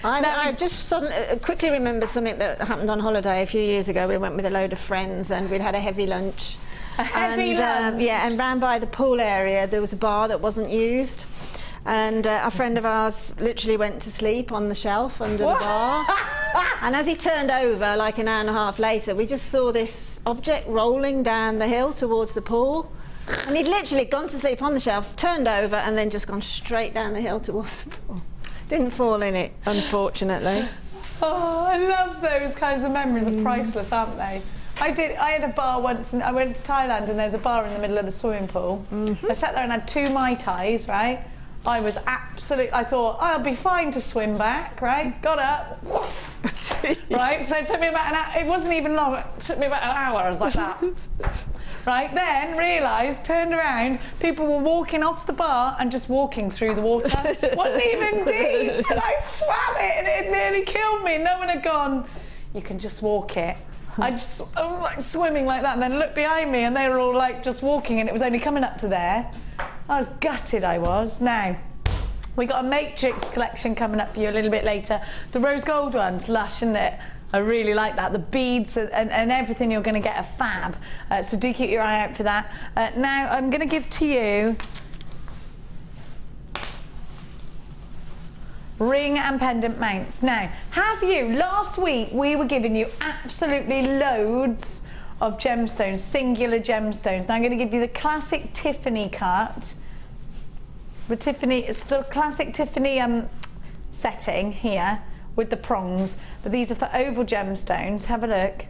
S3: I just quickly remembered something that happened on holiday a few years ago. We went with a load of friends and we'd had a heavy lunch. Yeah, and round by the pool area there was a bar that wasn't used. And a friend of ours literally went to sleep on the shelf under the bar. And as he turned over, like an hour and a half later, we just saw this object rolling down the hill towards the pool. And he'd literally gone to sleep on the shelf, turned over, and then just gone straight down the hill towards the pool. Didn't fall in it, unfortunately.
S2: Oh, I love those kinds of memories. They're priceless, aren't they? I had a bar once, and I went to Thailand, and there's a bar in the middle of the swimming pool. I sat there and had 2 Mai Tais, right? I was I thought, I'll be fine to swim back, right? Got up, right? So it took me about an hour. It wasn't even long, it took me about an hour. I was like that. Right, then realised, turned around, people were walking off the bar and just walking through the water. Wasn't even deep, and I swam it and it nearly killed me. No one had gone, you can just walk it. I was like swimming like that, and then looked behind me and they were all like just walking, and it was only coming up to there. I was gutted, I was. Now, we got a Matrix collection coming up for you a little bit later. The rose gold one's lush, isn't it? I really like that. The beads and everything, you're going to get a fab. So do keep your eye out for that. Now, I'm going to give to you ring and pendant mounts. Now, last week we were giving you absolutely loads of gemstones, singular gemstones. Now I'm going to give you the classic Tiffany cut. It's the classic Tiffany setting here with the prongs, but these are for oval gemstones. Have a look.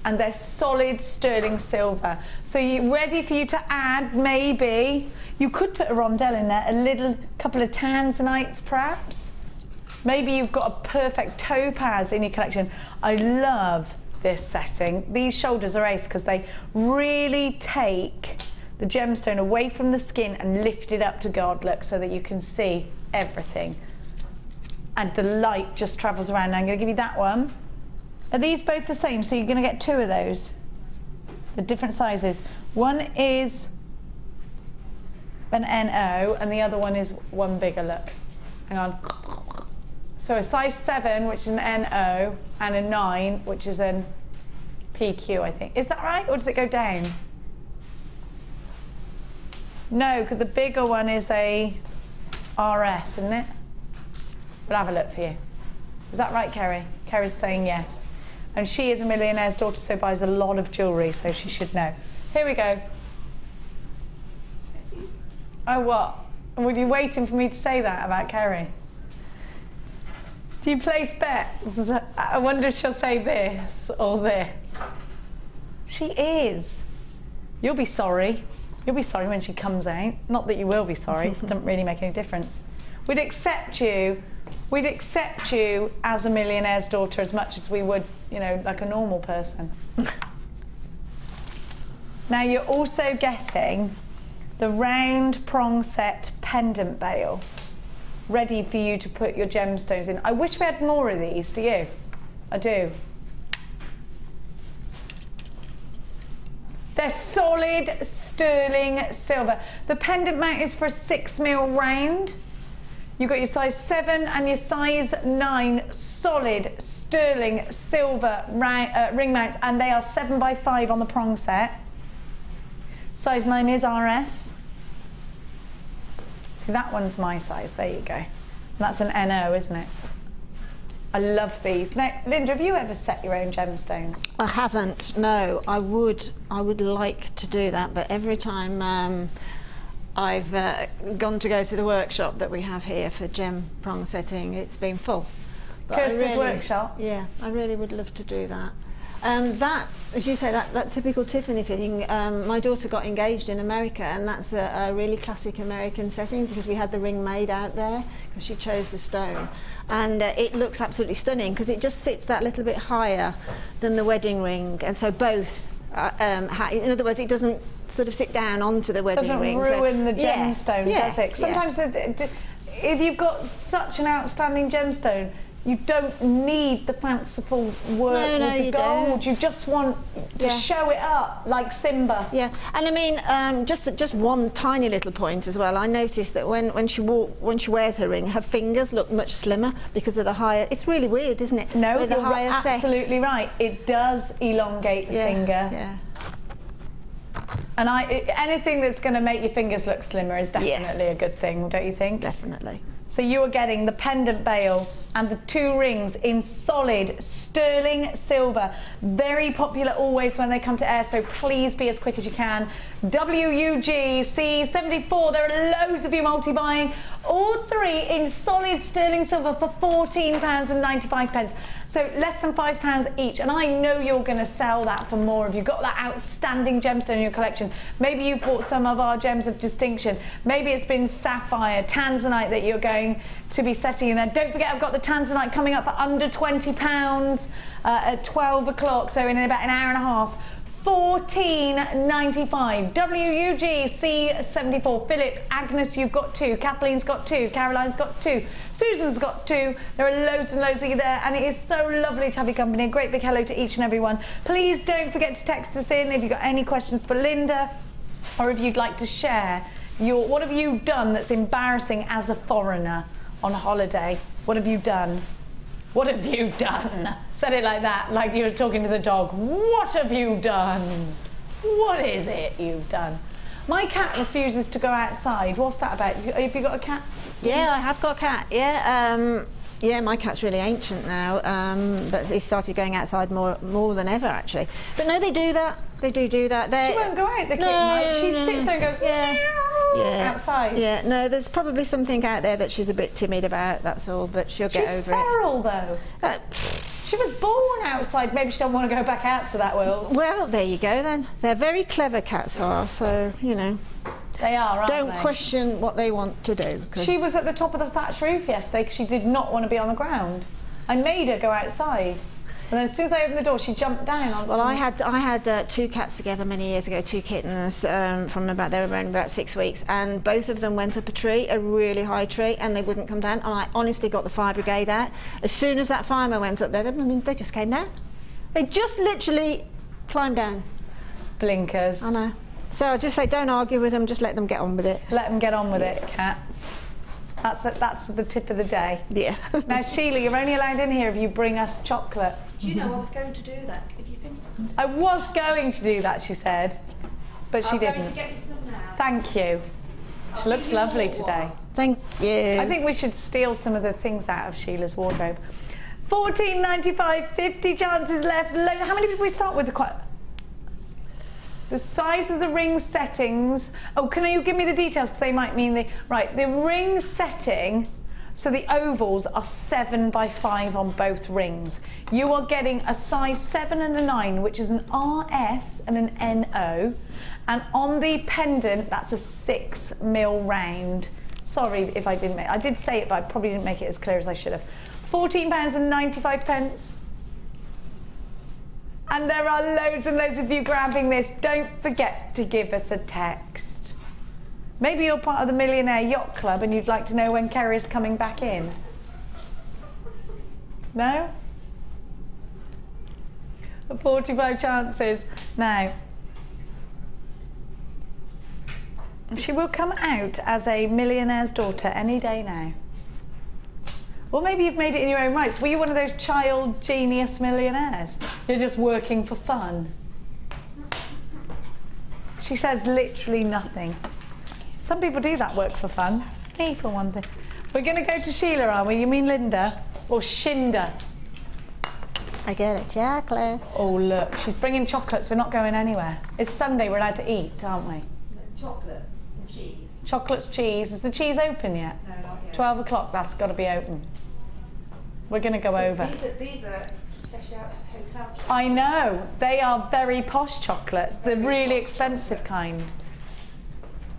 S2: And they're solid sterling silver. So you're ready for you to add, maybe, you could put a rondelle in there, a couple of tanzanites perhaps. Maybe you've got a perfect topaz in your collection. I love this setting. These shoulders are ace because they really take the gemstone away from the skin and lift it up to God, look, so that you can see everything. And the light just travels around. Now I'm going to give you that one. Are these both the same? So you're going to get 2 of those. The different sizes. One is an NO and the other one is one bigger, look. Hang on. So a size 7, which is an NO, and a 9, which is an PQ, I think. Is that right? Or does it go down? No, because the bigger one is a RS, isn't it? We'll have a look for you. Is that right, Kerry? Kerry's saying yes. And she is a millionaire's daughter, so buys a lot of jewellery, so she should know. Here we go. Oh, what? Were you waiting for me to say that about Kerry? Do you place bets? I wonder if she'll say this or this. She is. You'll be sorry. You'll be sorry when she comes out. Not that you will be sorry. It doesn't really make any difference. We'd accept you as a millionaire's daughter as much as we would, you know, like a normal person. Now you're also getting the round prong set pendant bail, ready for you to put your gemstones in. I wish we had more of these, do you? I do. They're solid sterling silver. The pendant mount is for a 6mm round. You've got your size 7 and your size 9 solid sterling silver ring mounts, and they are 7x5 on the prong set. Size 9 is RS. See, that one's my size. There you go. And that's an NO, isn't it? I love these. Now, Linda, have you ever set your own gemstones?
S3: I haven't. No, I would like to do that, but every time I've gone to go to the workshop that we have here for gem prong setting. It's been full. But
S2: Kirsty's workshop?
S3: Yeah, I really would love to do that. That, as you say, that typical Tiffany fitting, my daughter got engaged in America, and that's a really classic American setting because we had the ring made out there because she chose the stone. And it looks absolutely stunning because it just sits that little bit higher than the wedding ring, and so both, in other words, it doesn't sort of sit down onto the wedding ring.
S2: Doesn't ruin the gemstone, does it? Sometimes if you've got such an outstanding gemstone, you don't need the fanciful work with the gold. You just want to show it up like Simba.
S3: Yeah, and I mean, just one tiny little point as well. I noticed that when she wears her ring, her fingers look much slimmer because of the higher. It's really weird, isn't it?
S2: No,
S3: with
S2: you're
S3: the higher
S2: absolutely right. It does elongate the finger.
S3: Yeah.
S2: And anything that's going to make your fingers look slimmer is definitely a good thing, don't you think?
S3: Definitely.
S2: So you are getting the pendant bail and the 2 rings in solid sterling silver. Very popular always when they come to air, so please be as quick as you can. WUG C74, there are loads of you multi-buying. All 3 in solid sterling silver for £14.95. So less than £5 each, and I know you're going to sell that for more if you've got that outstanding gemstone in your collection. Maybe you've bought some of our gems of distinction. Maybe it's been sapphire, tanzanite that you're going to be setting in there. Don't forget, I've got the tanzanite coming up for under £20 at 12 o'clock, so in about an hour and a half. £14.95. WUG C74. Philip, Agnes, you've got 2. Kathleen's got 2. Caroline's got 2. Susan's got 2. There are loads and loads of you there, and it is so lovely to have your company. A great big hello to each and every one. Please don't forget to text us in if you've got any questions for Linda, or if you'd like to share what have you done that's embarrassing as a foreigner on holiday? What have you done? What have you done? Said it like that, like you were talking to the dog. What have you done? What is it you've done? My cat refuses to go outside. What's that about? Have you got a cat?
S3: Yeah, I have got a cat. Yeah, yeah, my cat's really ancient now, but he started going outside more than ever, actually. But no, they do that. They do that. She
S2: won't go out the kitten. She sits there and goes outside.
S3: Yeah, no, there's probably something out there that she's a bit timid about, that's all, but she'll get over it.
S2: She's feral, though. She was born outside. Maybe she don't want to go back out to that world.
S3: Well, there you go, then. They're very clever, cats are, so, you know.
S2: They are, aren't they?
S3: Don't question what they want to do.
S2: She was at the top of the thatched roof yesterday because she did not want to be on the ground. I made her go outside. And then as soon as I opened the door, she jumped down.
S3: Well, I had 2 cats together many years ago, 2 kittens from about, they were around about 6 weeks, and both of them went up a tree, a really high tree, and they wouldn't come down. And I honestly got the fire brigade out. As soon as that fireman went up there, they just came down. They just literally climbed down.
S2: Blinkers.
S3: I know. So I just say, don't argue with them, just let them get on with it.
S2: Let them get on with it, cats. That's the tip of the day.
S3: Yeah.
S2: Now, Sheila, you're only allowed in here if you bring us chocolate.
S10: Do you know I was going to do that if you finished something?
S2: I was going to do that, she said, but she didn't.
S10: I'm going to get you some now.
S2: Thank you. She looks lovely today.
S3: Thank you.
S2: I think we should steal some of the things out of Sheila's wardrobe. £14.95, 50 chances left. How many did we start with? The size of the ring settings. Oh, can you give me the details? Because they might mean the ring setting. So the ovals are 7 by 5 on both rings. You are getting a size 7 and a 9, which is an RS and an NO. And on the pendant, that's a 6mm round. Sorry if I didn't make it. I did say it, but I probably didn't make it as clear as I should have. £14.95. And there are loads and loads of you grabbing this. Don't forget to give us a text. Maybe you're part of the Millionaire Yacht Club and you'd like to know when Kerry's coming back in. No? 45 chances. Now, she will come out as a millionaire's daughter any day now. Or maybe you've made it in your own rights. Were you one of those child genius millionaires? You're just working for fun. She says literally nothing. Some people do that, work for fun. Me, for one thing. We're going to go to Sheila, are we? You mean Linda? Or Shinda?
S3: I get it, chocolate.
S2: Oh, look, she's bringing chocolates. We're not going anywhere. It's Sunday, we're allowed to eat, aren't we?
S10: Chocolates and cheese.
S2: Chocolates, cheese. Is the cheese open yet?
S10: No, not yet.
S2: 12 o'clock, that's got to be open. We're going to go over.
S10: These are special hotel chocolates.
S2: I know, they are very posh chocolates. They're really expensive kind.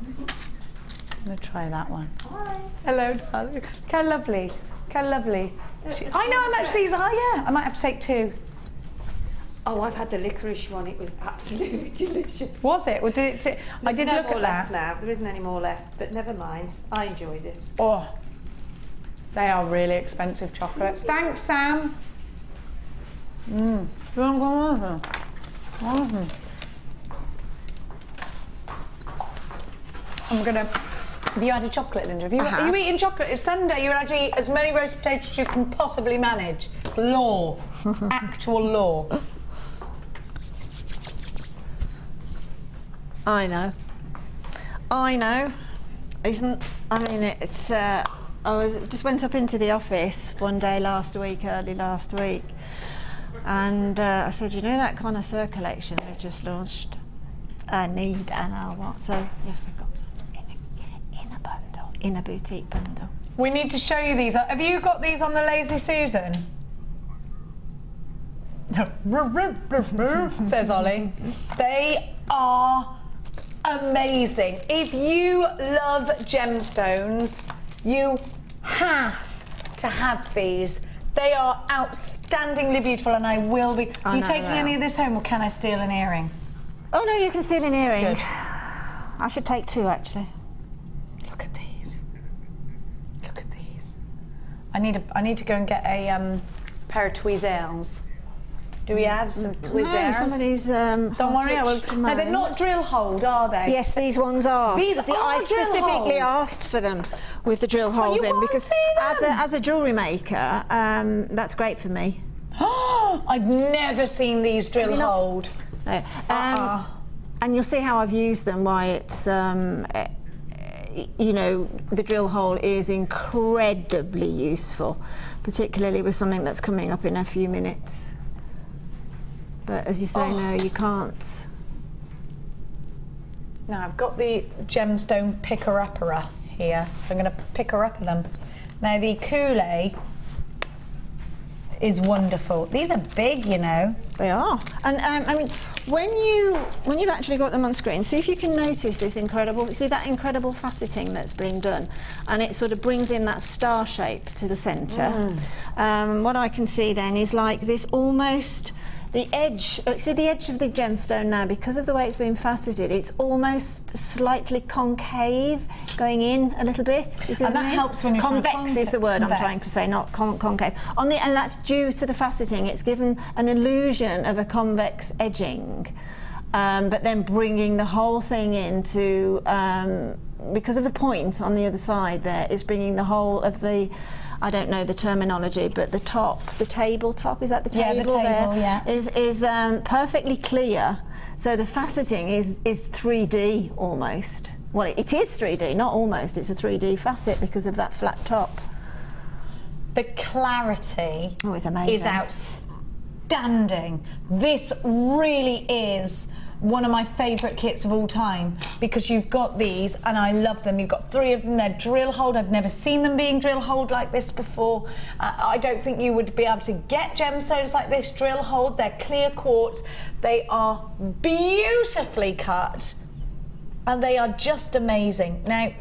S2: I'm going to try that one.
S10: Hi.
S2: Hello, darling. Look how lovely. Look how lovely. I know how much these are, yeah. I might have to take 2.
S10: Oh, I've had the licorice one. It was absolutely delicious.
S2: Was it? Well, did it? I did look at that.
S10: Now. There isn't any more left, but never mind. I enjoyed it.
S2: Oh, they are really expensive chocolates. Thanks, Sam. I'm gonna. Have you had a chocolate, Linda? Are you eating chocolate? It's Sunday. You're actually eat as many roast potatoes as you can possibly manage. It's law, actual law.
S3: I know. Isn't? I mean, it's. I just went up into the office one day early last week, and I said, you know that connoisseur collection they've just launched? I need and I want. So yes, I've got some in a bundle, in a boutique bundle.
S2: We need to show you these. Have you got these on the Lazy Susan? Says Ollie. They are amazing. If you love gemstones, you have to have these. They are outstandingly beautiful, and I will be. Are you taking any of this home, or can I steal an earring?
S3: Oh no, you can steal an earring.
S2: Good.
S3: I should take 2 actually.
S2: Look at these. Look at these. I need to go and get a pair of tweezers. Do we have some tweezers?
S3: No, somebody's.
S2: Don't worry, I will. No, they're not drill holed, are they?
S3: Yes, these ones are.
S2: These
S3: See,
S2: are
S3: I specifically
S2: drill
S3: asked for them with the drill holes in because as a jewellery maker, that's great for me.
S2: I've never seen these drill holed.
S3: No. And you'll see how I've used them. Why it's you know, the drill hole is incredibly useful, particularly with something that's coming up in a few minutes. But as you say, no, you can't.
S2: Now I've got the gemstone picker-upper here, so I'm going to picker up them. Now the Kool-Aid is wonderful. These are big, you know.
S3: They are. And I mean, when you've actually got them on screen, see if you can notice this incredible. See that incredible faceting that's been done, and it sort of brings in that star shape to the centre. What I can see then is like this almost. The edge, see the edge of the gemstone now, because of the way it's been faceted, it's almost slightly concave, going in a little bit. You see
S2: and that helps when you're
S3: convex is the word I'm trying to say, not concave. And that's due to the faceting. It's given an illusion of a convex edging, but then bringing the whole thing into, because of the point on the other side there, is bringing the whole of the. I don't know the terminology, but the top, the tabletop, is that the table?
S2: Yeah, the table,
S3: there,
S2: yeah.
S3: Is perfectly clear. So the faceting is 3D almost. Well, it is 3D, not almost. It's a 3D facet because of that flat top.
S2: The clarity
S3: is amazing.
S2: Is outstanding. This really is one of my favourite kits of all time, because you've got these and I love them. You've got 3 of them. They're drill holed. I've never seen them being drill holed like this before. I don't think you would be able to get gemstones like this drill holed. They're clear quartz. They are beautifully cut and they are just amazing. Now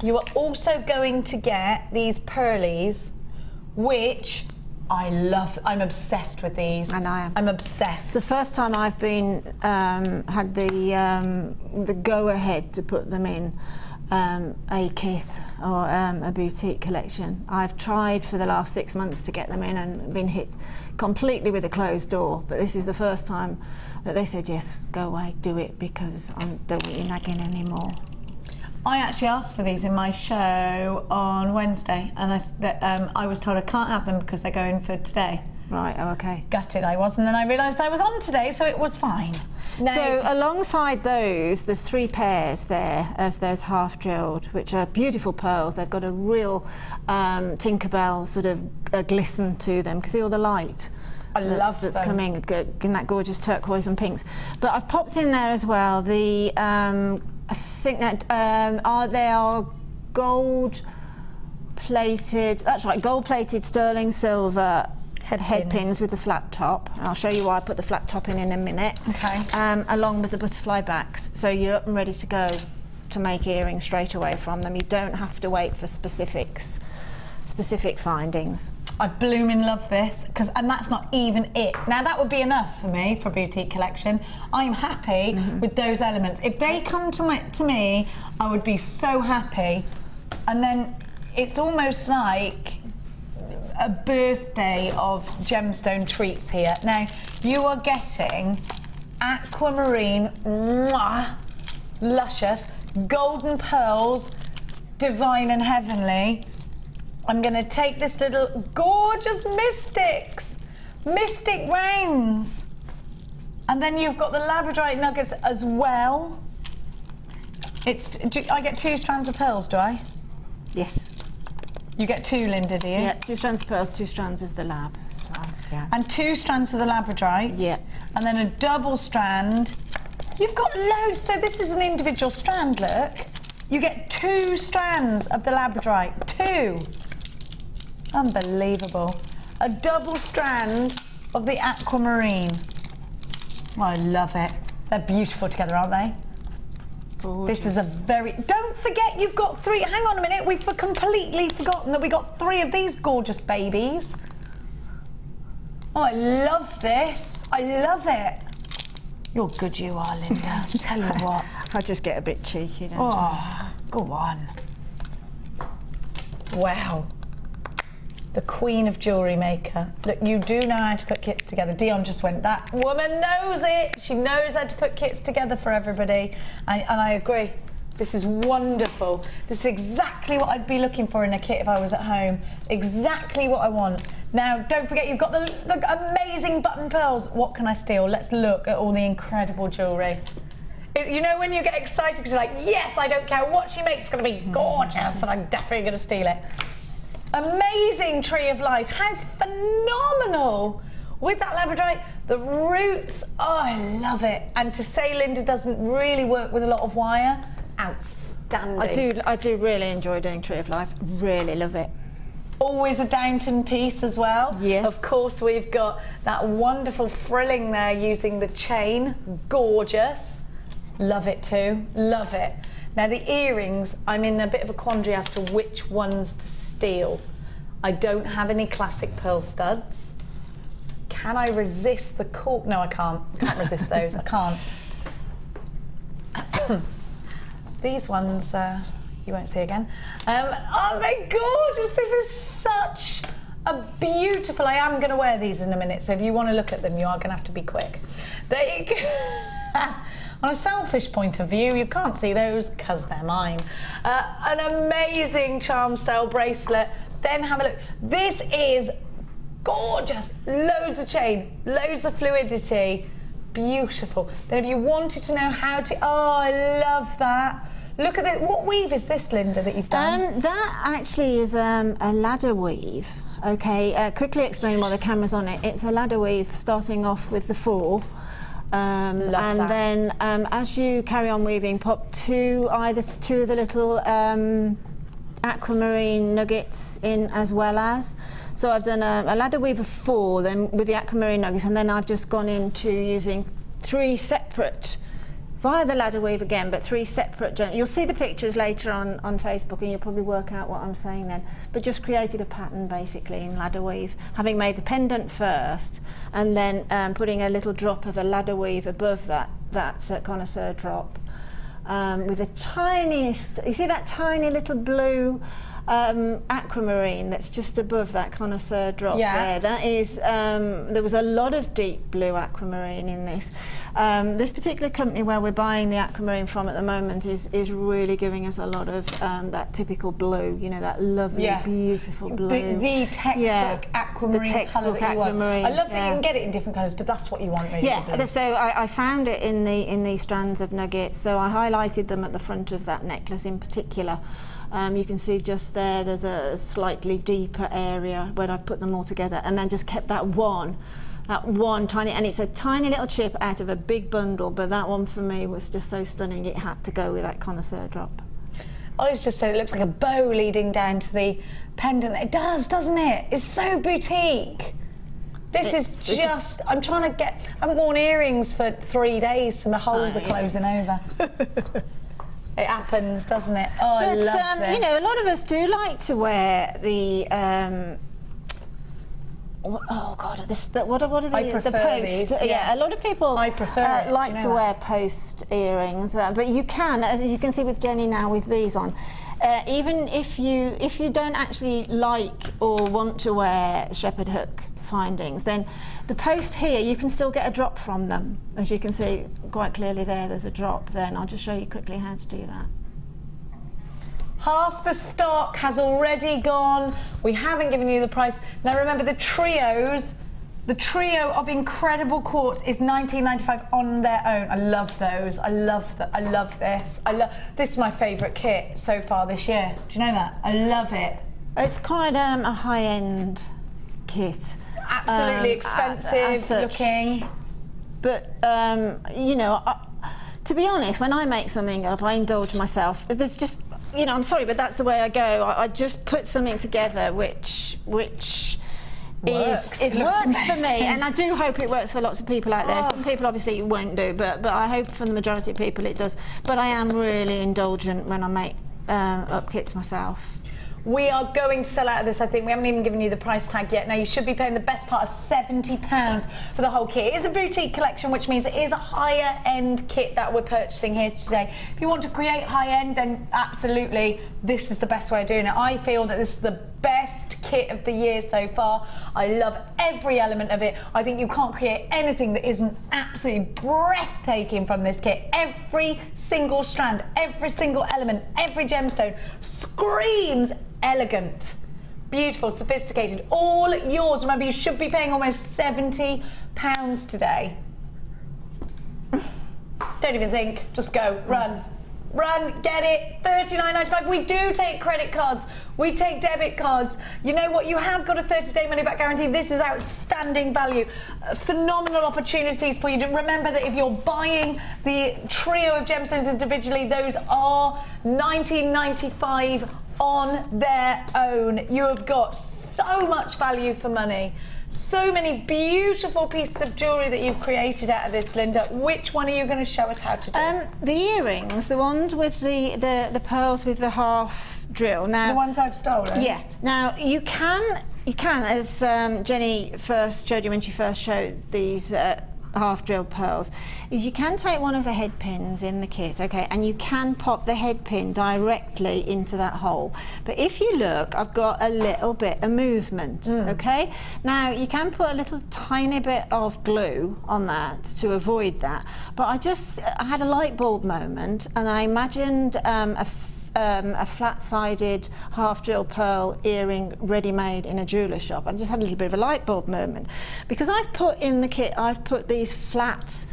S2: you are also going to get these pearlies, which I love. I'm obsessed with these.
S3: And I am.
S2: I'm obsessed.
S3: It's the first time I've been had the go ahead to put them in a kit or a boutique collection. I've tried for the last 6 months to get them in and been hit completely with a closed door. But this is the first time that they said yes, go away, do it, because I don't want you nagging anymore.
S2: I actually asked for these in my show on Wednesday, and I was told I can't have them because they're going for today.
S3: Right, oh, okay.
S2: Gutted I was, and then I realised I was on today, so it was fine. Now,
S3: so alongside those, there's 3 pairs there of those half drilled, which are beautiful pearls. They've got a real Tinkerbell sort of glisten to them. You can see all the light.
S2: I love
S3: that's coming in that gorgeous turquoise and pinks. But I've popped in there as well the I think that they are gold plated. That's right, gold plated sterling silver head pins with the flat top. And I'll show you why I put the flat top in a minute.
S2: Okay.
S3: Along with the butterfly backs, so you're up and ready to go to make earrings straight away from them. You don't have to wait for specific findings.
S2: I blooming love this, and that's not even it. Now that would be enough for me for a boutique collection. I'm happy with those elements. If they come to me, I would be so happy. And then it's almost like a birthday of gemstone treats here. Now you are getting aquamarine, luscious, golden pearls, divine and heavenly. I'm going to take this little gorgeous mystic rounds. And then you've got the labradorite nuggets as well. I get 2 strands of pearls, do I?
S3: Yes.
S2: You get 2, Linda, do you?
S3: Yeah, 2 strands of pearls, 2 strands of the lab. So, yeah.
S2: And 2 strands of the labradorite.
S3: Yeah.
S2: And then a double strand. You've got loads. So this is an individual strand, look. You get 2 strands of the labradorite. 2. Unbelievable. A double strand of the aquamarine. Oh, I love it. They're beautiful together, aren't they? Gorgeous. This is a very... Don't forget you've got 3... Hang on a minute. We've completely forgotten that we got 3 of these gorgeous babies. Oh, I love this. I love it. You're good, you are, Linda. Tell you what.
S3: I just get a bit cheeky, don't I?
S2: Go on. Wow. The queen of jewellery maker. Look, you do know how to put kits together. Dion just went, that woman knows it. She knows how to put kits together for everybody. And I agree. This is wonderful. This is exactly what I'd be looking for in a kit if I was at home. Exactly what I want. Now, don't forget, you've got the amazing button pearls. What can I steal? Let's look at all the incredible jewellery. You know when you get excited because you're like, yes, I don't care what she makes, it's going to be gorgeous, and I'm definitely going to steal it. Amazing tree of life. How phenomenal. With that labradorite, the roots, oh, I love it. And to say Linda doesn't really work with a lot of wire, outstanding.
S3: I do really enjoy doing tree of life. Really love it.
S2: Always a Downton piece as well.
S3: Yeah.
S2: Of course, we've got that wonderful frilling there using the chain. Gorgeous. Love it too. Love it. Now the earrings, I'm in a bit of a quandary as to which ones to steal. I don't have any classic pearl studs. Can I resist the cork? No, I can't. I can't resist those. I can't. These ones, you won't see again. Aren't they gorgeous? This is such a beautiful... I am going to wear these in a minute, so if you want to look at them, you are going to have to be quick. There you go. On a selfish point of view, you can't see those because they're mine. An amazing charm style bracelet. Then have a look. This is gorgeous. Loads of chain, loads of fluidity. Beautiful. Then if you wanted to know how to... Oh, I love that. Look at this. What weave is this, Linda, that you've done?
S3: That actually is a ladder weave. Okay, quickly explain while the camera's on it. It's a ladder weave starting off with the 4. Then as you carry on weaving, pop either two of the little aquamarine nuggets in as well as. So I've done a ladder weave of 4 then with the aquamarine nuggets, and then I've just gone into using 3 separate, via the ladder weave again, but 3 separate. You'll see the pictures later on Facebook and you'll probably work out what I'm saying then. But just created a pattern basically in ladder weave, having made the pendant first and then putting a little drop of a ladder weave above that connoisseur drop with the tiniest, you see that tiny little blue aquamarine that's just above that connoisseur drop there. That is, there was a lot of deep blue aquamarine in this. This particular company where we're buying the aquamarine from at the moment is really giving us a lot of that typical blue, you know, that lovely, beautiful blue.
S2: The textbook aquamarine colour that you want. I love that you can get it in different colours, but that's what you want really.
S3: Yeah, so I found it in these strands of nuggets, so I highlighted them at the front of that necklace in particular. You can see just there's a slightly deeper area where I've put them all together, and then just kept that one that one tiny, and it's a tiny little chip out of a big bundle, but that one for me was just so stunning, it had to go with that connoisseur drop.
S2: Ollie's just said it looks like a bow leading down to the pendant. It does, doesn't it? It's so boutique. This is just, I'm trying to get, I haven't worn earrings for 3 days, so my holes are closing over. It happens, doesn't it? Oh, I love this.
S3: You know, a lot of us do like to wear the, oh God, what are
S2: I prefer
S3: the post?
S2: These,
S3: yeah, a lot of people
S2: I prefer
S3: like to wear post earrings, but you can, as you can see with Jenny now with these on, even if you don't actually like or want to wear shepherd hook findings, then the post here, you can still get a drop from them. As you can see quite clearly there's a drop there, and I'll just show you quickly how to do that.
S2: Half the stock has already gone. We haven't given you the price. Now remember, the trio of incredible quartz is $19.95 on their own. I love those. I love this. This is my favourite kit so far this year. Do you know that? I love it.
S3: It's quite a high-end kit.
S2: Absolutely expensive looking.
S3: But you know, to be honest, when I make something up, I indulge myself. There's just, you know, I'm sorry, but that's the way I go. I just put something together which works for me, and I do hope it works for lots of people out there. Some people obviously it won't do, but I hope for the majority of people it does. But I am really indulgent when I make up kits myself.
S2: We are going to sell out of this, I think. We haven't even given you the price tag yet. Now, you should be paying the best part of £70 for the whole kit. It is a boutique collection, which means it is a higher-end kit that we're purchasing here today. If you want to create high-end, then absolutely, this is the best way of doing it. I feel that this is the best kit of the year so far. I love every element of it. I think you can't create anything that isn't absolutely breathtaking from this kit. Every single strand, every single element, every gemstone screams elegant, beautiful, sophisticated, all yours. Remember, you should be paying almost £70 today. Don't even think, just go, run, get it. $39.95. We do take credit cards, we take debit cards. You know what, you have got a 30-day money-back guarantee. This is outstanding value, phenomenal opportunities for you. To remember that if you're buying the trio of gemstones individually, those are $19.95 on their own. You have got so much value for money. So many beautiful pieces of jewellery that you've created out of this, Linda. Which one are you going to show us how to do?
S3: The earrings, the ones with the pearls with the half drill. Now,
S2: the ones I've stolen?
S3: Yeah. Now, you can, as Jenny first showed you when she first showed these half drilled pearls, is you can take one of the head pins in the kit, okay, and you can pop the head pin directly into that hole. But if you look, I've got a little bit of movement, okay? Now, you can put a little tiny bit of glue on that to avoid that, but I had a light bulb moment, and I imagined a flat-sided half-drill pearl earring ready-made in a jeweller's shop. I just had a little bit of a light bulb moment because I've put in the kit, I've put these flat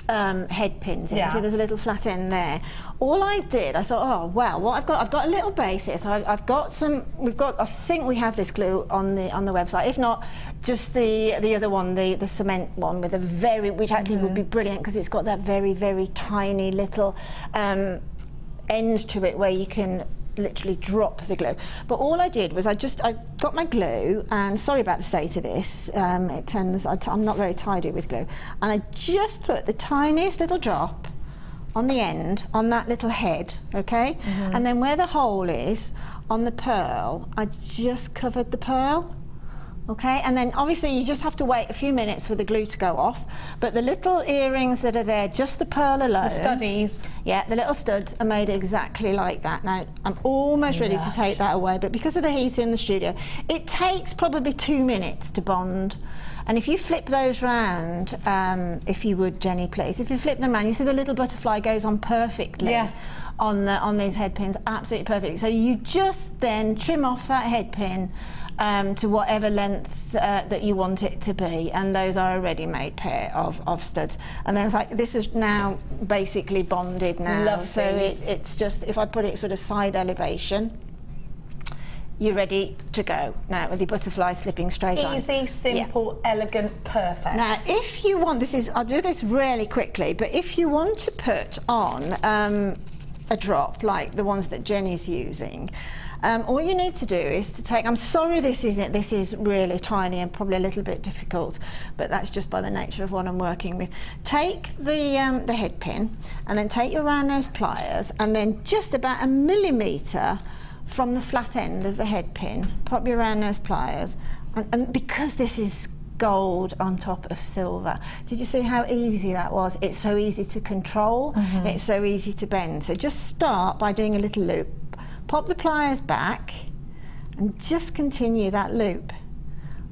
S3: head pins in. See, there's a little flat end there. All I did, I thought, oh well, what I've got a little base here. So I've got some. I think we have this glue on the website. If not, just the other one, the cement one with a which actually would be brilliant because it's got that very tiny little end to it where you can literally drop the glue. But all I did was I got my glue, and sorry about the state of this, I'm not very tidy with glue, and I just put the tiniest little drop on the end, on that little head, okay? And then where the hole is, on the pearl, I just covered the pearl. Okay, and then obviously you just have to wait a few minutes for the glue to go off, but the little earrings that are there, just the pearl alone,
S2: the studies,
S3: yeah, the little studs are made exactly like that. Now I'm almost ready to take that away, but because of the heat in the studio, it takes probably 2 minutes to bond. And if you flip those round, if you would, Jenny, please, if you flip them around, you see the little butterfly goes on perfectly on these head pins, absolutely perfect. So you just then trim off that head pin to whatever length that you want it to be, and those are a ready-made pair of studs. And then it's like, this is now basically bonded now.
S2: Love
S3: so it's just, if I put it sort of side elevation, you're ready to go. Now, with your butterfly slipping straight on.
S2: Easy, simple, elegant, perfect.
S3: Now, if you want, I'll do this really quickly, but if you want to put on a drop like the ones that Jenny's using, all you need to do is to take, I'm sorry this is really tiny and probably a little bit difficult, but that's just by the nature of what I'm working with. Take the head pin and then take your round nose pliers and then just about 1 millimetre from the flat end of the head pin, pop your round nose pliers, and because this is gold on top of silver, did you see how easy that was? It's so easy to control, it's so easy to bend. So just start by doing a little loop. Pop the pliers back and just continue that loop,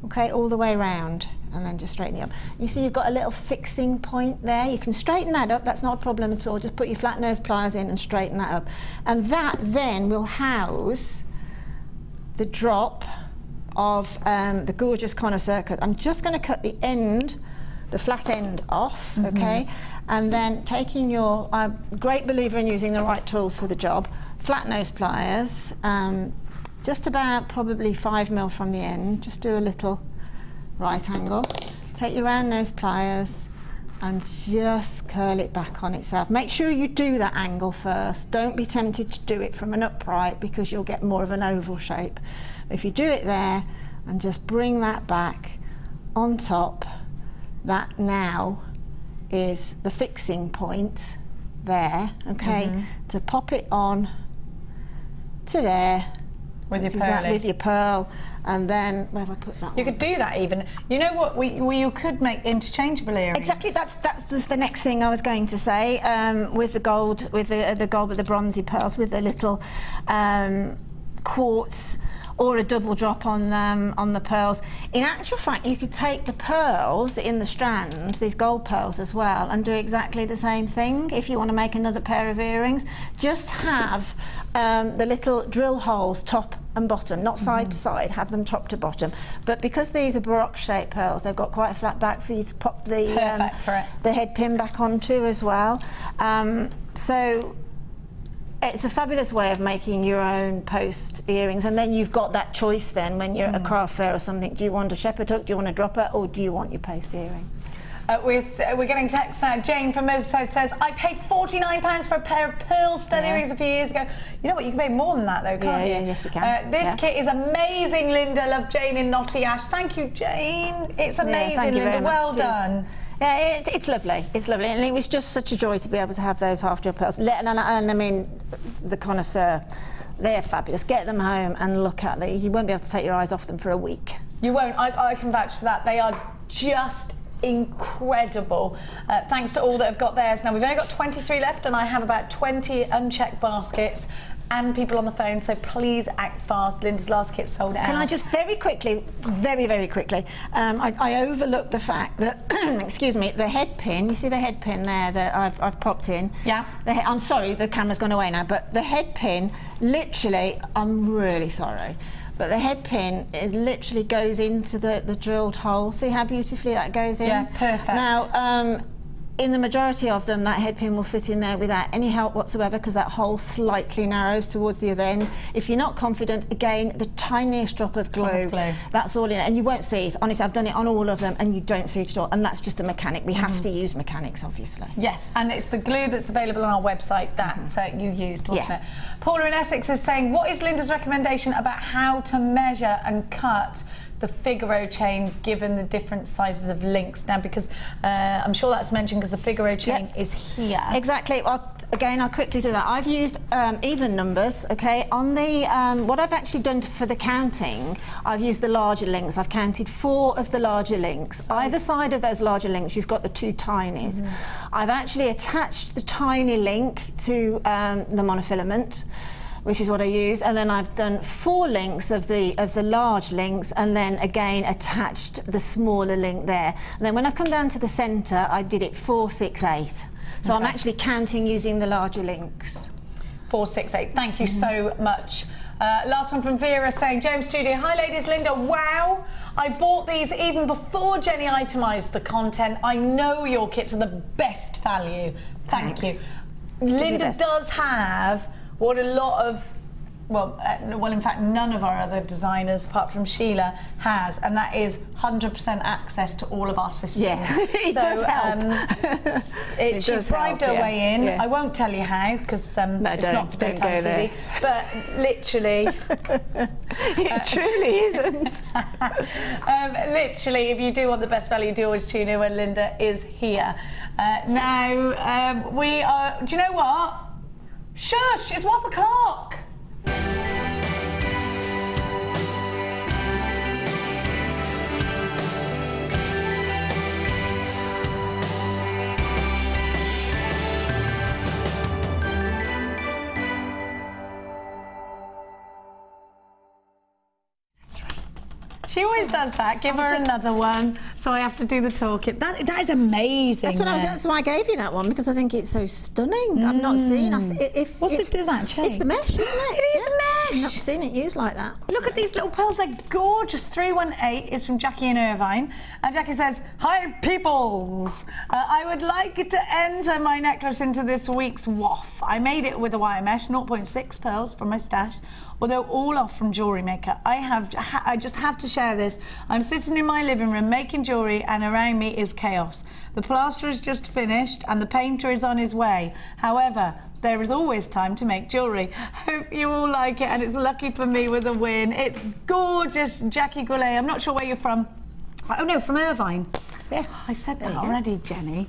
S3: okay, all the way around, and then just straighten it up. You see you've got a little fixing point there. You can straighten that up, that's not a problem at all. Just put your flat nose pliers in and straighten that up. And that then will house the drop of the gorgeous connoisseur cut. I'm just going to cut the end, the flat end off, okay? And then taking your, I'm a great believer in using the right tools for the job. Flat nose pliers, just about probably 5 mil from the end, just do a little right angle. Take your round nose pliers and just curl it back on itself. Make sure you do that angle first. Don't be tempted to do it from an upright because you'll get more of an oval shape. If you do it there and just bring that back on top, that now is the fixing point there, okay, to pop it on to there
S2: with your pearl,
S3: with your pearl, and then where have I put that?
S2: You could do that even. You know what? You could make interchangeable earrings.
S3: Exactly. That was the next thing I was going to say. With the gold, with the gold with the bronzy pearls, with the little quartz or a double drop on the pearls. In actual fact, you could take the pearls in the strand, these gold pearls as well, and do exactly the same thing. If you want to make another pair of earrings, just have the little drill holes top and bottom, not side to side, have them top to bottom. But because these are baroque shaped pearls, they've got quite a flat back for you to pop the head pin back onto as well. So it's a fabulous way of making your own post earrings, and then you've got that choice then when you're at a craft fair or something. Do you want a shepherd hook, do you want a dropper, or do you want your post earring?
S2: We're getting text now. Jane from Merseyside says, I paid £49 for a pair of pearl stud earrings a few years ago. You know what, you can pay more than that though, can't you?
S3: Yeah, yes you can.
S2: This kit is amazing, Linda. Love Jane in Knotty Ash. Thank you, Jane. It's amazing,
S3: thank you
S2: Linda.
S3: very much.
S2: Well done.
S3: Yeah, it's lovely. It's lovely, and it was just such a joy to be able to have those half drop pearls. And I mean, the connoisseur, they're fabulous. Get them home and look at them. You won't be able to take your eyes off them for a week.
S2: You won't. I can vouch for that. They are just incredible. Thanks to all that have got theirs. Now we've only got 23 left, and I have about 20 unchecked baskets and people on the phone, so please act fast. Linda's last kit sold out.
S3: Can I just very quickly, very quickly, I overlooked the fact that, excuse me, the head pin, you see the head pin there that I've popped in?
S2: Yeah.
S3: I'm sorry, the camera's gone away now, but the head pin, literally, I'm really sorry, but the head pin, it literally goes into the drilled hole. See how beautifully that goes in?
S2: Yeah, perfect.
S3: Now, in the majority of them, that head pin will fit in there without any help whatsoever, because that hole slightly narrows towards the other end. If you're not confident, again, the tiniest drop of glue, that's all in it, and you won't see it. Honestly, I've done it on all of them, and you don't see it at all, and that's just a mechanic. We have to use mechanics, obviously.
S2: Yes, and it's the glue that's available on our website that you used, wasn't it? Paula in Essex is saying, what is Linda's recommendation about how to measure and cut the Figaro chain given the different sizes of links? Now, because I'm sure that's mentioned because the Figaro chain is here.
S3: Exactly. Well, again, I'll quickly do that. I've used even numbers, okay? On the, what I've actually done for the counting, I've used the larger links. I've counted 4 of the larger links. Either side of those larger links, you've got the 2 tinies. I've actually attached the tiny link to the monofilament, which is what I use, and then I've done 4 links of the large links, and then again attached the smaller link there. And then when I've come down to the centre, I did it 4, 6, 8. So I'm actually counting using the larger links.
S2: 4, 6, 8. Thank you so much. Last one from Vera saying, James Studio, hi ladies, Linda, wow, I bought these even before Jenny itemised the content. I know your kits are the best value. Thank you. Linda does have what a lot of well, in fact, none of our other designers, apart from Sheila, has, and that is 100% access to all of our systems.
S3: Yeah, it does help.
S2: She's bribed her way in. Yeah. I won't tell you how, because it's not for daytime TV, but literally...
S3: it truly isn't.
S2: Literally, if you do want the best value, do always tune in when Linda is here. Now, we are... Do you know what? Shush, it's 1 o'clock. She always does that. Give her another one, so I have to do the talking. That is amazing.
S3: That's why I gave you that one, because I think it's so stunning. I've not seen.
S2: What's this design?
S3: It's the mesh, isn't it?
S2: It is a mesh.
S3: I've not seen it used like that.
S2: Look at these little pearls. They're gorgeous. 318 is from Jackie in Irvine, and Jackie says, "Hi peoples. I would like to enter my necklace into this week's WOF. I made it with a wire mesh, 0.6 pearls from my stash. Although all off from JewelleryMaker. I just have to share this. I'm sitting in my living room making jewellery, and around me is chaos. The plaster is just finished and the painter is on his way. However, there is always time to make jewellery. Hope you all like it, and it's lucky for me with a win. It's gorgeous, Jackie Goulet. I'm not sure where you're from. Oh no, from Irvine. Yeah, I said that already, Jenny.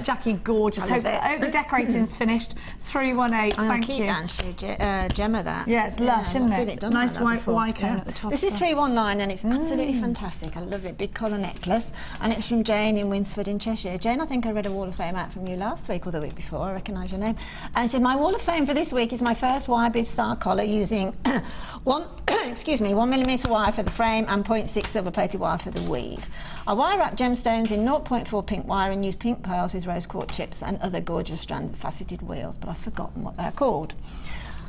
S2: Jackie, gorgeous. Hope the decorating's finished. 318. Thank you.
S3: Gemma, that.
S2: Yeah, it's lush, isn't it? Nice white cone at the top.
S3: This is 319, and it's absolutely fantastic. I love it. Big collar necklace, and it's from Jane in Winsford in Cheshire. Jane, I think I read a Wall of Fame out from you last week or the week before. I recognise your name. And she said, my Wall of Fame for this week is my first wire bib star collar using 1mm wire for the frame and 0.6 silver plated wire for the weave. I wire wrap gemstones in 0.4 pink wire and use pink pearls with rose quartz chips and other gorgeous strands of faceted wheels, but I've forgotten what they're called.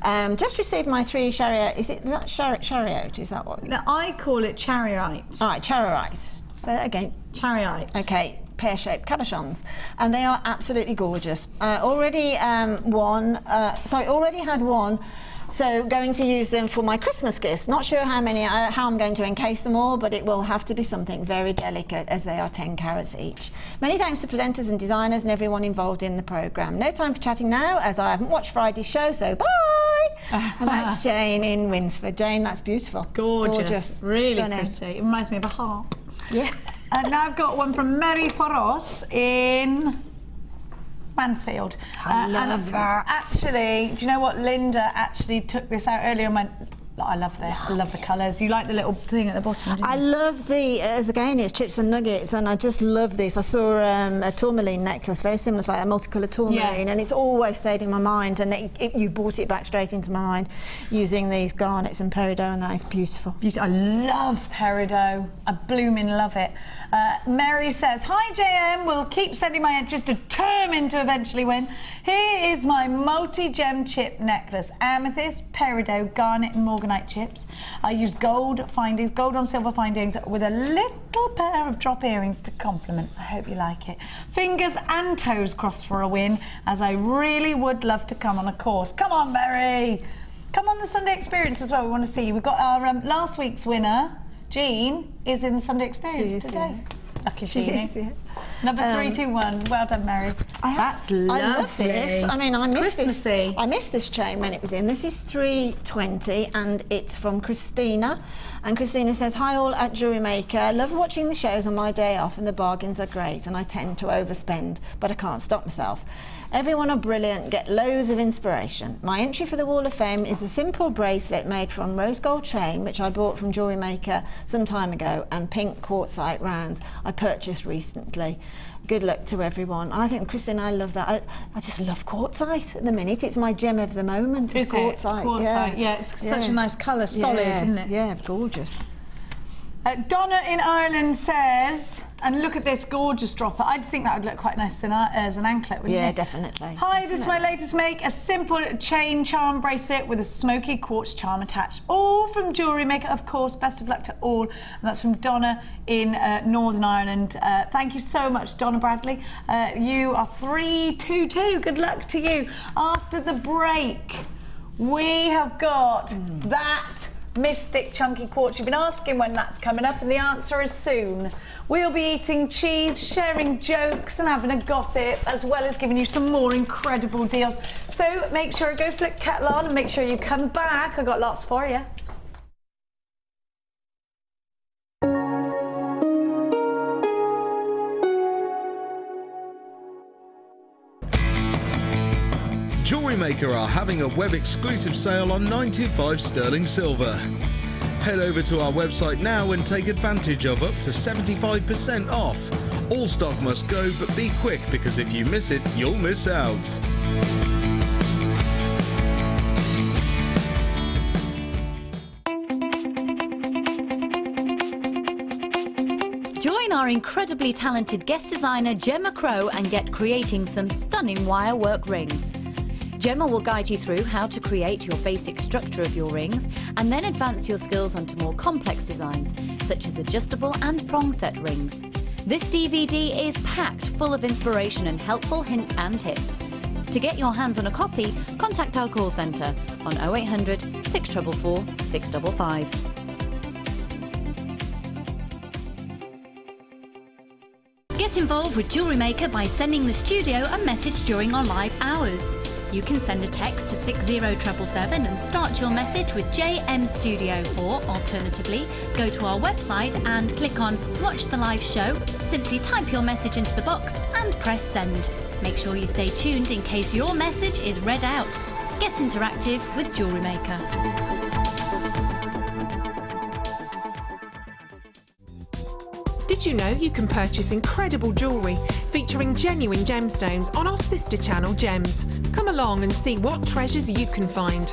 S3: Just received my 3 chariot. Is that chariot? Is that what?
S2: No, I call it chariot.
S3: All right, chariot. Say that again.
S2: Chariot.
S3: Okay, pear-shaped cabochons, and they are absolutely gorgeous. Already had one. So going to use them for my Christmas gifts. Not sure how I'm going to encase them all, but it will have to be something very delicate, as they are 10 carats each. Many thanks to presenters and designers and everyone involved in the programme. No time for chatting now, as I haven't watched Friday's show, so bye! And that's Jane in Winsford. Jane, that's beautiful.
S2: Gorgeous. Really pretty. It reminds me of a harp.
S3: Yeah.
S2: And now I've got one from Mary Foros in Mansfield.
S3: I love that.
S2: Actually, do you know what? Linda actually took this out earlier and went, I love this. I love the colours. You like the little thing at the bottom,
S3: I love the, again, it's chips and nuggets, and I just love this. I saw a tourmaline necklace, very similar to like a multicoloured tourmaline, and it's always stayed in my mind, and you brought it back straight into my mind using these garnets and peridot, and that is beautiful.
S2: I love peridot. I blooming love it. Mary says, hi JM, we'll keep sending my entries, determined to eventually win. Here is my multi-gem chip necklace. Amethyst, peridot, garnet and morganite chips. I use gold on silver findings with a little pair of drop earrings to complement. I hope you like it. Fingers and toes crossed for a win, as I really would love to come on a course. Come on, Mary. Come on the Sunday Experience as well. We want to see you. We've got our last week's winner, Jean, is in the Sunday Experience today. Lucky Jean. Number 321. Well done, Mary. That's lovely.
S3: I love this. I mean, I missed this chain when it was in. This is 320, and it's from Christina. And Christina says, hi all at JewelleryMaker. I love watching the shows on my day off, and the bargains are great, and I tend to overspend, but I can't stop myself. Everyone are brilliant, get loads of inspiration. My entry for the Wall of Fame is a simple bracelet made from rose gold chain, which I bought from JewelleryMaker some time ago, and pink quartzite rounds I purchased recently. Good luck to everyone. I think, Christine, I love that. I just love quartzite at the minute. It's my gem of the moment.
S2: Is quartzite? Quartzite, yeah. It's such a nice colour, solid, isn't it?
S3: Yeah, gorgeous.
S2: Donna in Ireland says, and look at this gorgeous dropper. I think that would look quite nice as an anklet, wouldn't it?
S3: Yeah, definitely.
S2: Hi, this is my latest make, a simple chain charm bracelet with a smoky quartz charm attached. All from JewelleryMaker, of course. Best of luck to all. And that's from Donna in Northern Ireland. Thank you so much, Donna Bradley. You are 322. Good luck to you. After the break, we have got that mystic chunky quartz. You've been asking when that's coming up, and the answer is soon. We'll be eating cheese, sharing jokes and having a gossip, as well as giving you some more incredible deals. So make sure you go flick kettle on and make sure you come back. I've got lots for you.
S1: JewelleryMaker are having a web exclusive sale on 925 sterling silver. Head over to our website now and take advantage of up to 75% off. All stock must go, but be quick, because if you miss it, you'll miss out.
S6: Join our incredibly talented guest designer Gemma Crow and get creating some stunning wire work rings. Gemma will guide you through how to create your basic structure of your rings and then advance your skills onto more complex designs, such as adjustable and prong set rings. This DVD is packed full of inspiration and helpful hints and tips. To get your hands on a copy, contact our call centre on 0800 644 655. Get involved with JewelleryMaker by sending the studio a message during our live hours. You can send a text to 60777 and start your message with JM Studio, or alternatively, go to our website and click on Watch the Live Show, simply type your message into the box and press send. Make sure you stay tuned in case your message is read out. Get interactive with JewelleryMaker.
S11: Did you know you can purchase incredible jewellery featuring genuine gemstones on our sister channel Gems? Come along and see what treasures you can find.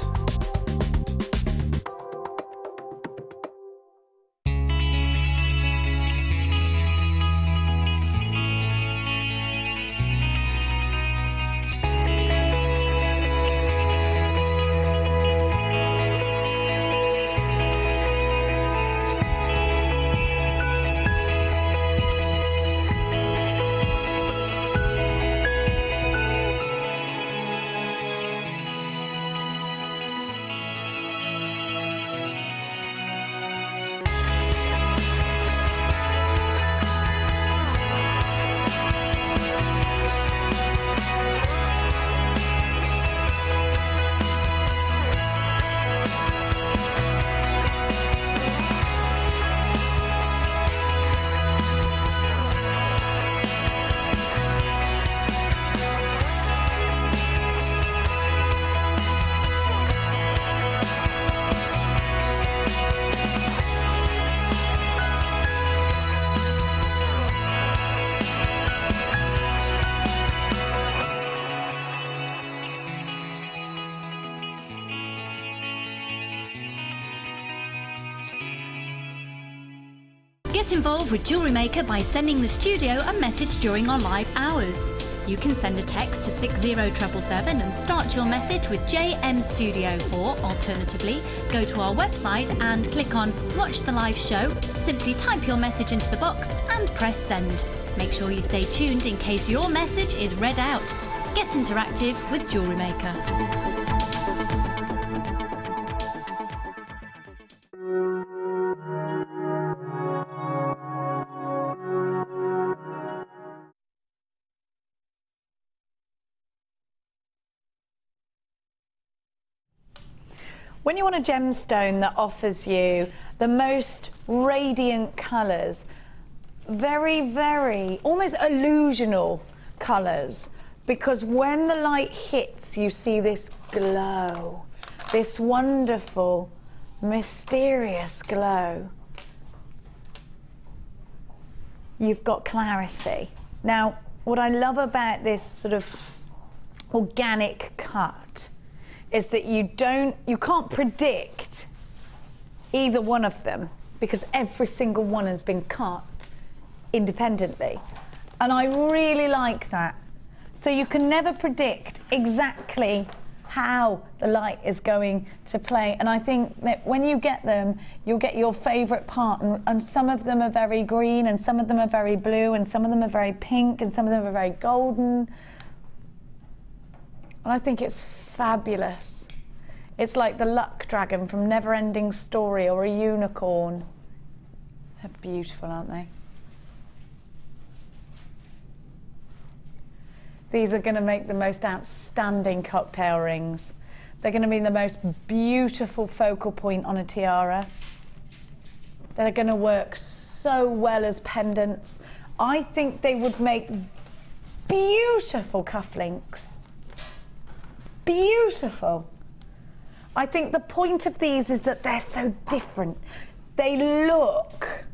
S6: Get involved with JewelleryMaker by sending the studio a message during our live hours. You can send a text to 60777 and start your message with JM Studio, or alternatively, go to our website and click on Watch the Live Show, simply type your message into the box and press send. Make sure you stay tuned in case your message is read out. Get interactive with JewelleryMaker.
S2: When you want a gemstone that offers you the most radiant colours, very, very, almost illusional colours, because when the light hits, you see this glow, this wonderful, mysterious glow. You've got clarity. Now, what I love about this sort of organic cut is that you can't predict either one of them, because every single one has been cut independently. And I really like that. So you can never predict exactly how the light is going to play. And I think that when you get them, you'll get your favourite part. And some of them are very green, and some of them are very blue, and some of them are very pink, and some of them are very golden. And I think it's fabulous. It's like the luck dragon from Never-Ending Story or a unicorn. They're beautiful, aren't they? These are going to make the most outstanding cocktail rings. They're going to be the most beautiful focal point on a tiara. They're going to work so well as pendants. I think they would make beautiful cufflinks. Beautiful. I think the point of these is that they're so different. They look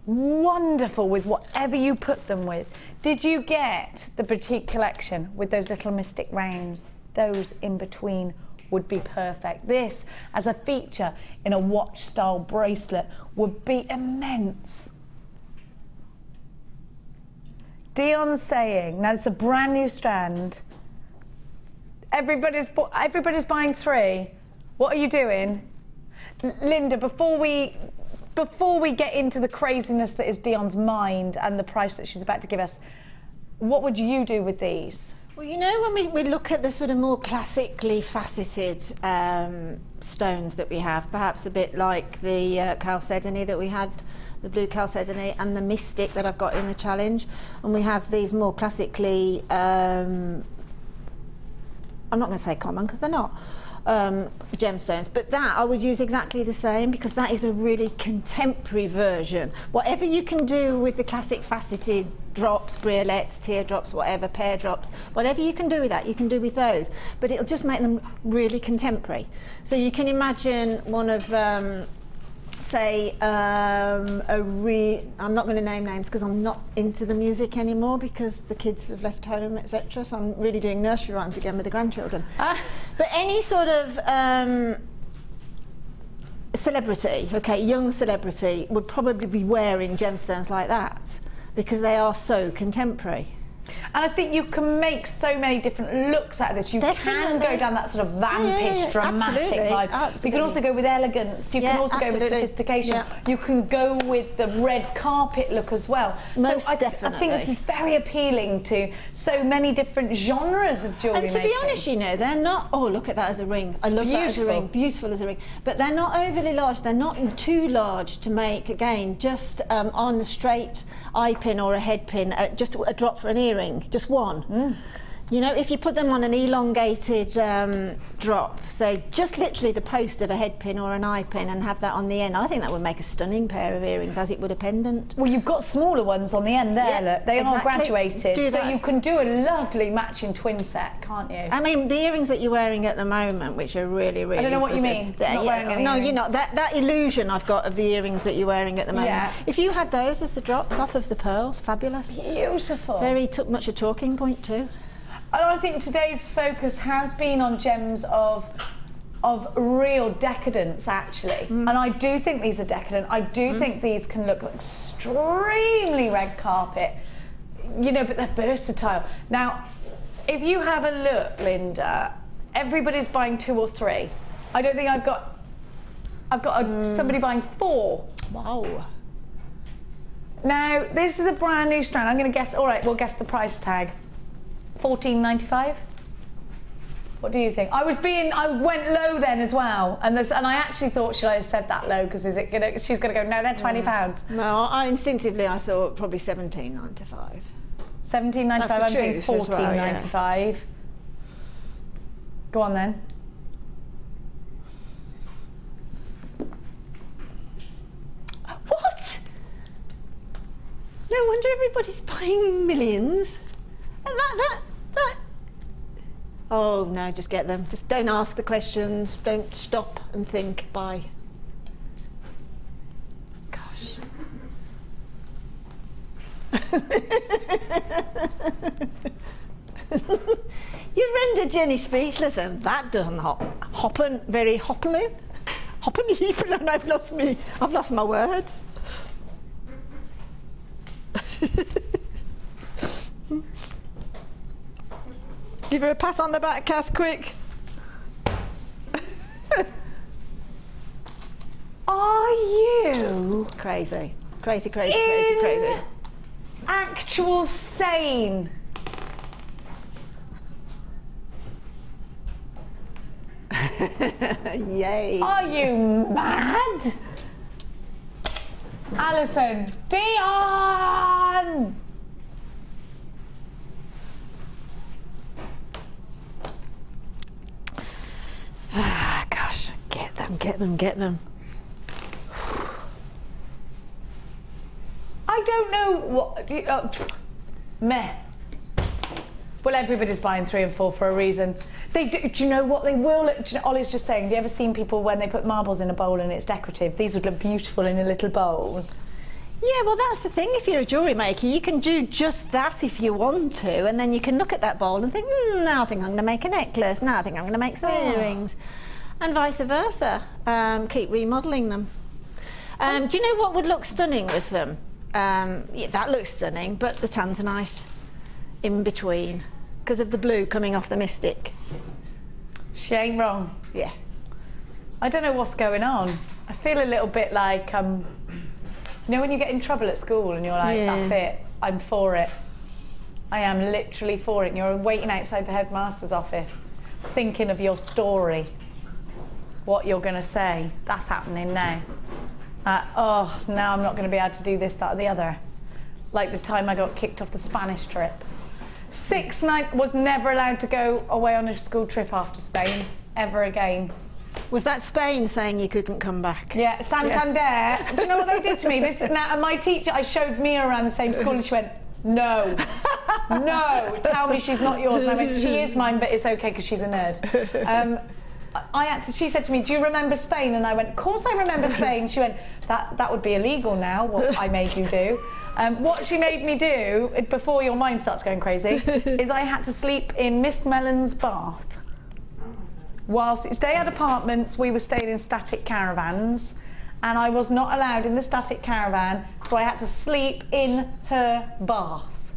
S2: wonderful with whatever you put them with. Did you get the Boutique collection with those little mystic rounds? Those in between would be perfect. This as a feature in a watch style bracelet would be immense. Dion's saying, now it's a brand new strand. Everybody's buying 3. What are you doing? Linda, before we get into the craziness that is Dion's mind and the price that she's about to give us, what would you do with these?
S3: Well, you know, when we look at the sort of more classically faceted stones that we have, perhaps a bit like the Chalcedony that we had, the blue Chalcedony, and the Mystic that I've got in the challenge, and we have these more classically, I'm not going to say common because they're not, gemstones, but that I would use exactly the same, because that is a really contemporary version. Whatever you can do with the classic faceted drops, briolets, teardrops, whatever, pear drops, whatever you can do with that, you can do with those, but it'll just make them really contemporary. So you can imagine one of say I'm not going to name names because I'm not into the music anymore because the kids have left home, etc. So I'm really doing nursery rhymes again with the grandchildren. But any sort of celebrity, okay, young celebrity, would probably be wearing gemstones like that because they are so contemporary.
S2: And I think you can make so many different looks out of this. You can go down that sort of vampish, dramatic vibe.
S3: Absolutely.
S2: You can also go with elegance. You can also go with sophistication. You can go with the red carpet look as well.
S3: Most
S2: definitely. I think this is very appealing to so many different genres of jewellery making.
S3: And to be honest, you know, they're not, oh, look at that as a ring. I love that as a ring. Beautiful as a ring. But they're not overly large. They're not too large to make, again, just on the straight eye pin or a head pin, just a drop for an earring, just one. You know, if you put them on an elongated drop, so just literally the post of a head pin or an eye pin, and have that on the end, I think that would make a stunning pair of earrings, as it would a pendant.
S2: Well, you've got smaller ones on the end there, look. They are graduated, so you can do a lovely matching twin set, can't you?
S3: I mean, the earrings that you're wearing at the moment, which are really, really...
S2: I don't know what you mean. Not wearing any
S3: no,
S2: earrings.
S3: you're not. That illusion I've got of the earrings that you're wearing at the moment.
S2: Yeah.
S3: If you had those as the drops off of the pearls, fabulous.
S2: Beautiful.
S3: Very much a talking point too.
S2: And I think today's focus has been on gems of real decadence, actually. And I do think these are decadent. I do think these can look extremely red carpet, you know, but they're versatile. Now, if you have a look, Linda, everybody's buying 2 or 3. I don't think I've got somebody buying 4.
S3: Wow.
S2: Now, this is a brand new strand. I'm going to guess, all right, we'll guess the price tag. $14.95. What do you think? I went low then as well, and I actually thought, should I have said that low? Because she's gonna go, no, they're £20.
S3: No, instinctively I thought probably $17.95.
S2: $17.95. I'm saying $14.95. Well, yeah. Go on then.
S3: What? No wonder everybody's buying millions. That. Oh no, just get them. Just don't ask the questions. Don't stop and think. Buy. Gosh. You rendered Jenny speechless, and that doesn't hoppen very hoppily. Hopping even, and I've lost my words. Give her a pat on the back, Cass, quick.
S2: Are you
S3: crazy? Crazy.
S2: Actual sane.
S3: Yay.
S2: Are you mad? Alison, Dion!
S3: Ah, gosh, get them, get them, get them.
S2: I don't know what... meh. Well, everybody's buying 3 and 4 for a reason. They do you know what they will... Do you know, Ollie's just saying, have you ever seen people when they put marbles in a bowl and it's decorative? These would look beautiful in a little bowl.
S3: Yeah, well, that's the thing. If you're a jewellery maker, you can do just that if you want to, and then you can look at that bowl and think, now I think I'm going to make a necklace, now I think I'm going to make some earrings, and vice versa. Keep remodelling them. Do you know what would look stunning with them? Yeah, that looks stunning, but the Tanzanite in between, because of the blue coming off the mystic.
S2: She ain't wrong.
S3: Yeah.
S2: I don't know what's going on. I feel a little bit like... you know when you get in trouble at school and you're like, that's it, I'm for it. I am literally for it. And you're waiting outside the headmaster's office, thinking of your story, what you're going to say. That's happening now. Oh, now I'm not going to be able to do this, that, or the other. Like the time I got kicked off the Spanish trip. 6 was never allowed to go away on a school trip after Spain, ever again.
S3: Was that Spain saying you couldn't come back?
S2: Yeah, Santander. Yeah. Do you know what they did to me? Now, my teacher, I showed Mia around the same school and she went, no, no, tell me she's not yours. And I went, she is mine, but it's okay because she's a nerd. She said to me, do you remember Spain? And I went, of course I remember Spain. She went, that would be illegal now, what I made you do. What she made me do, before your mind starts going crazy, is I had to sleep in Miss Mellon's bath. Whilst they had apartments, we were staying in static caravans, and I was not allowed in the static caravan, so I had to sleep in her bath.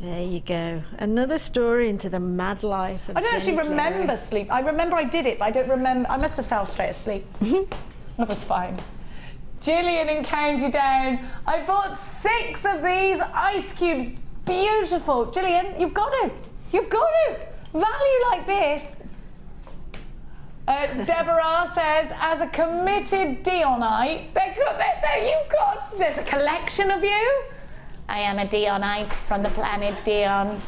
S3: There you go. Another story into the mad life of
S2: I don't
S3: Jenny
S2: actually remember
S3: Cleary.
S2: sleep. I remember I did it, but I don't remember. I must have fell straight asleep. That was fine. Gillian in County Down. I bought 6 of these ice cubes. Beautiful. Gillian, you've got to. You've got to. Value like this. Deborah says, as a committed Dionite, there's a collection of you. I am a Dionite from the planet Dion.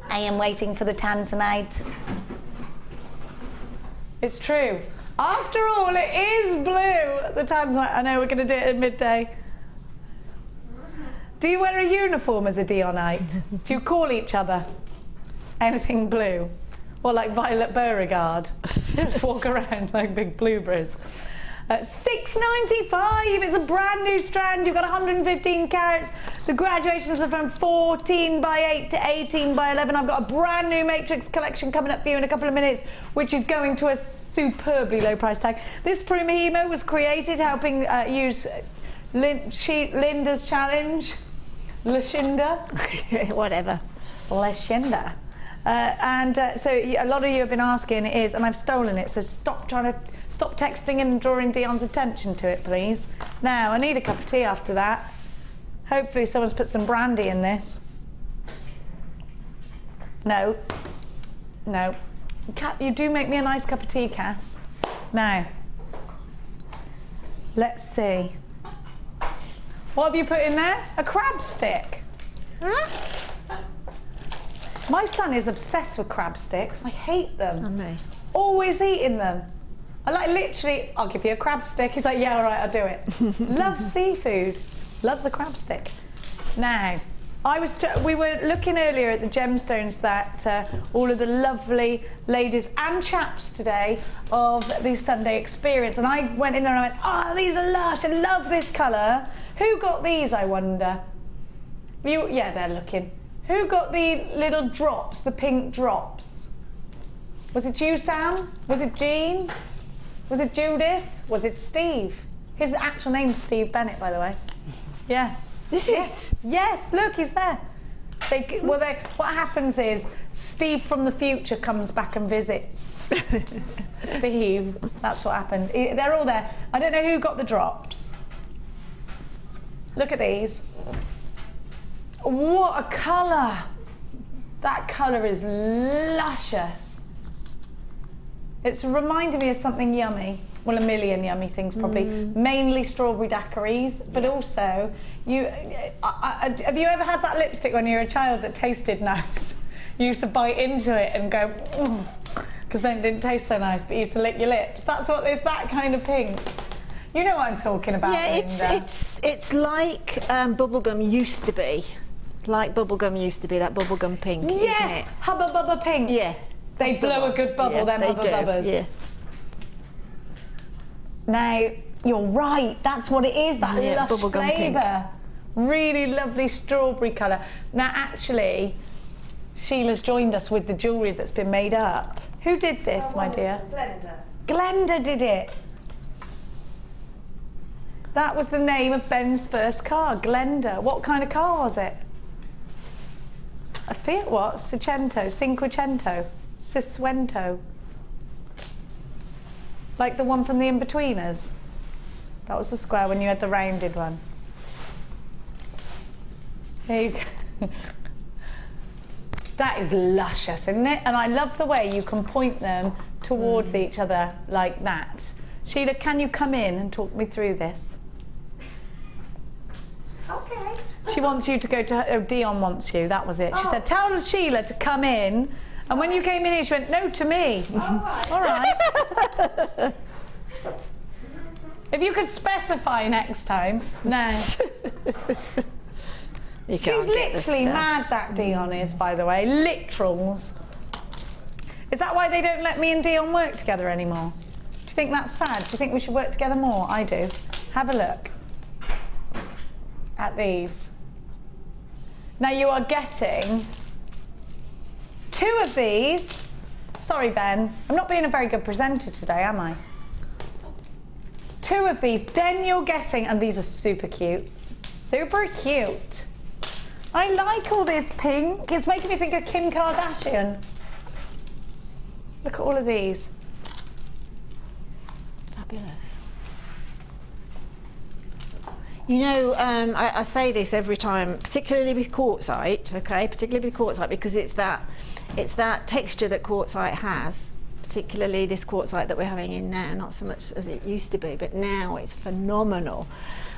S2: I am waiting for the Tanzanite. It's true. After all, it is blue, the Tanzanite. I know we're going to do it at midday. Do you wear a uniform as a Dionite? Do you call each other anything blue? Or like Violet Beauregard? Just walk around like big blueberries. $6.95. It's a brand new strand. You've got 115 carats. The graduations are from 14 by 8 to 18 by 11. I've got a brand new matrix collection coming up for you in a couple of minutes, which is going to a superbly low price tag. This Prumahimo was created helping use Linda's challenge. Lashinda.
S3: Whatever.
S2: Lashinda. So a lot of you have been asking is, and I've stolen it, so stop texting and drawing Dion's attention to it, please. Now, I need a cup of tea after that. Hopefully someone's put some brandy in this. No. No. You do make me a nice cup of tea, Cass. Now, let's see. What have you put in there? A crab stick. Huh? My son is obsessed with crab sticks. I hate them.
S3: And me.
S2: Always eating them. I like literally, I'll give you a crab stick. He's like, yeah, all right, I'll do it. Loves seafood. Loves a crab stick. Now, we were looking earlier at the gemstones that all of the lovely ladies and chaps today of the Sunday experience. And I went in there and I went, oh, these are lush. I love this colour. Who got these, I wonder? Yeah, they're looking. Who got the little drops, the pink drops? Was it you, Sam? Was it Jean? Was it Judith? Was it Steve? His actual name's Steve Bennett, by the way. Yeah. Yes, look, he's there. What happens is Steve from the future comes back and visits Steve. That's what happened. They're all there. I don't know who got the drops. Look at these. What a colour! That colour is luscious. It's reminding me of something yummy. Well, a million yummy things probably. Mainly strawberry daiquiris, but also, have you ever had that lipstick when you were a child that tasted nice? You used to bite into it and go, because then it didn't taste so nice, but you used to lick your lips. That's what, it's that kind of pink. You know what I'm talking about,
S3: Yeah, it's like bubblegum used to be. Like bubblegum used to be, that bubblegum pink,
S2: yes,
S3: isn't it?
S2: Hubba Bubba Pink.
S3: Yeah.
S2: They blow a good bubble, them Hubba Bubbas.
S3: Yeah.
S2: Now, you're right, that's what it is, that lush flavour. Really lovely strawberry colour. Now, actually, Sheila's joined us with the jewellery that's been made up. Who did this, my dear?
S10: Glenda.
S2: Glenda did it. That was the name of Ben's first car, Glenda. What kind of car was it? A Fiat what? Cinquecento? Like the one from the In-Betweeners? That was the square when you had the rounded one. There you go. That is luscious, isn't it? And I love the way you can point them towards each other like that. Sheila, can you come in and talk me through this?
S10: Okay.
S2: She wants you to go to her, oh, Dion wants you, that was it. She said, tell Sheila to come in. And when you came in here, she went, no, to me. All right. If you could specify next time. No. She's literally mad, that Dion is, by the way. Literals. Is that why they don't let me and Dion work together anymore? Do you think that's sad? Do you think we should work together more? I do. Have a look at these. Now you are getting 2 of these. Sorry, Ben. I'm not being a very good presenter today, am I? 2 of these. Then you're getting, and these are super cute. Super cute. I like all this pink. It's making me think of Kim Kardashian. Look at all of these.
S3: Fabulous. You know, I say this every time, particularly with quartzite, okay? Particularly with quartzite, because it's that texture that quartzite has, particularly this quartzite that we're having in now, not so much as it used to be, but now it's phenomenal.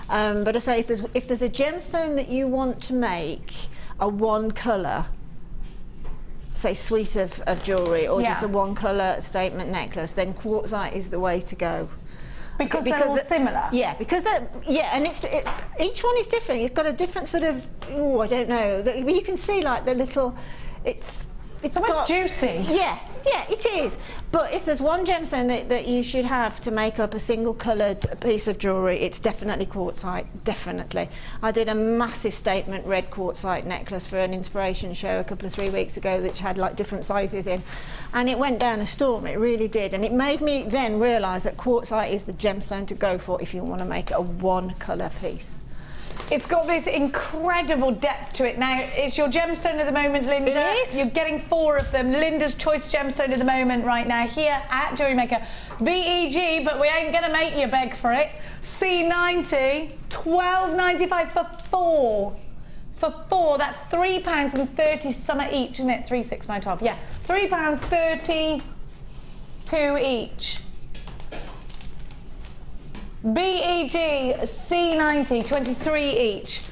S3: But I say, if there's a gemstone that you want to make a one colour, say suite of jewellery, or just a one colour statement necklace, then quartzite is the way to go.
S2: Because they're all similar?
S3: Yeah, because and each one is different. It's got a different sort of, I don't know, but you can see like the little, it's
S2: almost juicy.
S3: Yeah, it is. But if there's one gemstone that you should have to make up a single coloured piece of jewellery, it's definitely quartzite, definitely. I did a massive statement red quartzite necklace for an inspiration show a couple of 3 weeks ago, which had like different sizes in, and it went down a storm, it really did. And it made me then realise that quartzite is the gemstone to go for if you want to make a one colour piece.
S2: It's got this incredible depth to it. Now, it's your gemstone of the moment, Linda.
S3: It is.
S2: You're getting 4 of them. Linda's choice gemstone of the moment right now here at JewelleryMaker. BEG, but we ain't going to make you beg for it. C90, $12.95 for 4. For 4, that's £3.30 summer each, isn't it? 3, 6, 9, 12. Yeah, £3.32 each. BEG C90, 23 each.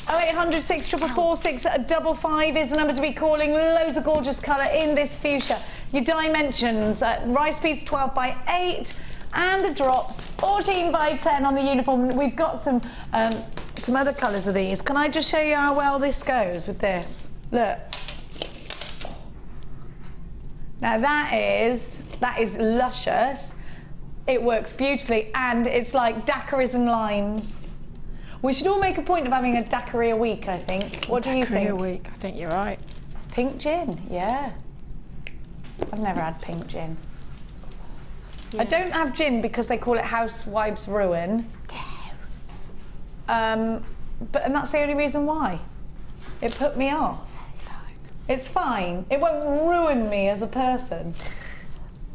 S2: 0800 644 655 is the number to be calling. Loads of gorgeous colour in this fuchsia. Your dimensions, rice beads 12 by 8, and the drops 14 by 10 on the uniform. We've got some other colours of these. Can I just show you how well this goes with this? Look. Now that is luscious. It works beautifully, and it's like daiquiris and limes. We should all make a point of having a daiquiri a week, I think. What do you think?
S3: Daiquiri a week, I think you're right.
S2: Pink gin, yeah. I've never had pink gin. Yeah. I don't have gin because they call it housewives' ruin. And that's the only reason why. It put me off. It's fine. It won't ruin me as a person.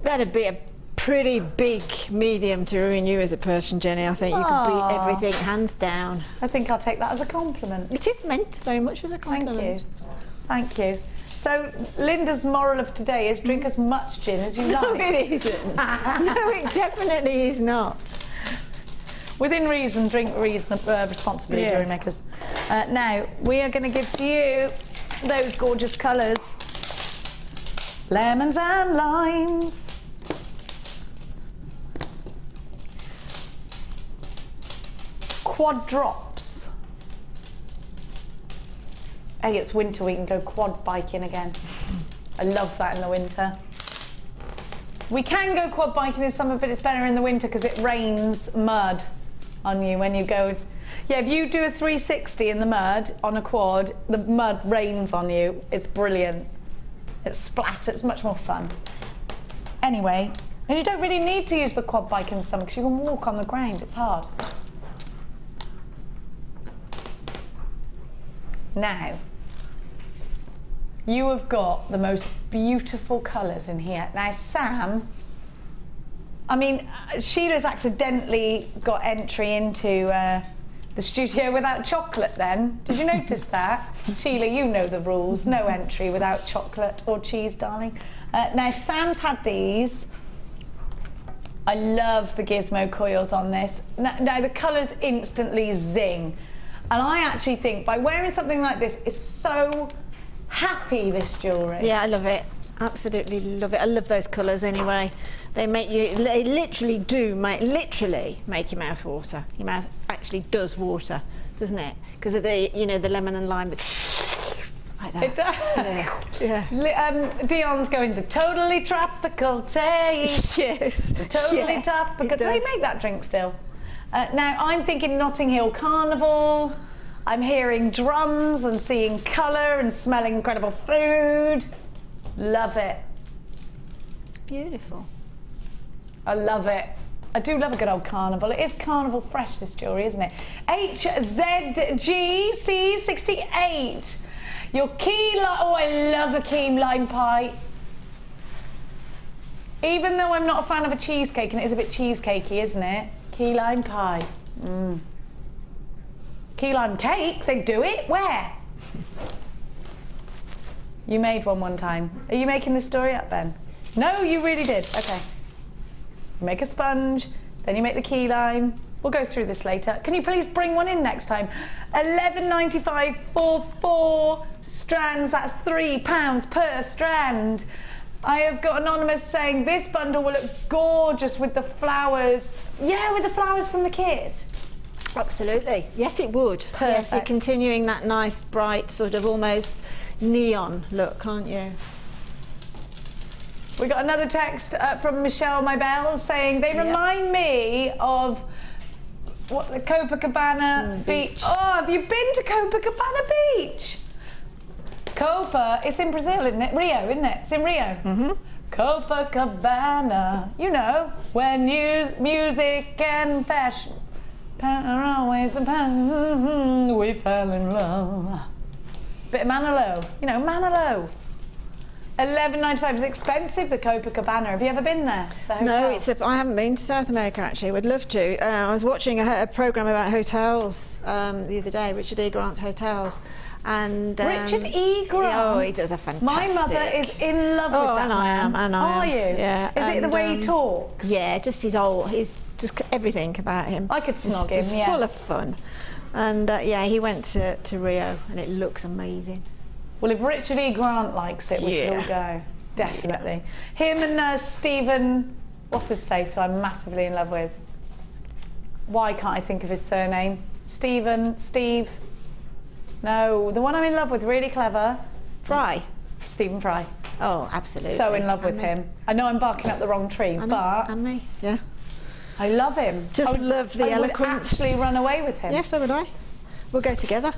S3: That'd be a pretty big medium to ruin you as a person, Jenny. I think you could beat everything hands down.
S2: I think I'll take that as a compliment.
S3: It is meant very much as a compliment.
S2: Thank you. Thank you. So Linda's moral of today is drink as much gin as you like.
S3: No, it isn't. No, it definitely is not.
S2: Within reason, drink responsibly,
S3: Yeah.
S2: jewellery makers. Now, we are going to give you those gorgeous colours. Lemons and limes. Quad drops. Hey, it's winter, we can go quad biking again. I love that in the winter. We can go quad biking in summer, but it's better in the winter because it rains mud on you when you go. Yeah, if you do a 360 in the mud on a quad, the mud rains on you. It's brilliant. It splatters, it's much more fun. Anyway, and you don't really need to use the quad bike in the summer because you can walk on the ground, it's hard. Now, you have got the most beautiful colours in here. Now, Sam, I mean, Sheila's accidentally got entry into the studio without chocolate then. Did you notice that? Sheila, you know the rules. No entry without chocolate or cheese, darling. Now, Sam's had these. I love the gizmo coils on this. Now, the colours instantly zing. And I actually think by wearing something like this, it's so happy, this jewellery.
S3: Yeah, I love it. Absolutely love it. I love those colours anyway. They make you, they literally do make your mouth water. Your mouth actually does water, doesn't it? Because of the, you know, the lemon and lime. Like that.
S2: It does.
S3: Yeah.
S2: Dion's going, the totally tropical taste.
S3: Yes.
S2: The totally tropical. Do they make that drink still? Now, I'm thinking Notting Hill Carnival. I'm hearing drums and seeing colour and smelling incredible food. Love it.
S3: Beautiful.
S2: I love it. I do love a good old carnival. It is carnival fresh, this jewellery, isn't it? HZGC68. Your key lime. Oh, I love a key lime pie. Even though I'm not a fan of a cheesecake, and it is a bit cheesecakey, isn't it? Key lime pie. Key lime cake, they do it? Where? You made one time. Are you making this story up then? No, you really did. Okay. You make a sponge, then you make the key lime. We'll go through this later. Can you please bring one in next time? £11.95 for 4 strands. That's £3 per strand. I have got Anonymous saying this bundle will look gorgeous with the flowers. Yeah, with the flowers from the kit.
S3: Absolutely. Yes, it would.
S2: Perfect.
S3: Yes, you're continuing that nice, bright, sort of almost neon look, aren't you?
S2: We got another text from Michelle Mybell saying they remind me of what, the Copacabana Beach. Oh, have you been to Copacabana Beach? Copa, it's in Brazil, isn't it? Rio, isn't it? It's in Rio.
S3: Mm-hmm.
S2: Copacabana, you know, when music and fashion are always a passion, we fell in love. Bit of Manalo, you know, Manalo. £11.95 is expensive, the Copacabana. Have you ever been there? The
S3: no, I haven't been to South America actually. Would love to. I was watching a programme about hotels the other day, Richard E. Grant's hotels. And
S2: Richard E. Grant?
S3: Oh, he does a fantastic.
S2: My mother is in love with that man.
S3: And I am.
S2: Are you?
S3: Yeah.
S2: Is it the way he talks?
S3: Yeah, just he's just everything about him.
S2: I could snog him,
S3: just full of fun. And yeah, he went to Rio and it looks amazing.
S2: Well, if Richard E. Grant likes it, we should all go. Definitely. Yeah. Him and Stephen, what's his face, who I'm massively in love with. Why can't I think of his surname? Steve. No, the one I'm in love with, really clever.
S3: Fry.
S2: Stephen Fry.
S3: Oh, absolutely.
S2: So in love with him. I know I'm barking up the wrong tree, but...
S3: And me, yeah.
S2: I love him.
S3: Just love the eloquence.
S2: I would actually run away with him.
S3: Yes, so would I. We'll go together.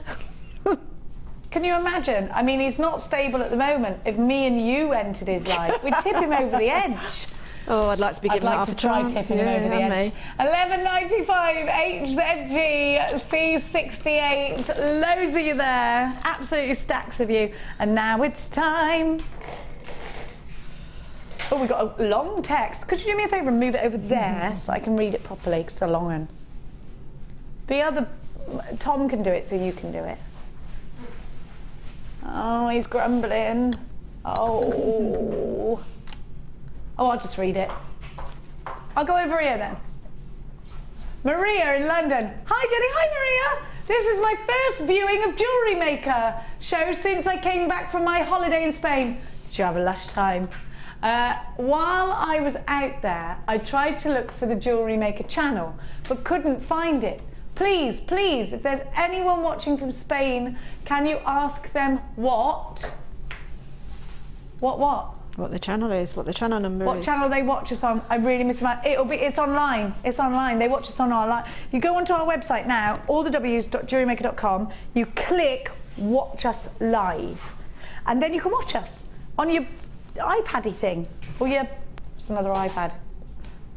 S2: Can you imagine? I mean, he's not stable at the moment. If me and you entered his life, we'd tip him over the edge.
S3: Oh, I'd like to be given half a chance.
S2: I'd like to try tipping him over the edge. £11.95 HZG C68. Loads of you there. Absolutely stacks of you. And now it's time. Oh, we've got a long text. Could you do me a favour and move it over there so I can read it properly, because it's a long one. The other... Tom can do it, so you can do it. Oh, he's grumbling. Oh. Oh, I'll just read it. I'll go over here then. Maria in London. Hi Jenny, hi Maria. This is my first viewing of JewelleryMaker show since I came back from my holiday in Spain. Did you have a lush time? While I was out there, I tried to look for the JewelleryMaker channel, but couldn't find it. Please, please, if there's anyone watching from Spain, can you ask them what?
S3: What the channel is, what the channel number is.
S2: What channel they watch us on. I really miss them. It's online. It's online. They watch us on online. You go onto our website now, allthews.jewellerymaker.com. You click watch us live. And then you can watch us on your iPad-y thing. Or it's another iPad.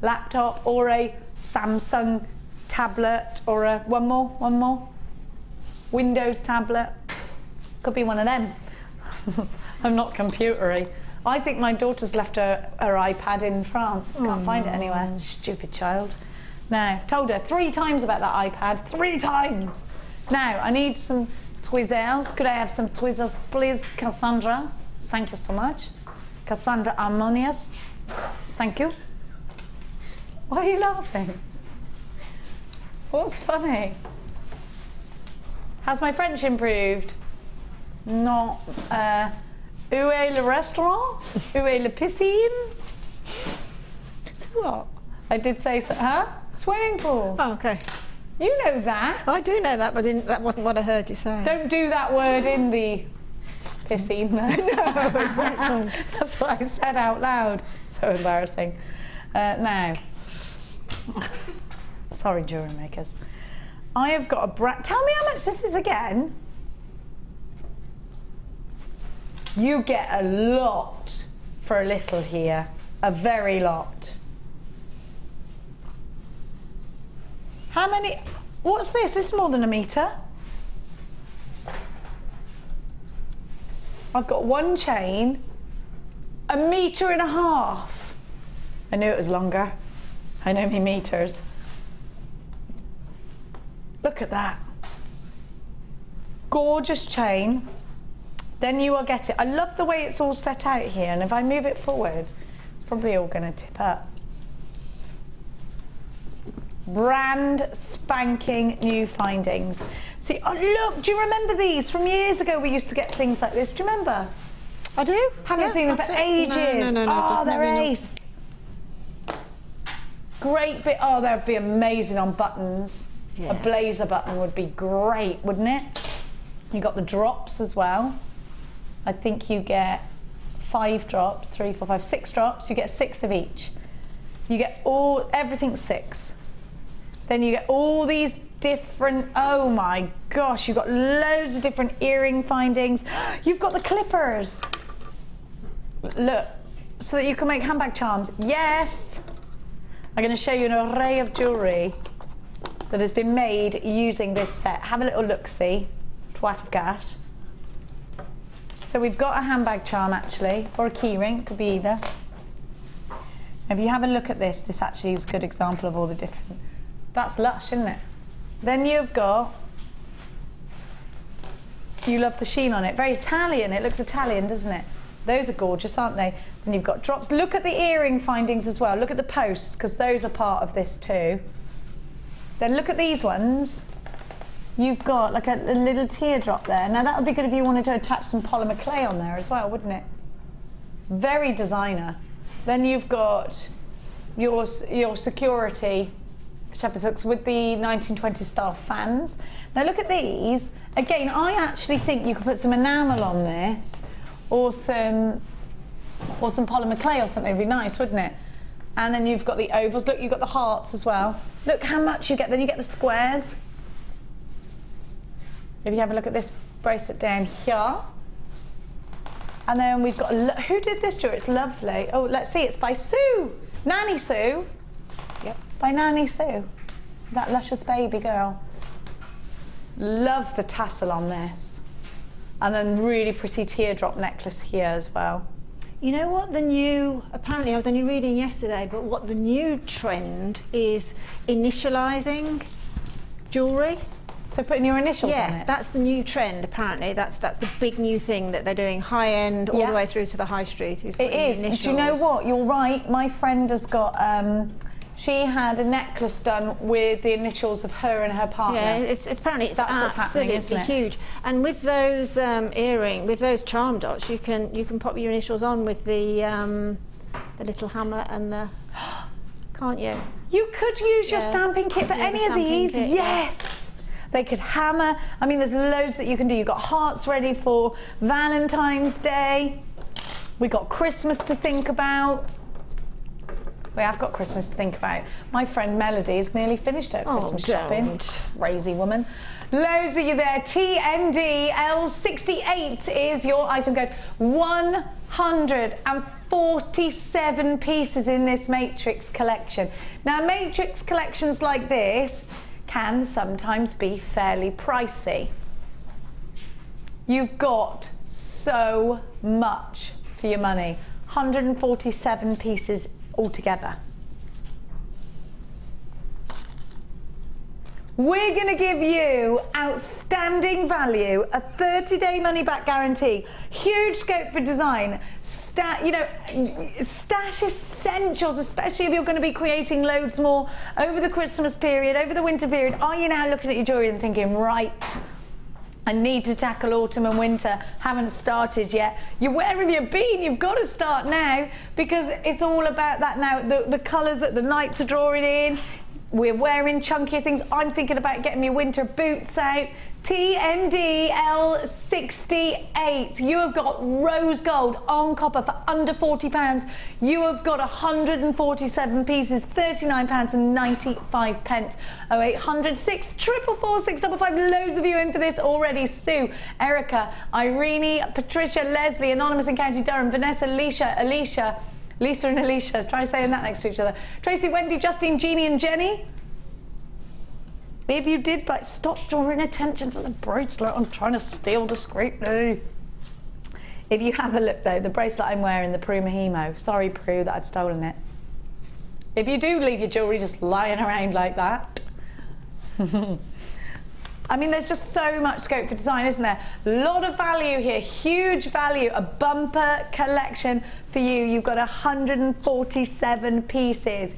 S2: Laptop or a Samsung tablet or one more. Windows tablet. Could be one of them. I'm not computery. I think my daughter's left her iPad in France. Can't find it anywhere. Stupid child. Now, told her 3 times about that iPad. 3 times. Now, I need some tweezers. Could I have some tweezers, please, Cassandra? Thank you so much. Cassandra Harmonious. Thank you. Why are you laughing? What's funny? Has my French improved? Not. Où est le restaurant? Où est la piscine? What? I did say so. Huh? Swimming pool.
S3: Oh, okay.
S2: You know that.
S3: I do know that, but that wasn't what I heard you say.
S2: Don't do that word in the piscine, though.
S3: No, exactly.
S2: That's what I said out loud. So embarrassing. Now, sorry, jewellery makers. I have got a brand. Tell me how much this is again. You get a lot for a little here, a very lot. How many? What's this? This is more than a metre. I've got one chain, 1.5 meters. I knew it was longer. I know me meters. Look at that. Gorgeous chain. Then you will get it. I love the way it's all set out here, and if I move it forward, it's probably all going to tip up. Brand spanking new findings. See, oh look, do you remember these? From years ago we used to get things like this. Do you remember?
S3: I do.
S2: Haven't seen them for ages.
S3: No,
S2: oh, they're ace. Great bit. Oh, they'd be amazing on buttons. Yeah. A blazer button would be great, wouldn't it? You got the drops as well. I think you get 5 drops, 3, 4, 5, 6 drops. You get 6 of each. You get everything 6. Then you get all these different, oh my gosh, you've got loads of different earring findings. You've got the clippers. Look, so that you can make handbag charms. Yes. I'm going to show you an array of jewellery that has been made using this set. Have a little look-see. Twat of gat. So we've got a handbag charm actually, or a key ring, it could be either. If you have a look at this, this actually is a good example of all the different, that's lush, isn't it? Then you've got, you love the sheen on it, very Italian, it looks Italian, doesn't it? Those are gorgeous, aren't they? Then you've got drops. Look at the earring findings as well, look at the posts, because those are part of this too. Then look at these ones. You've got like a little teardrop there. Now that would be good if you wanted to attach some polymer clay on there as well, wouldn't it? Very designer. Then you've got your security shepherd's hooks with the 1920s style fans. Now look at these. Again, I actually think you could put some enamel on this or some polymer clay or something. It'd be nice, wouldn't it? And then you've got the ovals. Look, you've got the hearts as well. Look how much you get. Then you get the squares. If you have a look at this bracelet down here. And then we've got, who did this jewellery? It's lovely. Oh, let's see, it's by Sue. Nanny Sue. Yep. By Nanny Sue. That luscious baby girl. Love the tassel on this. And then really pretty teardrop necklace here as well.
S3: You know what the new, apparently I was only reading yesterday, but what the new trend is initialising jewellery.
S2: So putting your initials on it?
S3: Yeah, that's the new trend apparently. That's the big new thing that they're doing, high end all the way through to the high street.
S2: It is. Do you know what? You're right. My friend has got, she had a necklace done with the initials of her and her partner.
S3: Yeah, it's apparently
S2: that's what's happening, isn't it?
S3: Huge. And with those with those charm dots, you can pop your initials on with the little hammer and the, can't you?
S2: You could use your stamping kit for any of these. Yes. They could hammer. I mean, there's loads that you can do. You've got hearts ready for Valentine's Day. We've got Christmas to think about. We have got Christmas to think about. My friend Melody is nearly fihed her Christmas shopping. Crazy woman. Loads of you there. TND L68 is your item code. 147 pieces in this Matrix collection. Now, Matrix collections like this can sometimes be fairly pricey. You've got so much for your money. 147 pieces altogether. We're going to give you outstanding value, a 30-day money-back guarantee, huge scope for design, stash essentials, especially if you're going to be creating loads more over the Christmas period, over the winter period. Are you now looking at your jewellery and thinking, right, I need to tackle autumn and winter, haven't started yet? Where have you been? You've got to start now, because it's all about that now. The colours that the nights are drawing in. We're wearing chunkier things. I'm thinking about getting me winter boots out. TND L68. You have got rose gold on copper for under £40. You have got 147 pieces, £39.95. 0800 644 655. Loads of you in for this already. Sue, Erica, Irene, Patricia, Leslie, Anonymous in County Durham, Vanessa, Lisa and Alicia, try saying that next to each other. Tracy, Wendy, Justine, Jeannie and Jenny. If you did, but stop drawing attention to the bracelet. I'm trying to steal discreetly. If you have a look though, the bracelet I'm wearing, the Prue Mahimo. Sorry Prue that I've stolen it. If you do leave your jewellery just lying around like that. I mean, there's just so much scope for design, isn't there? A lot of value here, huge value, a bumper collection for you. You've got 147 pieces.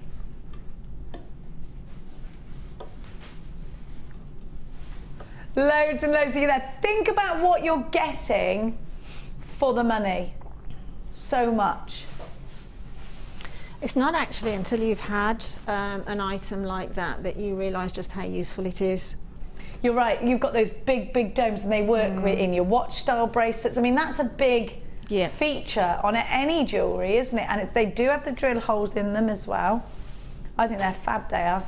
S2: Loads and loads of you there. Think about what you're getting for the money. So much.
S3: It's not actually until you've had an item like that that you realise just how useful it is.
S2: You're right, you've got those big domes and they work in your watch style bracelets. I mean, that's a big feature on any jewellery, isn't it? And they do have the drill holes in them as well. I think they're fab, they are.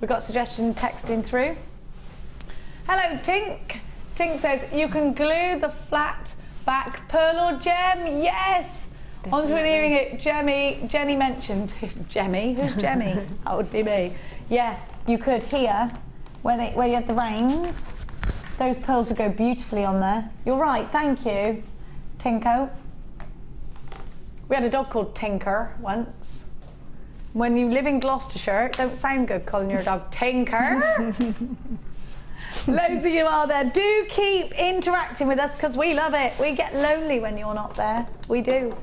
S2: We've got suggestion texting through. Hello, Tink. Tink says, you can glue the flat back pearl or gem. Yes! On to an earring it, Jenny mentioned. Jemmy? Who's Jemmy? That would be me. Yeah, you could here. Where you had the rings, those pearls would go beautifully on there. You're right, thank you, Tinko. We had a dog called Tinker once. When you live in Gloucestershire, it don't sound good calling your dog Tinker. Loads of you are there. Do keep interacting with us because we love it. We get lonely when you're not there. We do.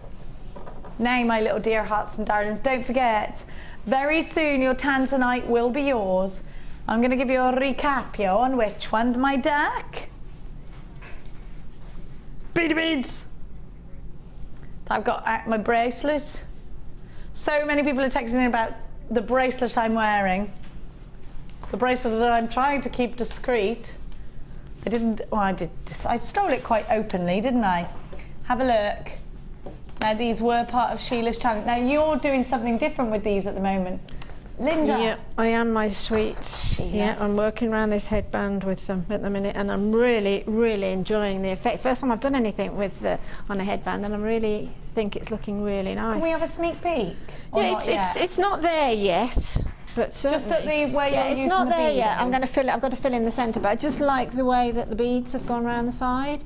S2: Now, my little dear hearts and darlings, don't forget, very soon your Tanzanite will be yours. I'm going to give you a recap on which one, my duck. Beady beads. I've got my bracelet. So many people are texting in about the bracelet I'm wearing. The bracelet that I'm trying to keep discreet. I didn't, well, I stole it quite openly, didn't I? Have a look. Now these were part of Sheila's challenge. Now you're doing something different with these at the moment. Linda.
S3: Yeah, I am, my sweets. Yeah, I'm working around this headband with them at the minute, and I'm really enjoying the effect. First time I've done anything with on a headband, and I really think it's looking really nice.
S2: Can we have a sneak peek?
S3: Yeah, it's not there yet, but
S2: just at the where you're using
S3: it's not
S2: the
S3: there
S2: bead.
S3: yet. I'm going to fill it. I've got to fill in the centre, but I just like the way that the beads have gone around the side.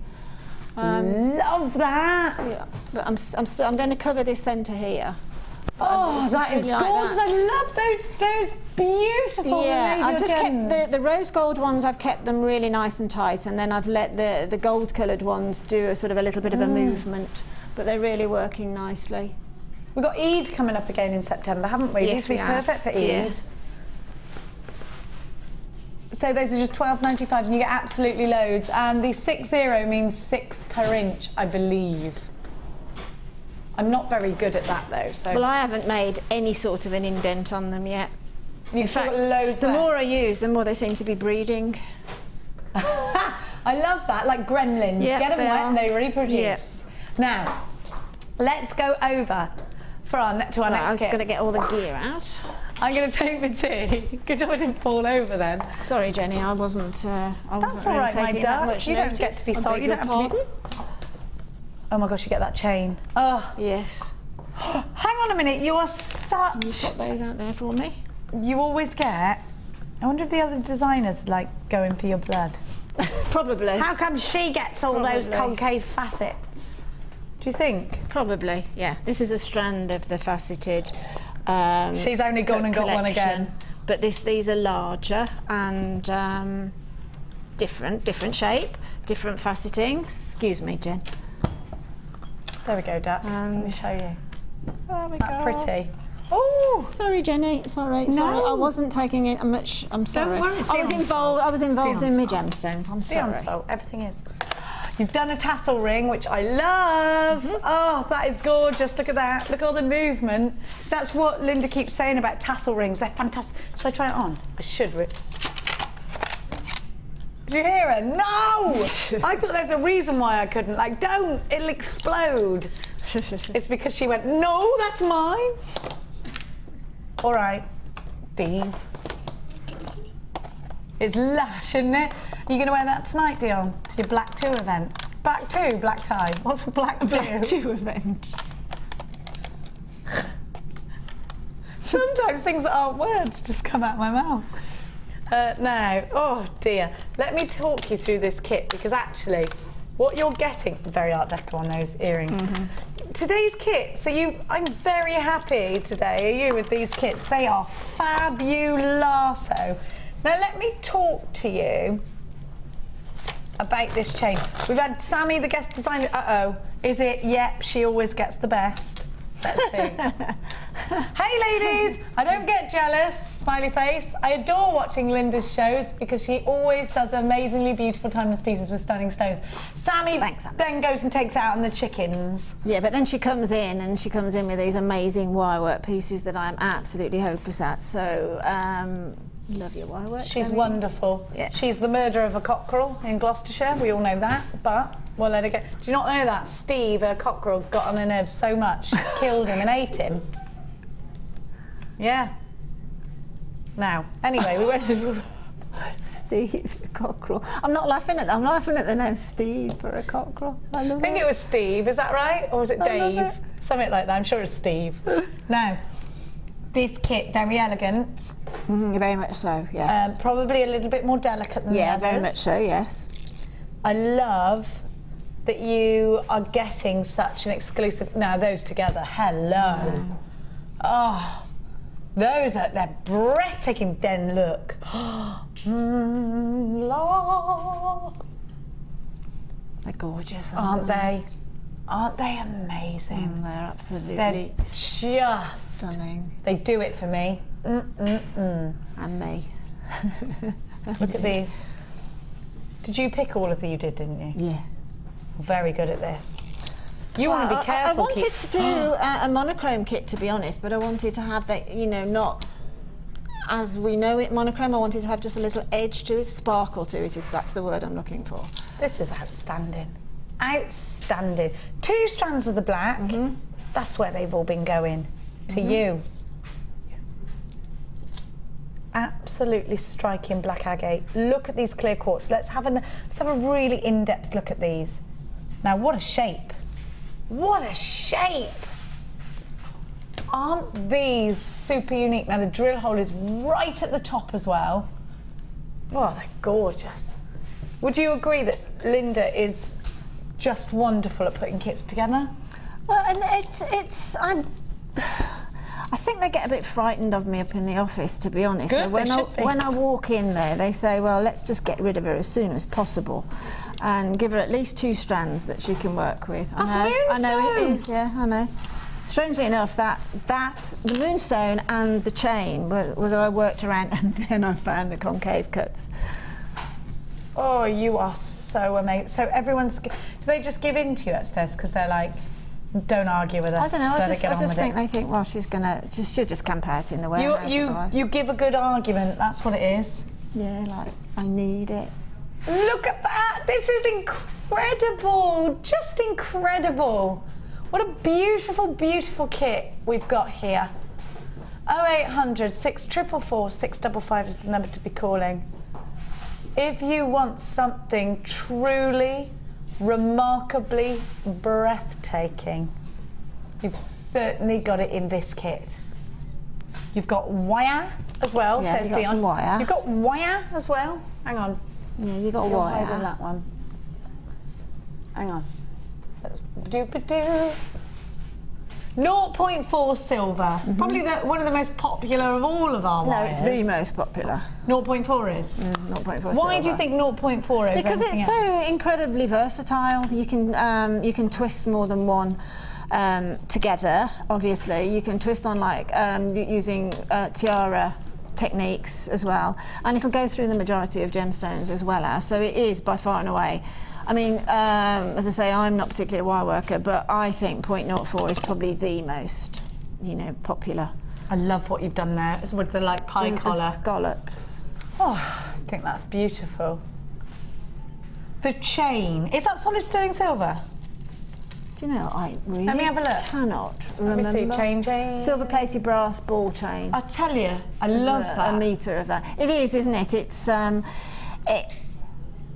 S2: Love that.
S3: So, yeah, but I'm going to cover this centre here.
S2: Oh, that is gorgeous! I love those beautiful.
S3: Yeah, I've just kept the rose gold ones. I've kept them really nice and tight, and then I've let the gold coloured ones do a sort of a little bit of a movement, but they're really working nicely.
S2: We've got Eid coming up again in September, haven't we?
S3: Yes,
S2: These would be perfect for Eid. Yeah. So those are just £12.95 and you get absolutely loads. And the 60 means 6 per inch, I believe. I'm not very good at that though. So.
S3: Well, I haven't made any sort of an indent on them yet.
S2: You've still got loads
S3: the more I use, the more they seem to be breeding.
S2: I love that, like gremlins.
S3: Yep,
S2: get them wet and they reproduce.
S3: Yep.
S2: Now, let's go over to our next kit.
S3: I'm just going to get all the gear out.
S2: I'm going to take my tea. Good job I didn't fall over then.
S3: Sorry, Jenny, I wasn't.
S2: That's all right, my duck. You don't get to be sorry. You don't have to be... Oh my gosh, you get that chain. Oh
S3: yes.
S2: Hang on a minute. You are such.
S3: You put those out there for me.
S2: You always get. I wonder if the other designers like going for your blood.
S3: Probably.
S2: How come she gets all those concave facets? Do you think?
S3: Probably. Yeah. This is a strand of the faceted.
S2: She's only gone and got one again.
S3: But these are larger and different shape, different faceting. Excuse me, Jen.
S2: There we go, Duck. Let me show you.
S3: There we
S2: go.
S3: That
S2: pretty.
S3: Oh, sorry, Jenny. Sorry. I wasn't taking it much. I'm sorry.
S2: Don't worry.
S3: I was involved in my gemstones. I'm sorry.
S2: Dion's fault. Everything is. You've done a tassel ring, which I love. Oh, that is gorgeous. Look at that. Look at all the movement. That's what Linda keeps saying about tassel rings. They're fantastic. Shall I try it on? I should. Did you hear her? No! I thought there's a reason why I couldn't. Like, don't. It'll explode. It's because she went, no, that's mine. All right, Steve. It's lush, isn't it? Are you going to wear that tonight, Dion? To your Black 2 event? Black 2, black tie. What's a Black 2?
S3: Black 2 event.
S2: Sometimes things that aren't words just come out of my mouth. Now, oh dear. Let me talk you through this kit because actually, what you're getting, very Art Deco on those earrings. Today's kit, I'm very happy today, are you, with these kits? They are fabulaso. Now let me talk to you about this chain. We've had Sammy, the guest designer. Uh-oh, is it? Yep, she always gets the best. Let's see. Hey ladies, I don't get jealous, smiley face. I adore watching Linda's shows because she always does amazingly beautiful timeless pieces with stunning stones. Sammy then goes and takes out on the chickens.
S3: Yeah, but then she comes in with these amazing wirework pieces that I'm absolutely hopeless at. So, love your wirework.
S2: She's wonderful. Yeah. She's the murderer of a cockerel in Gloucestershire. We all know that, but we'll let her go. Do you not know that? Steve, her cockerel, got on her nerves so much, she killed him and ate him. Yeah. Now, anyway, we went...
S3: Steve, the cockerel. I'm not laughing at that. I'm laughing at the name Steve for a cockerel. I love it.
S2: I think it was Steve, is that right? Or was it Dave? Something like that. I'm sure it's Steve. Now, this kit, very elegant.
S3: Very much so, yes.
S2: Probably a little bit more delicate than the others.
S3: Yeah, very much so, yes.
S2: I love that you are getting such an exclusive... Now, those together, hello. Oh, they're breathtaking. Then look.
S3: They're gorgeous,
S2: aren't they? Aren't they amazing?
S3: They're absolutely
S2: just
S3: stunning.
S2: They do it for me.
S3: And me.
S2: Look at these. Did you pick all of them? You did, didn't you?
S3: Yeah.
S2: Very good at this. You want to be careful.
S3: I wanted to do a monochrome kit, to be honest, but I wanted to have that, you know, not as we know it monochrome. I wanted to have just a little edge to it, sparkle to it. That's the word I'm looking for.
S2: This is outstanding. Outstanding. 2 strands of the black. That's where they've all been going. To you. Absolutely striking black agate. Look at these clear quartz. Let's have a really in-depth look at these. Now, what a shape! What a shape! Aren't these super unique? Now the drill hole is right at the top as well. Oh, they're gorgeous. Would you agree that Linda is just wonderful at putting kits together?
S3: Well, and I think they get a bit frightened of me up in the office, to be honest.
S2: Good,
S3: So when I walk in there, they say, well, let's just get rid of her as soon as possible and give her at least 2 strands that she can work with.
S2: That's
S3: I know it is, yeah, I know. Strangely enough, the moonstone and the chain was what I worked around, and then I found the concave cuts.
S2: Oh, you are so amazing. So everyone's... Do they just give in to you upstairs because they're like, don't argue with her?
S3: I don't know, I just think
S2: they
S3: think, well, she'll just camp out in the warehouse.
S2: You give a good argument, that's what it is.
S3: Yeah, like, I need it.
S2: Look at that! This is incredible! Just incredible! What a beautiful, beautiful kit we've got here. 0800 644 655 is the number to be calling. If you want something truly, remarkably breathtaking, you've certainly got it in this kit. You've got wire as well,
S3: yeah,
S2: says
S3: you've got
S2: Dion.
S3: some wire.
S2: You've got wire as well. Hang on.
S3: Yeah, you got
S2: You're
S3: wire.
S2: holding that one. Hang on. That's doo-ba-doo. 0.4 silver. Probably one of the most popular of all of our wires.
S3: No, it's the most popular.
S2: 0.4 is?
S3: 0.4 silver.
S2: Why do you think 0.4 over
S3: Because it's so incredibly versatile. You can twist more than one together, obviously. You can twist on like using tiara techniques as well, and it'll go through the majority of gemstones as well as, so it is by far and away. I mean, as I say, I'm not particularly a wire worker, but I think 0.04 is probably the most, popular.
S2: I love what you've done there. It's with the like pie collar.
S3: The scallops.
S2: Oh, I think that's beautiful. The chain, is that solid sterling silver?
S3: Do you know, I really
S2: Let me have a look.
S3: Cannot remember.
S2: Let me see, chain.
S3: Silver plated brass ball chain.
S2: I tell you, I love that.
S3: A metre of that. It is, isn't it?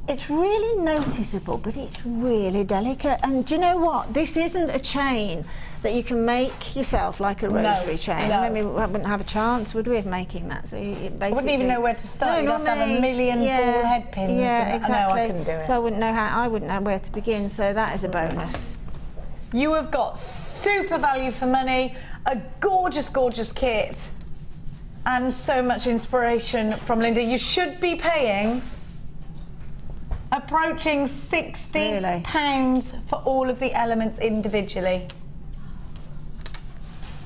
S3: It's really noticeable, but it's really delicate. And do you know what? This isn't a chain that you can make yourself like a rosary chain.
S2: No.
S3: I mean, we wouldn't have a chance, would we, of making that? So you basically...
S2: I wouldn't even know where to start. You'd have to have a million ball head pins.
S3: Yeah, exactly.
S2: I know I couldn't do it.
S3: So I wouldn't know where to begin. So that is a bonus.
S2: You have got super value for money, a gorgeous, gorgeous kit, and so much inspiration from Linda. You should be paying approaching £60 for all of the elements individually.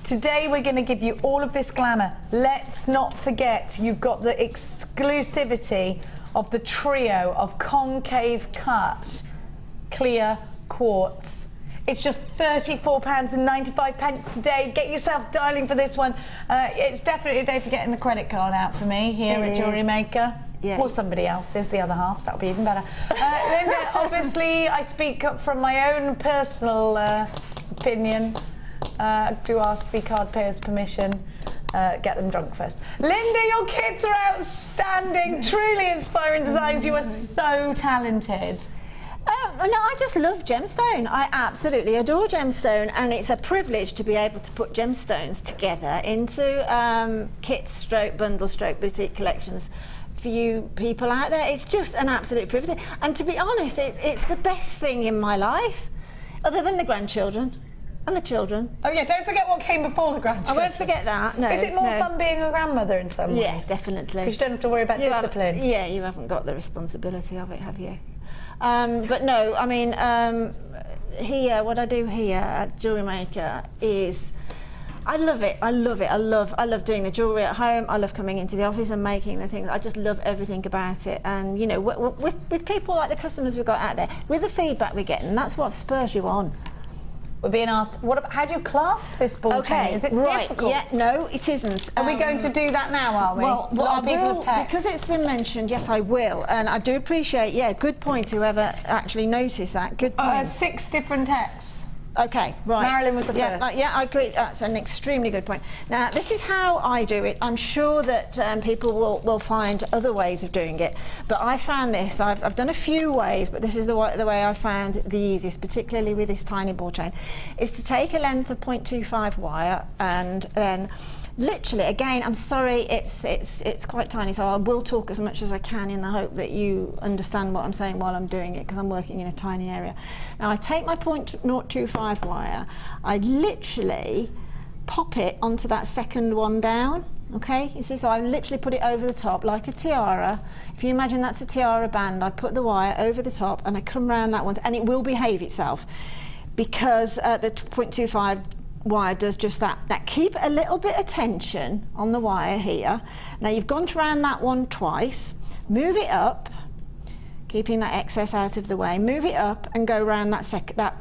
S2: Today we're going to give you all of this glamour. Let's not forget you've got the exclusivity of the trio of concave cut clear quartz. It's just £34.95 today. Get yourself dialing for this one. It's definitely a day for getting the credit card out for me here at JewelleryMaker.
S3: Yeah.
S2: Or somebody else's, the other half, so that'll be even better. Linda, obviously I speak up from my own personal opinion. Do ask the card payers permission. Get them drunk first. Linda, your kits are outstanding, truly inspiring designs. You are so talented.
S3: No, I just love gemstone. I absolutely adore gemstone, and it's a privilege to be able to put gemstones together into kits, stroke, bundle, stroke, boutique collections for you people out there. It's just an absolute privilege. And to be honest, it's the best thing in my life, other than the grandchildren and the children.
S2: Oh yeah, don't forget what came before the grandchildren.
S3: I won't forget that, no.
S2: Is it more fun being a grandmother in some ways?
S3: Yeah, definitely.
S2: Because you don't have to worry about discipline.
S3: Yeah, you haven't got the responsibility of it, have you? But no, I mean, here, what I do here at JewelleryMaker is, I love it. I love it. I love doing the jewellery at home. I love coming into the office and making the things. I just love everything about it. And you know, with people like the customers we've got out there, with the feedback we're getting, that's what spurs you on.
S2: We're being asked, how do you clasp this ball chain? Is it difficult?
S3: Yeah, no, it isn't.
S2: Are we going to do that now, are we?
S3: Well, I will, because it's been mentioned, yes, I will. And I do appreciate, yeah, good point, whoever actually noticed that. Good point.
S2: 6 different texts.
S3: Okay, right.
S2: Marilyn was the first.
S3: Yeah, I agree. That's an extremely good point. Now, this is how I do it. I'm sure that people will find other ways of doing it. But I found this. I've done a few ways, but this is the way I found the easiest, particularly with this tiny ball chain, is to take a length of 0.25 wire and then literally, again, I'm sorry, it's quite tiny, so I will talk as much as I can in the hope that you understand what I'm saying while I'm doing it, because I'm working in a tiny area. Now, I take my 0.25 wire, I literally pop it onto that second one down. Okay, you see, so I literally put it over the top like a tiara. If you imagine that's a tiara band, I put the wire over the top and I come around that one, and it will behave itself because the 0.25 wire does just that. Now keep a little bit of tension on the wire here. Now you've gone around that one twice, move it up, keeping that excess out of the way, move it up and go around that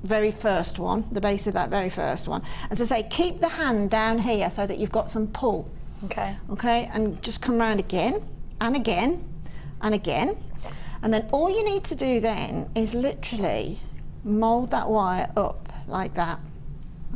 S3: very first one, the base of that very first one. As I say, keep the hand down here so that you've got some pull.
S2: Okay.
S3: Okay, and just come round again and again and again. And then all you need to do then is literally mould that wire up like that.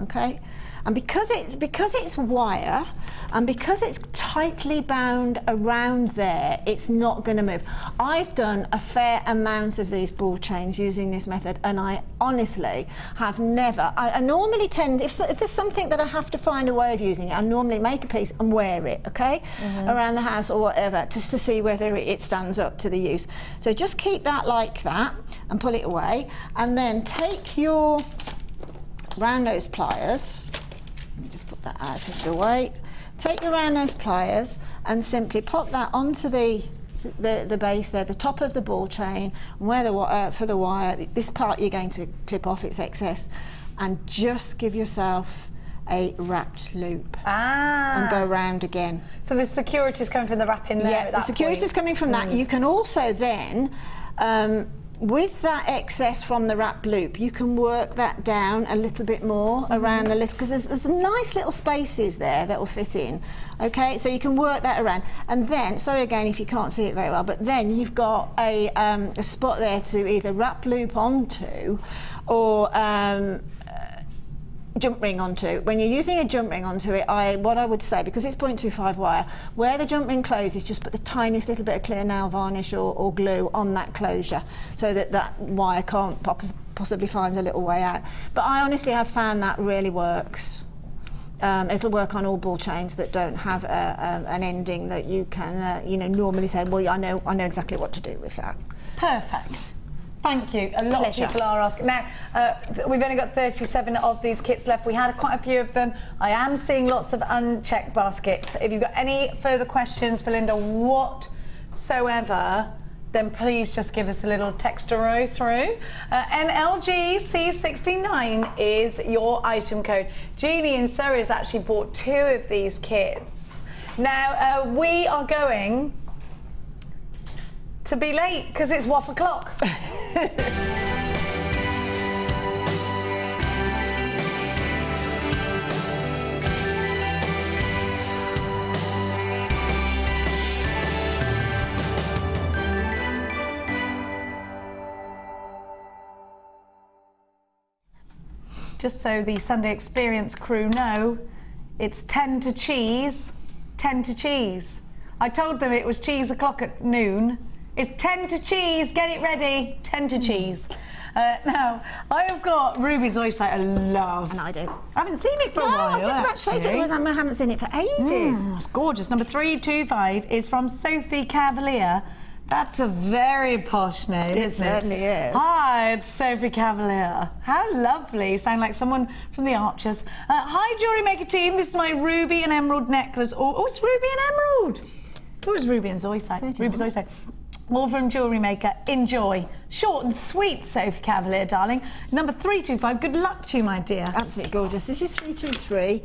S3: Okay, and because it's wire and because it's tightly bound around there, it's not going to move. I've done a fair amount of these ball chains using this method, and I honestly have never. I normally tend, if there's something that I have to find a way of using it, I normally make a piece and wear it, okay, around the house or whatever, just to see whether it stands up to the use. So just keep that like that and pull it away, and then take your round nose pliers. Let me just put that out of the way. Take your round nose pliers and simply pop that onto the base there, the top of the ball chain, and where for the wire, this part you're going to clip off, its excess, and just give yourself a wrapped loop and go round again.
S2: So the security is coming from the wrapping there.
S3: Yeah, the security is coming from that. You can also then with that excess from the wrap loop, you can work that down a little bit more around the little, because there's nice little spaces there that will fit in. Okay, so you can work that around, and then, sorry again if you can't see it very well, but then you've got a spot there to either wrap loop onto or jump ring onto. When you're using a jump ring onto it, what I would say, because it's 0.25 wire, where the jump ring closes, just put the tiniest little bit of clear nail varnish or glue on that closure so that that wire can't possibly find a little way out. But I honestly have found that really works. It'll work on all ball chains that don't have an ending that you can, you know, normally say, well, I know exactly what to do with that.
S2: Perfect. Thank you. A lot of people are asking. Now, we've only got 37 of these kits left. We had quite a few of them. I am seeing lots of unchecked baskets. If you've got any further questions for Linda whatsoever, then please just give us a little text or through. NLGC69 is your item code. Jeannie in Surrey has actually bought 2 of these kits. Now, we are going to be late because it's waffle o'clock. Just so the Sunday Experience crew know, it's 10 to cheese, 10 to cheese. I told them it was cheese o'clock at noon. It's 10 to cheese, get it ready, 10 to cheese. Now, I have got Ruby Zoisite I love.
S3: And I do.
S2: I haven't seen it for a while.
S3: I was just about to say to you, I haven't seen it for ages.
S2: It's gorgeous. Number 325 is from Sophie Cavalier. That's a very posh name, isn't it? It
S3: certainly is.
S2: Hi, it's Sophie Cavalier. How lovely. You sound like someone from the Archers. Hi, Jewellery Maker team. This is my ruby and emerald necklace. Oh, it's ruby and emerald. It was Ruby and Zoisite. Ruby Zoisite. All from Jewellery Maker. Enjoy. Short and sweet, Sophie Cavalier, darling. Number 325. Good luck to you, my dear.
S3: Absolutely gorgeous. This is 323.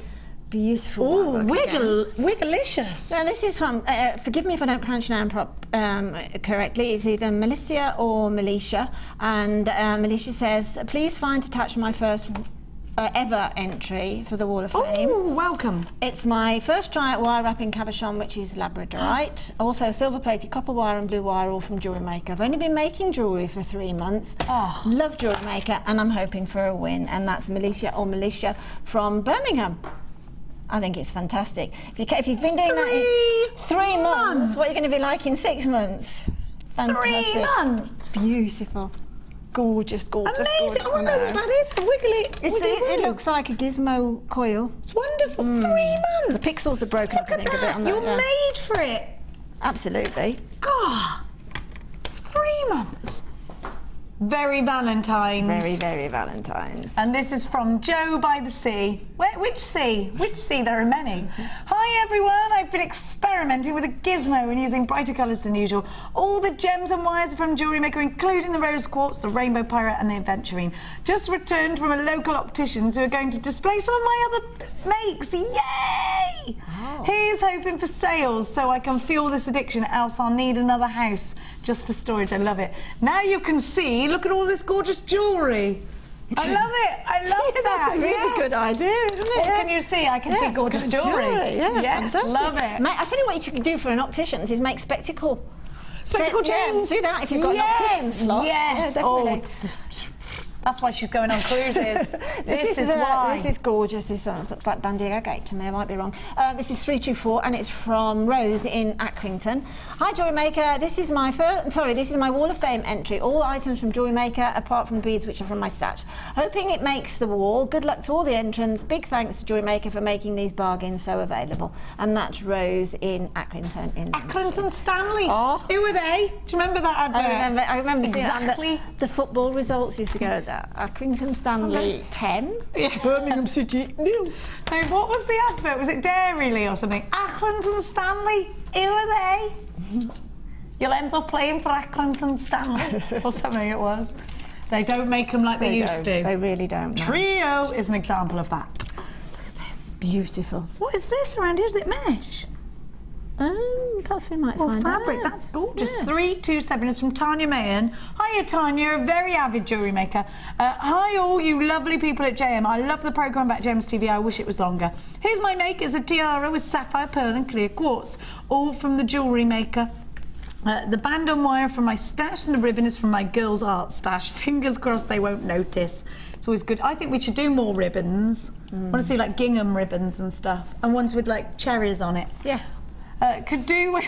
S3: Beautiful.
S2: Oh, wigglicious.
S3: Now this is from, forgive me if I don't pronounce your name correctly, it's either Melissa or Melisha, and Melisha says, please find attached my first ever entry for the Wall of Fame.
S2: Oh, welcome.
S3: It's my first try at wire wrapping cabochon, which is labradorite. Also silver plated copper wire and blue wire, all from Jewellery Maker. I've only been making jewellery for 3 months. Oh. Love Jewellery Maker, and I'm hoping for a win, and that's Melisha or Melisha from Birmingham. I think it's fantastic. If you've been doing that in 3 months, what are you going to be like in 6 months? Fantastic.
S2: 3 months.
S3: Beautiful. Gorgeous, gorgeous.
S2: Amazing.
S3: Gorgeous.
S2: I wonder what that is, the wiggly.
S3: It looks like a gizmo coil.
S2: It's wonderful. 3 months.
S3: The pixels are broken up, I think, a bit on that.
S2: You're made for it.
S3: Absolutely.
S2: God. 3 months. Very Valentine's.
S3: Very, very Valentine's.
S2: And this is from Joe by the Sea. Which sea? Which sea? There are many. Hi everyone, I've been experimenting with a gizmo and using brighter colours than usual. All the gems and wires are from JewelleryMaker, including the rose quartz, the rainbow pirate and the aventurine. Just returned from a local opticians who are going to display some of my other makes. Yay! Oh. Here's hoping for sales so I can fuel this addiction, else I'll need another house just for storage. I love it. Now you can see, look at all this gorgeous jewellery. I love it. I love that.
S3: That's a really good idea, isn't it?
S2: Well, can you see? I can see gorgeous jewellery.
S3: Yeah,
S2: yes,
S3: fantastic.
S2: Love it.
S3: I tell you what you can do for an optician's is make spectacle
S2: chains.
S3: Do that if you've got an optician's slot.
S2: Yes.
S3: Yeah, definitely.
S2: That's why she's going on cruises. This is why.
S3: This is gorgeous. This looks like Bandiera Gate to me. I might be wrong. This is 324, and it's from Rose in Accrington. Hi, JewelleryMaker. This is my this is my Wall of Fame entry. All items from JewelleryMaker, apart from the beads, which are from my stash. Hoping it makes the wall. Good luck to all the entrants. Big thanks to JewelleryMaker for making these bargains so available. And that's Rose in Accrington.
S2: Accrington Stanley.
S3: Oh.
S2: Who are they? Do you remember that advert?
S3: I remember
S2: exactly.
S3: Seeing the football results used to go at that. Accrington Stanley 10, Birmingham City 0.
S2: Hey, what was the advert? Was it Dairyly or something? Accrington Stanley, who are they? You'll end up playing for Accrington Stanley or something it was. They don't make them like they used to.
S3: They really don't. No.
S2: Trio is an example of that. Look at this.
S3: Beautiful.
S2: What is this around here? Is it mesh?
S3: Perhaps we might find
S2: fabric.
S3: out.
S2: That's gorgeous. 327 is from Tanya Mahan. Hiya, Tanya, a very avid jewellery maker. Hi, all you lovely people at JM. I love the programme about JM's TV. I wish it was longer. Here's my make. It's a tiara with sapphire, pearl and clear quartz, all from the JewelleryMaker. The band on wire from my stash and the ribbon is from my girls' art stash. Fingers crossed they won't notice. It's always good. I think we should do more ribbons. I want to see like gingham ribbons and stuff, and ones with like cherries on it.
S3: Yeah.
S2: Could do with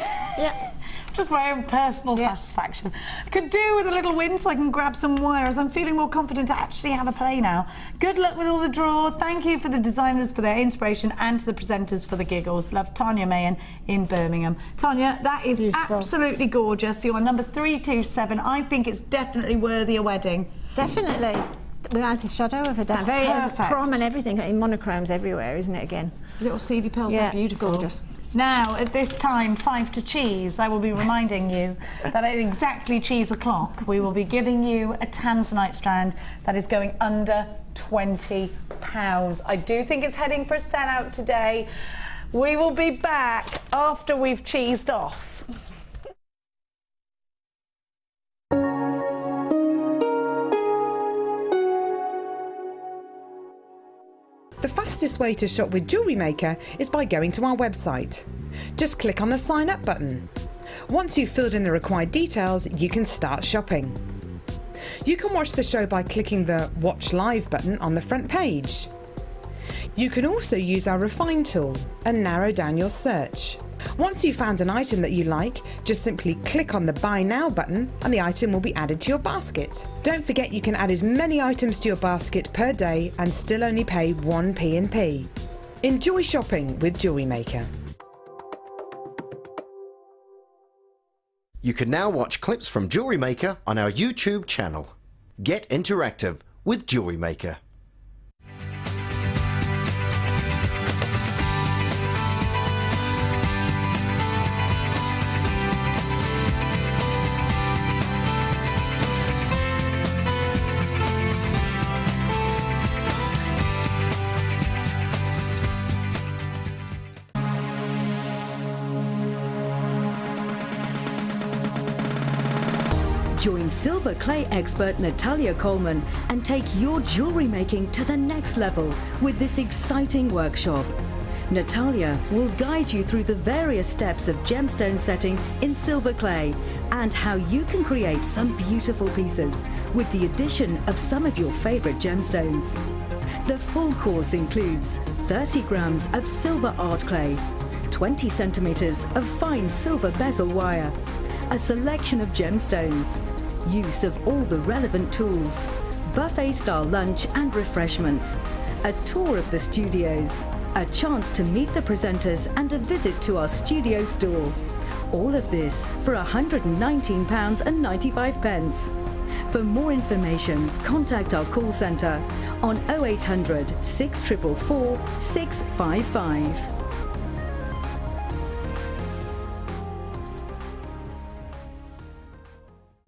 S2: just my own personal satisfaction. Could do with a little win so I can grab some wires. I'm feeling more confident to actually have a play now. Good luck with all the draw. Thank you for the designers for their inspiration and to the presenters for the giggles. Love, Tanya Mahan in Birmingham. Tanya, that is beautiful. Absolutely gorgeous. You're number 327. I think it's definitely worthy a wedding.
S3: Definitely. Without a shadow of a doubt. Very prom and everything, in monochromes everywhere, isn't it, again?
S2: Little seedy pearls are beautiful.
S3: Gorgeous.
S2: Now, at this time, 5 to cheese, I will be reminding you that at exactly cheese o'clock, we will be giving you a Tanzanite strand that is going under £20. I do think it's heading for a sellout today. We will be back after we've cheesed off.
S4: The fastest way to shop with JewelleryMaker is by going to our website. Just click on the sign up button. Once you've filled in the required details, you can start shopping. You can watch the show by clicking the Watch Live button on the front page. You can also use our Refine tool and narrow down your search. Once you've found an item that you like, just simply click on the Buy Now button and the item will be added to your basket. Don't forget you can add as many items to your basket per day and still only pay 1 P&P. Enjoy shopping with JewelleryMaker.
S5: You can now watch clips from JewelleryMaker on our YouTube channel. Get interactive with JewelleryMaker.
S12: Join silver clay expert Natalia Coleman and take your jewellery making to the next level with this exciting workshop. Natalia will guide you through the various steps of gemstone setting in silver clay and how you can create some beautiful pieces with the addition of some of your favourite gemstones. The full course includes 30 grams of silver art clay, 20 centimetres of fine silver bezel wire, a selection of gemstones, use of all the relevant tools, buffet-style lunch and refreshments, a tour of the studios, a chance to meet the presenters and a visit to our studio store. All of this for £119.95. For more information, contact our call centre on 0800 6444 655.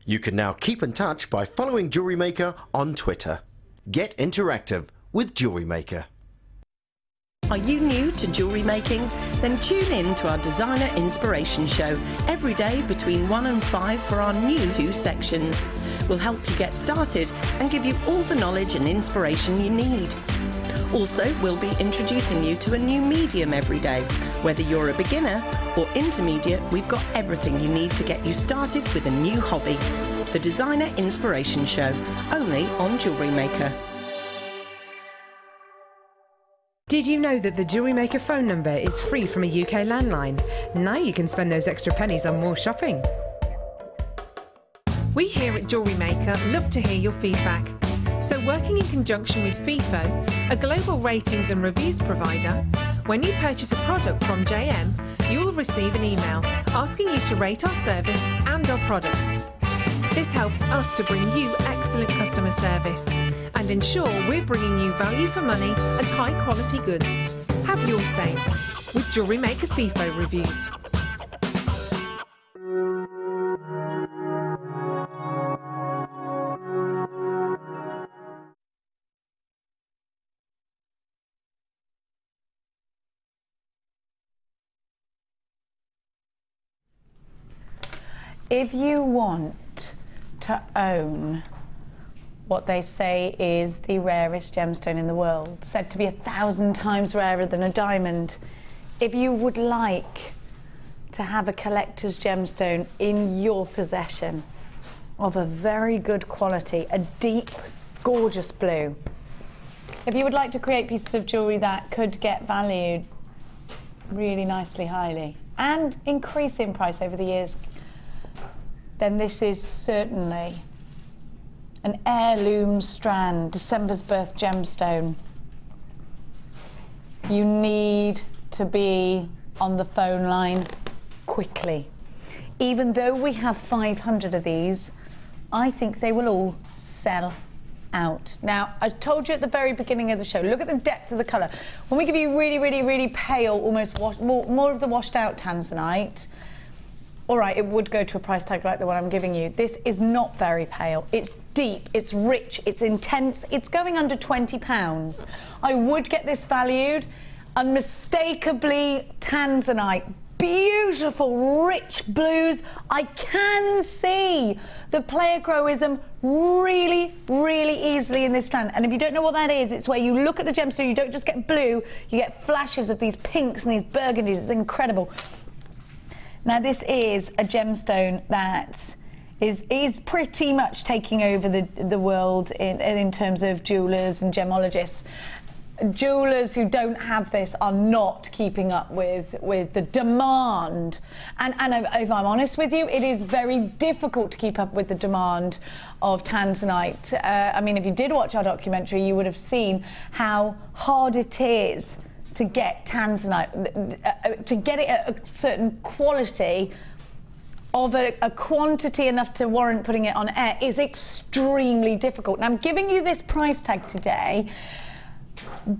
S5: You can now keep in touch by following JewelleryMaker on Twitter. Get interactive with JewelleryMaker.
S13: Are you new to jewellery making? Then tune in to our Designer Inspiration Show every day between 1 and 5 for our new 2 sections. We'll help you get started and give you all the knowledge and inspiration you need. Also, we'll be introducing you to a new medium every day. Whether you're a beginner or intermediate, we've got everything you need to get you started with a new hobby. The Designer Inspiration Show, only on JewelleryMaker.
S4: Did you know that the JewelleryMaker phone number is free from a UK landline? Now you can spend those extra pennies on more shopping.
S11: We here at JewelleryMaker love to hear your feedback. So working in conjunction with FIFO, a global ratings and reviews provider, when you purchase a product from JM, you'll receive an email asking you to rate our service and our products. This helps us to bring you excellent customer service and ensure we're bringing you value for money and high quality goods. Have your say with JewelleryMaker FIFO reviews.
S2: If you want to own what they say is the rarest gemstone in the world, said to be 1,000 times rarer than a diamond, if you would like to have a collector's gemstone in your possession of a very good quality, a deep, gorgeous blue, if you would like to create pieces of jewellery that could get valued really nicely highly and increase in price over the years, then this is certainly an heirloom strand, December's birth gemstone. You need to be on the phone line quickly. Even though we have 500 of these, I think they will all sell out. Now, I told you at the very beginning of the show, look at the depth of the colour. When we give you really, really, really pale, almost more of the washed out Tanzanite, all right, it would go to a price tag like the one I'm giving you. This is not very pale. It's deep, it's rich, it's intense. It's going under £20. I would get this valued. Unmistakably Tanzanite. Beautiful, rich blues. I can see the pleochroism really, really easily in this strand. And if you don't know what that is, it's where you look at the gemstone, you don't just get blue, you get flashes of these pinks and these burgundies. It's incredible. Now, this is a gemstone that is pretty much taking over the world in terms of jewellers and gemologists. Jewellers who don't have this are not keeping up with the demand. And if I'm honest with you, it is very difficult to keep up with the demand of Tanzanite. I mean, if you did watch our documentary, you would have seen how hard it is to get Tanzanite, to get it at a certain quality of a quantity enough to warrant putting it on air is extremely difficult. And I'm giving you this price tag today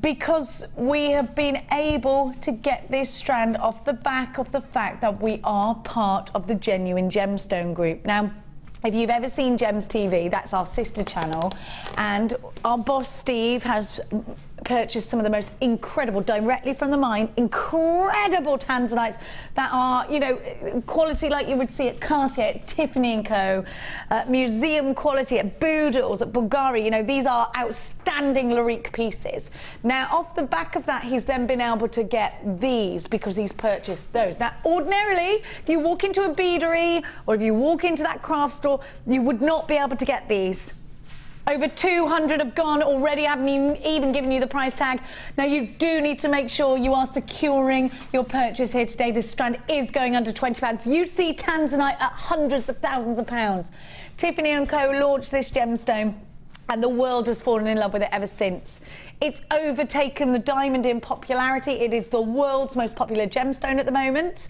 S2: because we have been able to get this strand off the back of the fact that we are part of the Genuine Gemstone Group. Now, if you've ever seen Gems TV, that's our sister channel, and our boss Steve has purchased some of the most incredible, directly from the mine, incredible Tanzanites that are, you know, quality like you would see at Cartier, at Tiffany & Co, museum quality at Boodles, at Bulgari. You know, these are outstanding Larique pieces. Now, off the back of that, he's then been able to get these because he's purchased those. Now, ordinarily, if you walk into a beadery or if you walk into that craft store, you would not be able to get these. Over 200 have gone already. I haven't even given you the price tag. Now, you do need to make sure you are securing your purchase here today. This strand is going under £20. You see Tanzanite at hundreds of thousands of pounds. Tiffany & Co launched this gemstone and the world has fallen in love with it ever since. It's overtaken the diamond in popularity. It is the world's most popular gemstone at the moment.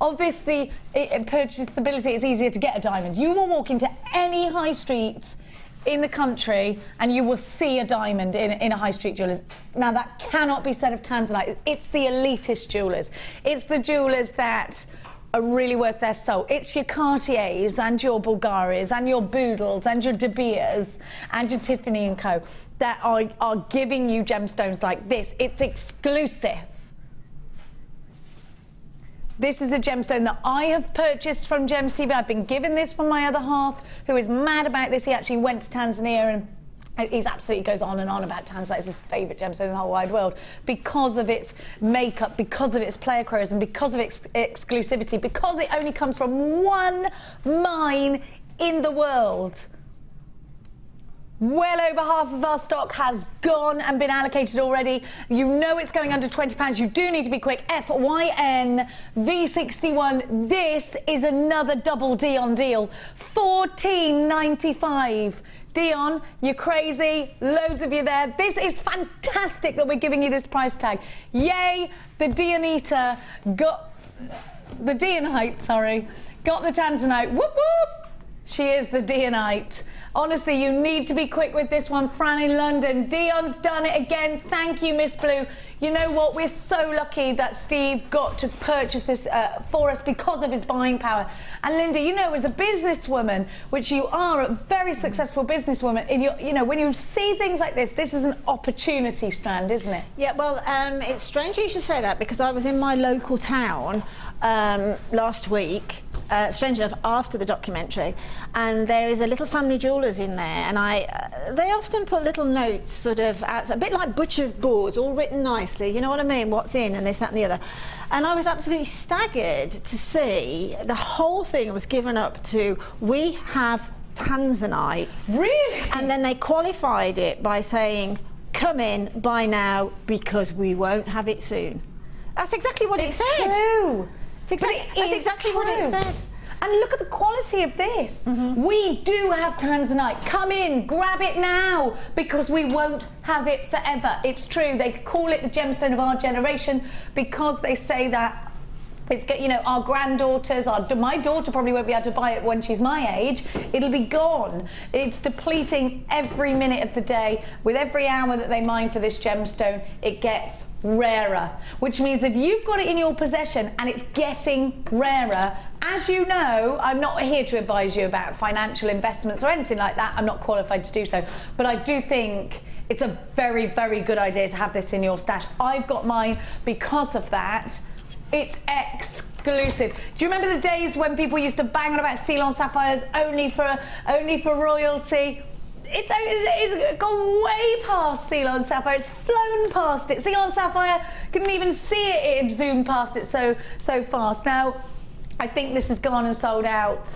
S2: Obviously, purchasability is easier to get a diamond. You will walk into any high street in the country and you will see a diamond in a high street jeweller's. Now, that cannot be said of Tanzanite. It's the elitist jewellers. It's the jewellers that are really worth their soul. It's your Cartiers and your Bulgaris and your Boodles and your De Beers and your Tiffany & Co. that are giving you gemstones like this. It's exclusive. This is a gemstone that I have purchased from Gems TV. I've been given this from my other half, who is mad about this. He actually went to Tanzania and he's absolutely goes on and on about Tanzanite. It's his favourite gemstone in the whole wide world because of its makeup, because of its pleochroism, because of its exclusivity, because it only comes from one mine in the world. Well over half of our stock has gone and been allocated already. You know it's going under £20. You do need to be quick. FYN V61. This is another double Dion deal. $14.95. Dion, you're crazy. Loads of you there. This is fantastic that we're giving you this price tag. Yay, the Dionite got the Dionite, sorry. Got the Tanzanite. Whoop whoop. She is the Dionite. Honestly, you need to be quick with this one. Fran in London. Dion's done it again. Thank you, Miss Blue. You know what? We're so lucky that Steve got to purchase this for us because of his buying power. And Linda, you know, as a businesswoman, which you are, a very successful businesswoman, you know, when you see things like this, this is an opportunity strand, isn't it?
S3: Yeah, well, it's strange you should say that because I was in my local town last week. Strange enough, after the documentary, and there is a little family jewellers in there, and they often put little notes sort of outside, a bit like butcher's boards, all written nicely, you know what I mean, what's in and this, that and the other. And I was absolutely staggered to see the whole thing was given up to, we have Tanzanites. Really? And then they qualified it by saying, come in, buy now, because we won't have it soon. That's exactly what it said.
S2: True.
S3: That's exactly what it said.
S2: And look at the quality of this. We do have Tanzanite. Come in, grab it now, because we won't have it forever. It's true. They call it the gemstone of our generation because they say that it's, you know, our granddaughters, my daughter probably won't be able to buy it when she's my age. It'll be gone. It's depleting every minute of the day. With every hour that they mine for this gemstone, it gets rarer, which means if you've got it in your possession and it's getting rarer, as you know, I'm not here to advise you about financial investments or anything like that. I'm not qualified to do so, but I do think it's a very, very good idea to have this in your stash. I've got mine because of that. It's exclusive. Do you remember the days when people used to bang on about Ceylon sapphires only for royalty? It's gone way past Ceylon sapphire. It's flown past it. Ceylon sapphire couldn't even see it. It had zoomed past it so fast. Now, I think this has gone and sold out.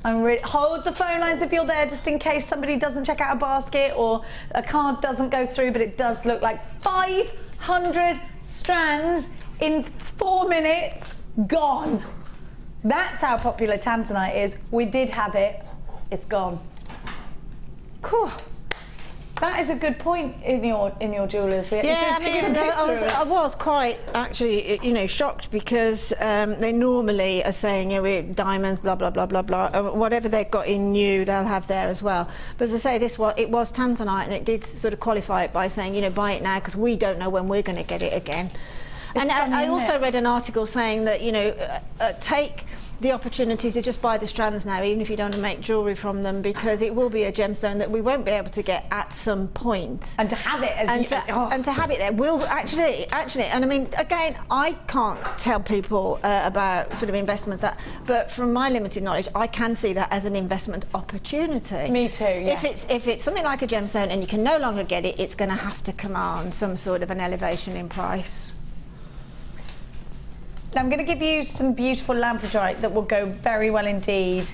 S2: Hold the phone lines if you're there, just in case somebody doesn't check out a basket or a card doesn't go through. But it does look like 500 strands in 4 minutes, gone. That's how popular Tanzanite is. We did have it, it's gone. Cool. That is a good point in your jewellers.
S3: Yeah, I was quite actually, you know, shocked because they normally are saying, you know, diamonds, blah blah blah blah blah. Whatever they've got in new, they'll have there as well. But as I say, it was Tanzanite, and it did sort of qualify it by saying, you know, buy it now because we don't know when we're going to get it again. And I also read an article saying that, you know, take the opportunity to just buy the strands now, even if you don't want to make jewellery from them, because it will be a gemstone that we won't be able to get at some point.
S2: And to have it as
S3: and to have it there will actually, and I mean, again, I can't tell people about sort of investments but from my limited knowledge, I can see that as an investment opportunity.
S2: Me too. Yes.
S3: If it's something like a gemstone and you can no longer get it, it's going to have to command some sort of an elevation in price.
S2: Now I'm going to give you some beautiful labradorite that will go very well indeed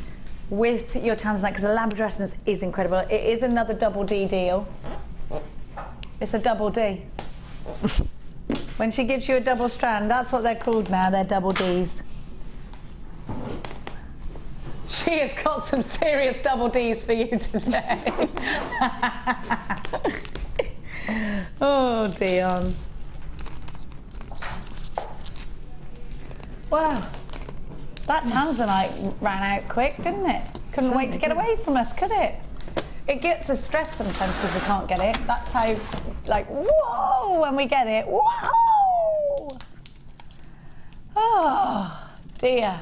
S2: with your Tanzanite, because the labrador is incredible. It is another double D deal. It's a double D. When she gives you a double strand, that's what they're called now, they're double Ds. She has got some serious double Ds for you today. Oh, Dion. Wow, that Tanzanite ran out quick, didn't it? Couldn't wait to get away from us, could it? It gets us stressed sometimes because we can't get it. That's how, like, whoa, when we get it, whoa! Oh, dear.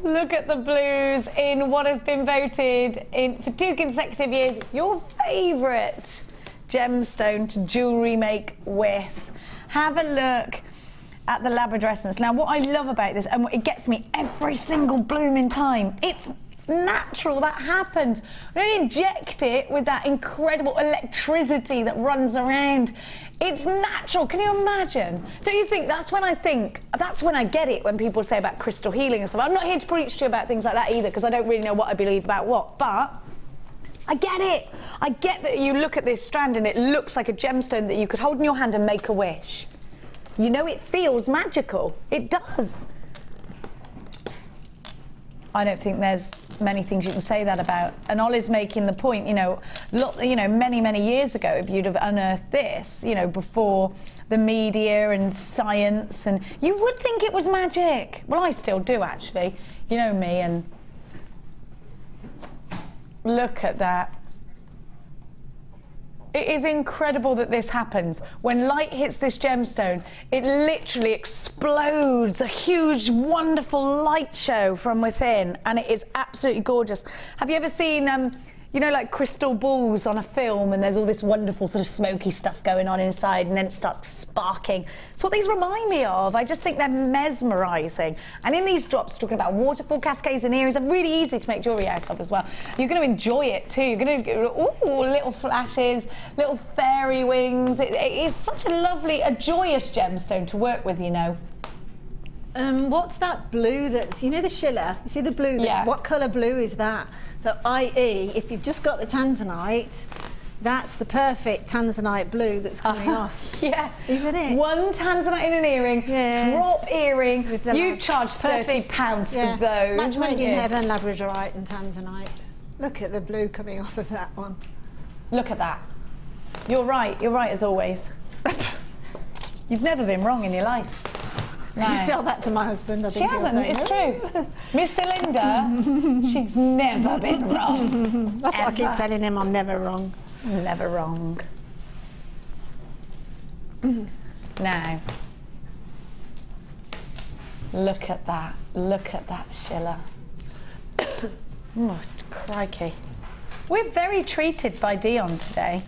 S2: Look at the blues in what has been voted in for 2 consecutive years your favourite gemstone to jewellery make with. Have a look at the Labradescence. Now, what I love about this, and it gets me every single blooming time, it's natural. That happens. We inject it with that incredible electricity that runs around. It's natural. Can you imagine? Don't you think that's when I get it when people say about crystal healing and stuff. I'm not here to preach to you about things like that either, because I don't really know what I believe about what, but I get it. I get that you look at this strand and it looks like a gemstone that you could hold in your hand and make a wish. You know, it feels magical. It does. I don't think there's many things you can say that about. And Ollie's making the point, you know, many, many years ago, if you'd have unearthed this, you know, before the media and science, and you would think it was magic. Well, I still do, actually. You know me, and look at that. It is incredible that this happens. When light hits this gemstone, it literally explodes, a huge, wonderful light show from within, and it is absolutely gorgeous. Have you ever seen, you know, like crystal balls on a film, and there's all this wonderful sort of smoky stuff going on inside, and then it starts sparking? It's what these remind me of. I just think they're mesmerising. And in these drops, talking about waterfall cascades and earrings, they're really easy to make jewellery out of as well. You're going to enjoy it too. You're going to, ooh, little flashes, little fairy wings. It is such a lovely, a joyous gemstone to work with, you know.
S3: What's that blue that's, you know, the Schiller? You see the blue?
S2: Yeah.
S3: What colour blue is that? So, i.e., if you've just got the Tanzanite, that's the perfect Tanzanite blue that's coming off.
S2: Yeah.
S3: Isn't it?
S2: One Tanzanite in an earring, drop earring. You charge £30 for those.
S3: Match made in heaven, Labradorite and Tanzanite. Look at the blue coming off of that one.
S2: Look at that. You're right as always. You've never been wrong in your life. No.
S3: You tell that to my husband, I think.
S2: She hasn't, it's true. Mr. Linda, she's never been wrong.
S3: That's what I keep telling him, I'm never wrong.
S2: Never wrong. Now, look at that Schiller. Oh, crikey. We're very treated by Dion today.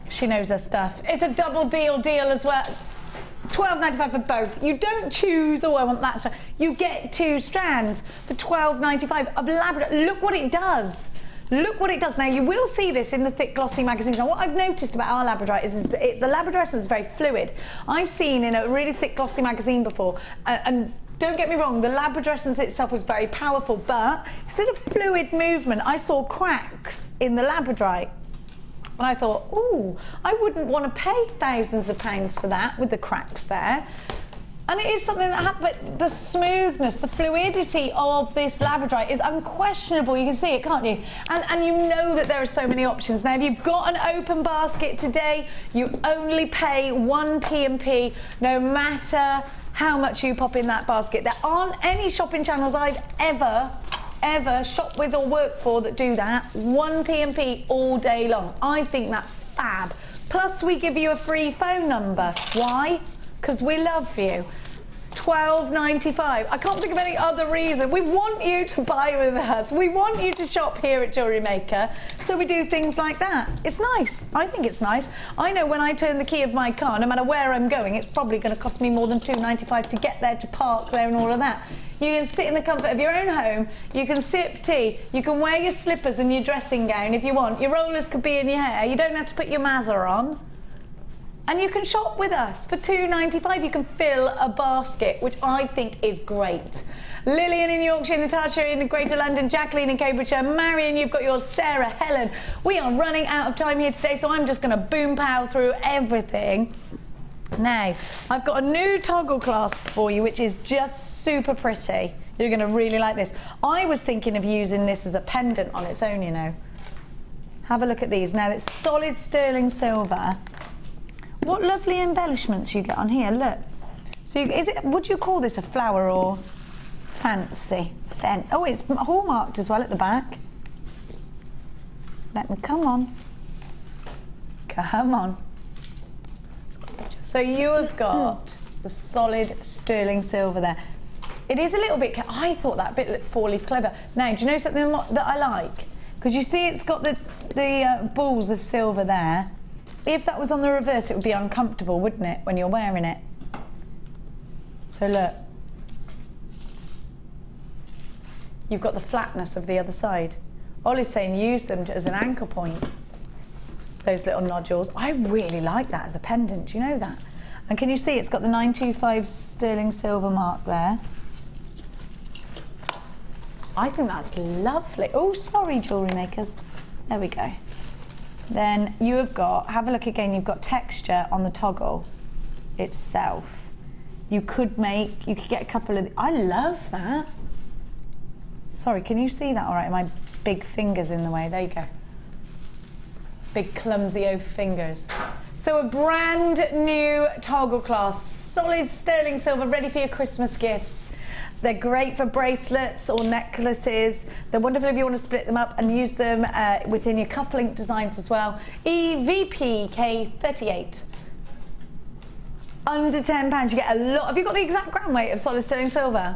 S2: She knows her stuff. It's a double deal as well. £12.95 for both. You don't choose, oh, I want that strand. You get 2 strands for £12.95 of Labrador. Look what it does. Look what it does. Now, you will see this in the thick glossy magazines. Now, what I've noticed about our Labradorite is the Labradorescence is very fluid. I've seen in a really thick glossy magazine before, and don't get me wrong, the Labradorescence itself was very powerful, but instead of fluid movement, I saw cracks in the Labradorite. And I thought, ooh, I wouldn't want to pay thousands of pounds for that with the cracks there. And it is something that happens, but the smoothness, the fluidity of this Labradorite is unquestionable. You can see it, can't you? And you know that there are so many options. Now, if you've got an open basket today, you only pay 1 P&P, no matter how much you pop in that basket. There aren't any shopping channels I've ever shop with or work for that do that. 1 P&P all day long. I think that's fab. Plus, we give you a free phone number. Why? Because we love you. £12.95. I can't think of any other reason. We want you to buy with us. We want you to shop here at JewelleryMaker. So we do things like that. It's nice. I think it's nice. I know when I turn the key of my car, no matter where I'm going, it's probably going to cost me more than £2.95 to get there, to park there and all of that. You can sit in the comfort of your own home, you can sip tea, you can wear your slippers and your dressing gown if you want. Your rollers could be in your hair, you don't have to put your mazza on. And you can shop with us for £2.95. You can fill a basket, which I think is great. Lillian in Yorkshire, Natasha in Greater London, Jacqueline in Cambridgeshire, Marion, you've got yours, Sarah, Helen. We are running out of time here today, so I'm just going to boom pow through everything. Now, I've got a new toggle clasp for you, which is just super pretty. You're going to really like this. I was thinking of using this as a pendant on its own, you know. Have a look at these. Now it's solid sterling silver. What lovely embellishments you get on here, look. So would you call this a flower or fancy? Oh, it's hallmarked as well at the back. Let me, come on. Come on. So you have got the solid sterling silver there. It is a little bit, I thought that bit looked four-leaf clover. Now, do you know something that I like? Because you see it's got the balls of silver there. If that was on the reverse, it would be uncomfortable, wouldn't it, when you're wearing it? So look. You've got the flatness of the other side. Ollie's saying use them as an anchor point. Those little nodules. I really like that as a pendant, do you know that? And can you see it's got the 925 sterling silver mark there? I think that's lovely. Oh, sorry, jewellery makers. There we go. Then you have got, have a look again, you've got texture on the toggle itself. You could get a couple of, I love that. Sorry, can you see that all right? My big fingers in the way, there you go. Big clumsy oaf fingers. So a brand new toggle clasp, solid sterling silver, ready for your Christmas gifts. They're great for bracelets or necklaces. They're wonderful if you want to split them up and use them within your cufflink designs as well. EVP K38. Under £10, you get a lot. Have you got the exact gram weight of solid sterling silver?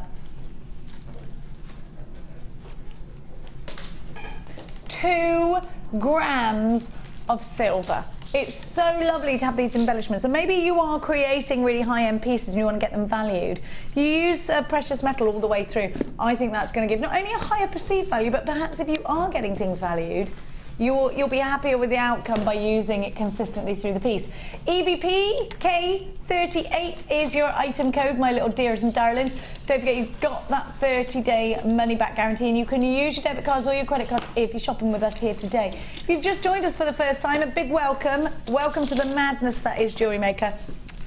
S2: 2 grams of silver. It's so lovely to have these embellishments. And maybe you are creating really high-end pieces and you want to get them valued. You use precious metal all the way through. I think that's going to give not only a higher perceived value, but perhaps if you are getting things valued, you'll be happier with the outcome by using it consistently through the piece. EVP K38 is your item code, my little dears and darlings. Don't forget you've got that 30-day money-back guarantee, and you can use your debit cards or your credit cards if you're shopping with us here today. If you've just joined us for the first time, a big welcome. Welcome to the madness that is Jewellery Maker.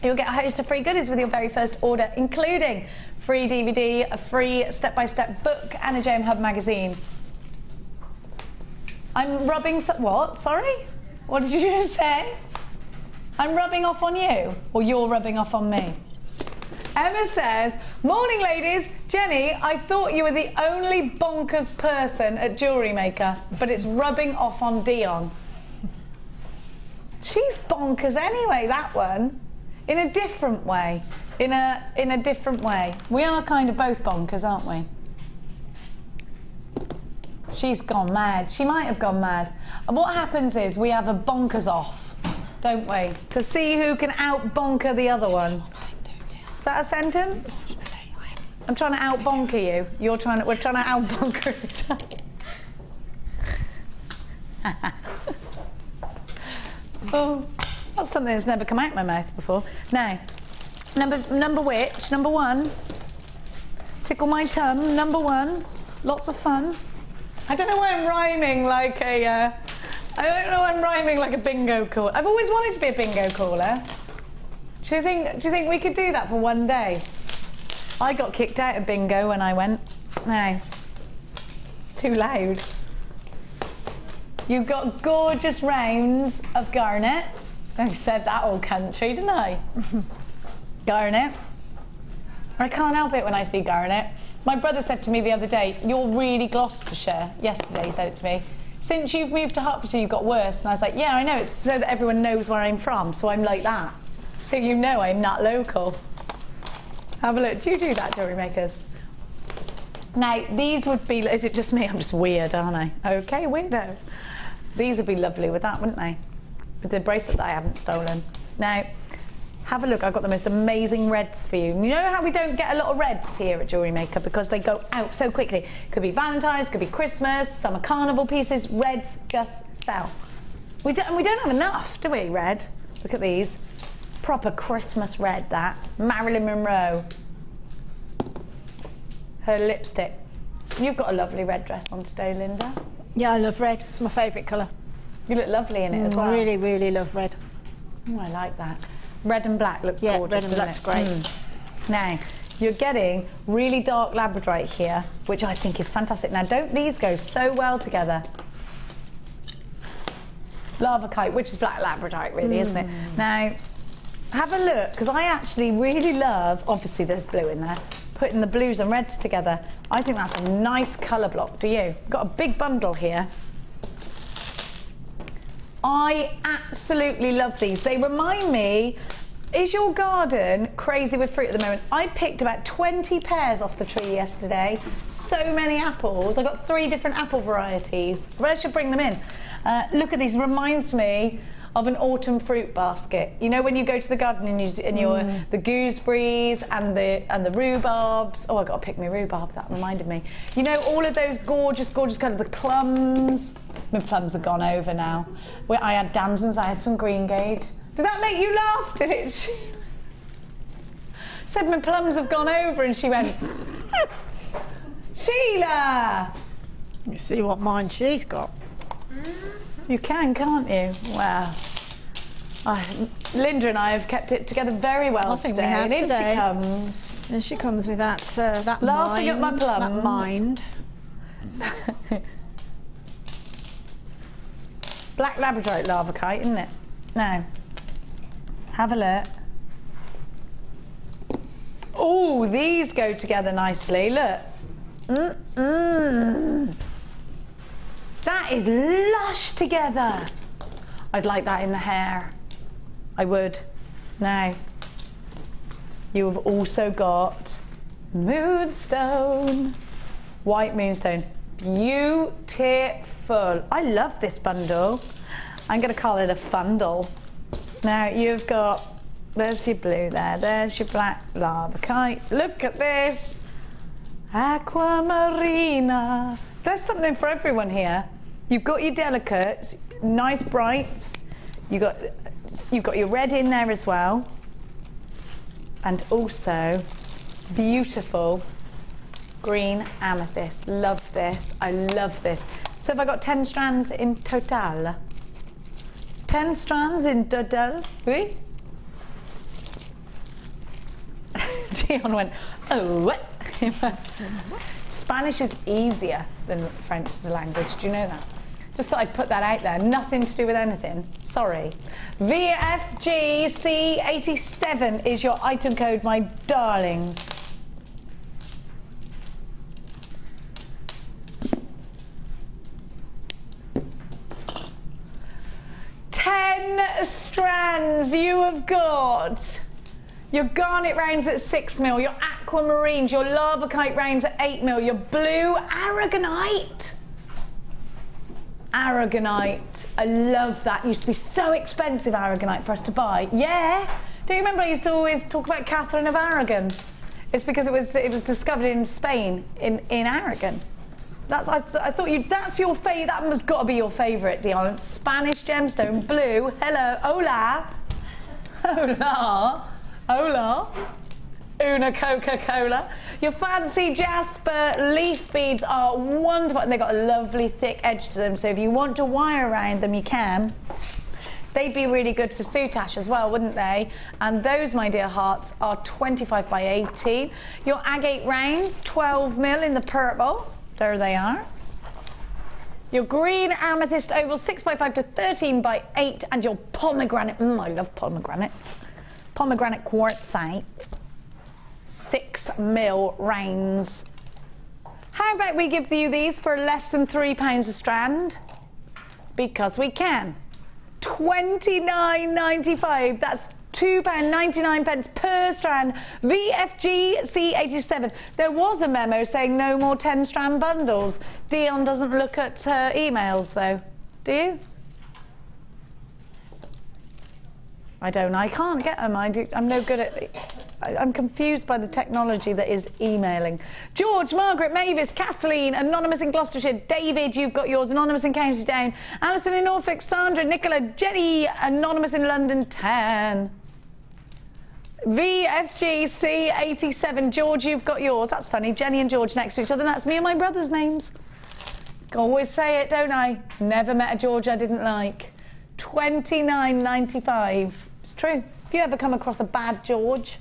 S2: You'll get a host of free goodies with your very first order, including free DVD, a free step-by-step book, and a JM Hub magazine. I'm rubbing, what? Sorry? What did you just say? I'm rubbing off on you, or you're rubbing off on me? Emma says, morning ladies. Jenny, I thought you were the only bonkers person at Jewellery Maker, but it's rubbing off on Dion. She's bonkers anyway, that one. In a different way. In a different way. We are kind of both bonkers, aren't we? She's gone mad. She might have gone mad. And what happens is we have a bonkers off, don't we? To see who can out-bonker the other one. Is that a sentence? I'm trying to out-bonker you. We're trying to out-bonker each other. Oh, that's something that's never come out of my mouth before. Now, number one. Tickle my tum, number 1. Lots of fun. I don't know why I'm rhyming like a, bingo caller. I've always wanted to be a bingo caller. Do you think we could do that for one day? I got kicked out of bingo when I went. No. Too loud. You've got gorgeous rounds of garnet. I said that all country, didn't I? Garnet. I can't help it when I see garnet. My brother said to me the other day, you're really Gloucestershire. Yesterday he said it to me. Since you've moved to Hertfordshire, you've got worse. And I was like, yeah, I know. It's so that everyone knows where I'm from. So I'm like that. So you know I'm not local. Have a look. Do you do that, Jewellery Makers? Now, these would be, is it just me? I'm just weird, aren't I? Okay, weirdo. These would be lovely with that, wouldn't they? With the bracelet that I haven't stolen. Now, have a look, I've got the most amazing reds for you. You know how we don't get a lot of reds here at Jewellery Maker because they go out so quickly. Could be Valentine's, could be Christmas, summer carnival pieces. Reds just sell. We don't have enough, do we, red? Look at these. Proper Christmas red, that. Marilyn Monroe. Her lipstick. You've got a lovely red dress on today, Linda.
S3: Yeah, I love red. It's my favourite colour.
S2: You look lovely in it as well.
S3: I really, really love red.
S2: Oh, I like that. Red and black looks gorgeous.
S3: Red and black's great.
S2: Now, you're getting really dark labradorite here, which I think is fantastic. Now, don't these go so well together? Lava kite, which is black labradorite really, isn't it? Now, have a look, because I actually really love, obviously there's blue in there, putting the blues and reds together. I think that's a nice colour block, do you? Got a big bundle here. I absolutely love these. They remind me, is your garden crazy with fruit at the moment? I picked about 20 pears off the tree yesterday. So many apples. I got 3 different apple varieties. But I should bring them in. Look at these, reminds me of an autumn fruit basket. You know when you go to the garden and the gooseberries and the rhubarbs. Oh, I got to pick my rhubarb, that reminded me. You know, all of those gorgeous, gorgeous kind of the plums. My plums are gone over now. I had damsons, I had some greengage. Did that make you laugh, did it? She said my plums have gone over and she went, Sheila!
S3: You see what mine she's got.
S2: You can, can't you? Wow. Linda and I have kept it together very well today. And in she comes.
S3: And she comes with that, that
S2: laughing
S3: mind,
S2: at my plums.
S3: That mind.
S2: Black labradorite lava kite, isn't it? Now, have a look. Oh, these go together nicely. Look. That is lush together. I'd like that in the hair. I would. Now, you have also got moonstone. White moonstone. Beautiful. I love this bundle. I'm going to call it a fundle. Now, you've got, there's your blue there, there's your black lava kite. Look at this. Aquamarine. There's something for everyone here. You've got your delicates, nice brights. You've got your red in there as well. And also beautiful green amethyst. Love this. I love this. So have I got 10 strands in total? 10 strands in total? Oui? Dion went, oh, what? Spanish is easier than French as a language. Do you know that? Just thought I'd put that out there. Nothing to do with anything. Sorry. VFGC87 is your item code, my darlings. Strands you have got. Your garnet rounds at 6mm, your aquamarines, your lava kite rounds at 8mm, your blue aragonite. Aragonite, I love that. It used to be so expensive, aragonite, for us to buy. Yeah. Do you remember I used to always talk about Catherine of Aragon? It's because it was discovered in Spain, in Aragon. I thought that's your favourite, that must got to be your favourite, Dion. Spanish gemstone, blue, hello, hola. Hola, hola. Una Coca-Cola. Your fancy jasper leaf beads are wonderful and they've got a lovely thick edge to them, so if you want to wire around them, you can. They'd be really good for soutache as well, wouldn't they? And those, my dear hearts, are 25 by 18. Your agate rounds, 12mm in the purple. There they are. Your green amethyst oval, 6 by 5 to 13 by 8, and your pomegranate. I love pomegranates. Pomegranate quartzite, 6mm rounds. How about we give you these for less than £3 a strand? Because we can. £29.95. That's £2.99 per strand. VFGC87. There was a memo saying no more 10-strand bundles. Dion doesn't look at emails though. Do you? I don't. I can't get them. I'm no good at. I'm confused by the technology that is emailing. George, Margaret, Mavis, Kathleen, anonymous in Gloucestershire. David, you've got yours. Anonymous in County Down. Alison in Norfolk. Sandra, Nicola, Jenny, anonymous in London. 10. VFGC87. George, you've got yours. That's funny. Jenny and George next to each other. That's me and my brother's names. Always say it, don't I? Never met a George I didn't like. £29.95. It's true. Have you ever come across a bad George?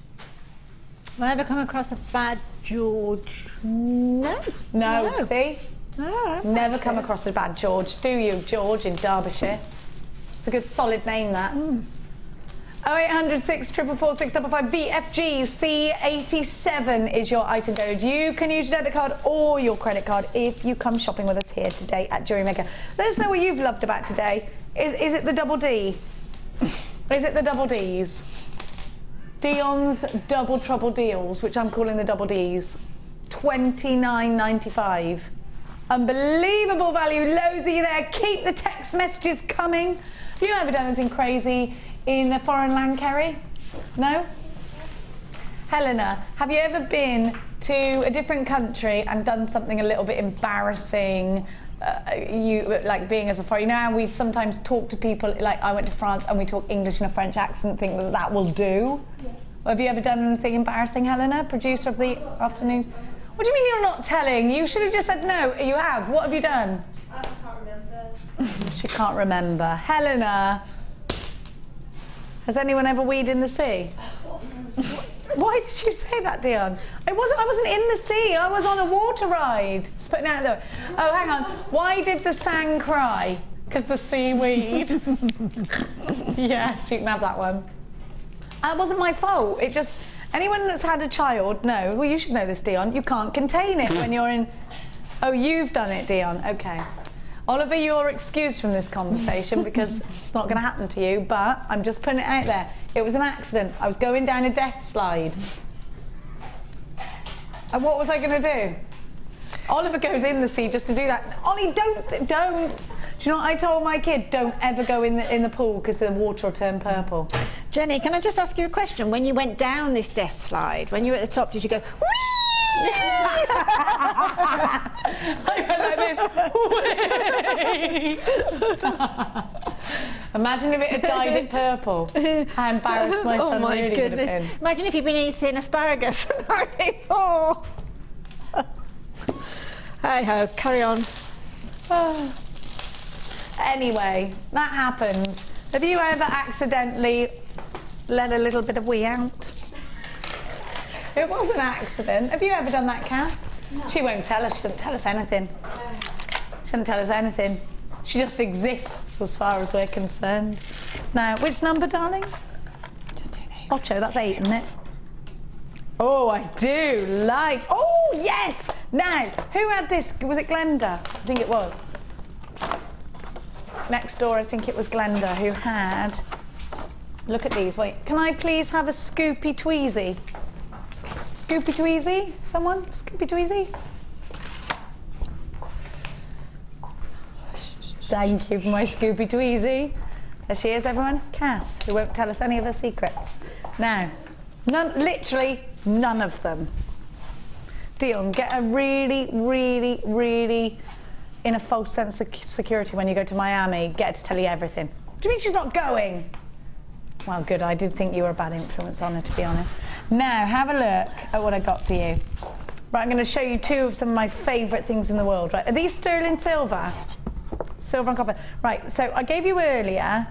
S3: Have I ever come across a bad George? No.
S2: No, see?
S3: No.
S2: Never come across a bad George, do you, George, in Derbyshire? It's a good solid name, that. 0800 644 655 BFG C87 is your item code. You can use your debit card or your credit card if you come shopping with us here today at JewelleryMaker. Let us know what you've loved about today. Is it the double D? Is it the double Ds? Dion's Double Trouble deals, which I'm calling the double Ds. $29.95. Unbelievable value, loads of you there. Keep the text messages coming. Have you ever done anything crazy in a foreign land, Kerry? No? Helena, have you ever been to a different country and done something a little bit embarrassing? Like being as a foreigner, now we sometimes talk to people, like I went to France and we talk English in a French accent, think that will do. Yeah. Have you ever done anything embarrassing, Helena, producer of the afternoon? What do you mean you're not telling? You should have just said no. You have. What have you done?
S14: I can't remember.
S2: She can't remember. Helena, has anyone ever weed in the sea? Why did you say that, Dion? I wasn't in the sea. I was on a water ride. Just putting it out there. Oh, hang on. Why did the sang cry? Because the seaweed. Yes, you can have that one. That wasn't my fault. It just... Anyone that's had a child, no. Well, you should know this, Dion. You can't contain it when you're in... Oh, you've done it, Dion. Okay. Oliver, you're excused from this conversation because it's not going to happen to you, but I'm just putting it out there. It was an accident. I was going down a death slide. And what was I going to do? Oliver goes in the sea just to do that. Ollie, don't. Do you know what I told my kid? Don't ever go in the pool because the water will turn purple.
S3: Jenny, can I just ask you a question? When you went down this death slide, when you were at the top, did you go, whee?
S2: I went like this. Imagine if it had dyed it purple. How embarrassed my son really would have been.
S3: Imagine if you'd been eating asparagus the night before. Hey ho, carry on.
S2: Anyway, that happens. Have you ever accidentally let a little bit of wee out? It was an accident. Have you ever done that, Cass? No. She won't tell us. She doesn't tell us anything. She doesn't tell us anything. She just exists as far as we're concerned. Now, which number, darling?
S3: Just do these.
S2: Ocho, that's 8, isn't it? Oh, I do like... Oh, yes! Now, who had this? Was it Glenda? I think it was. Next door, I think it was Glenda who had... Look at these. Wait, can I please have a Scoopy Tweezy? Scoopy Tweezy? Someone? Scoopy Tweezy? Thank you for my Scoopy Tweezy. There she is, everyone. Cass, who won't tell us any of her secrets. Now, literally none of them. Dion, get a really, really, really in a false sense of security when you go to Miami. Get her to tell you everything. What do you mean she's not going? Well, good. I did think you were a bad influence on her, to be honest. Now, have a look at what I got for you. Right, I'm going to show you two of some of my favourite things in the world. Right, are these sterling silver? Silver and copper. Right, so I gave you earlier,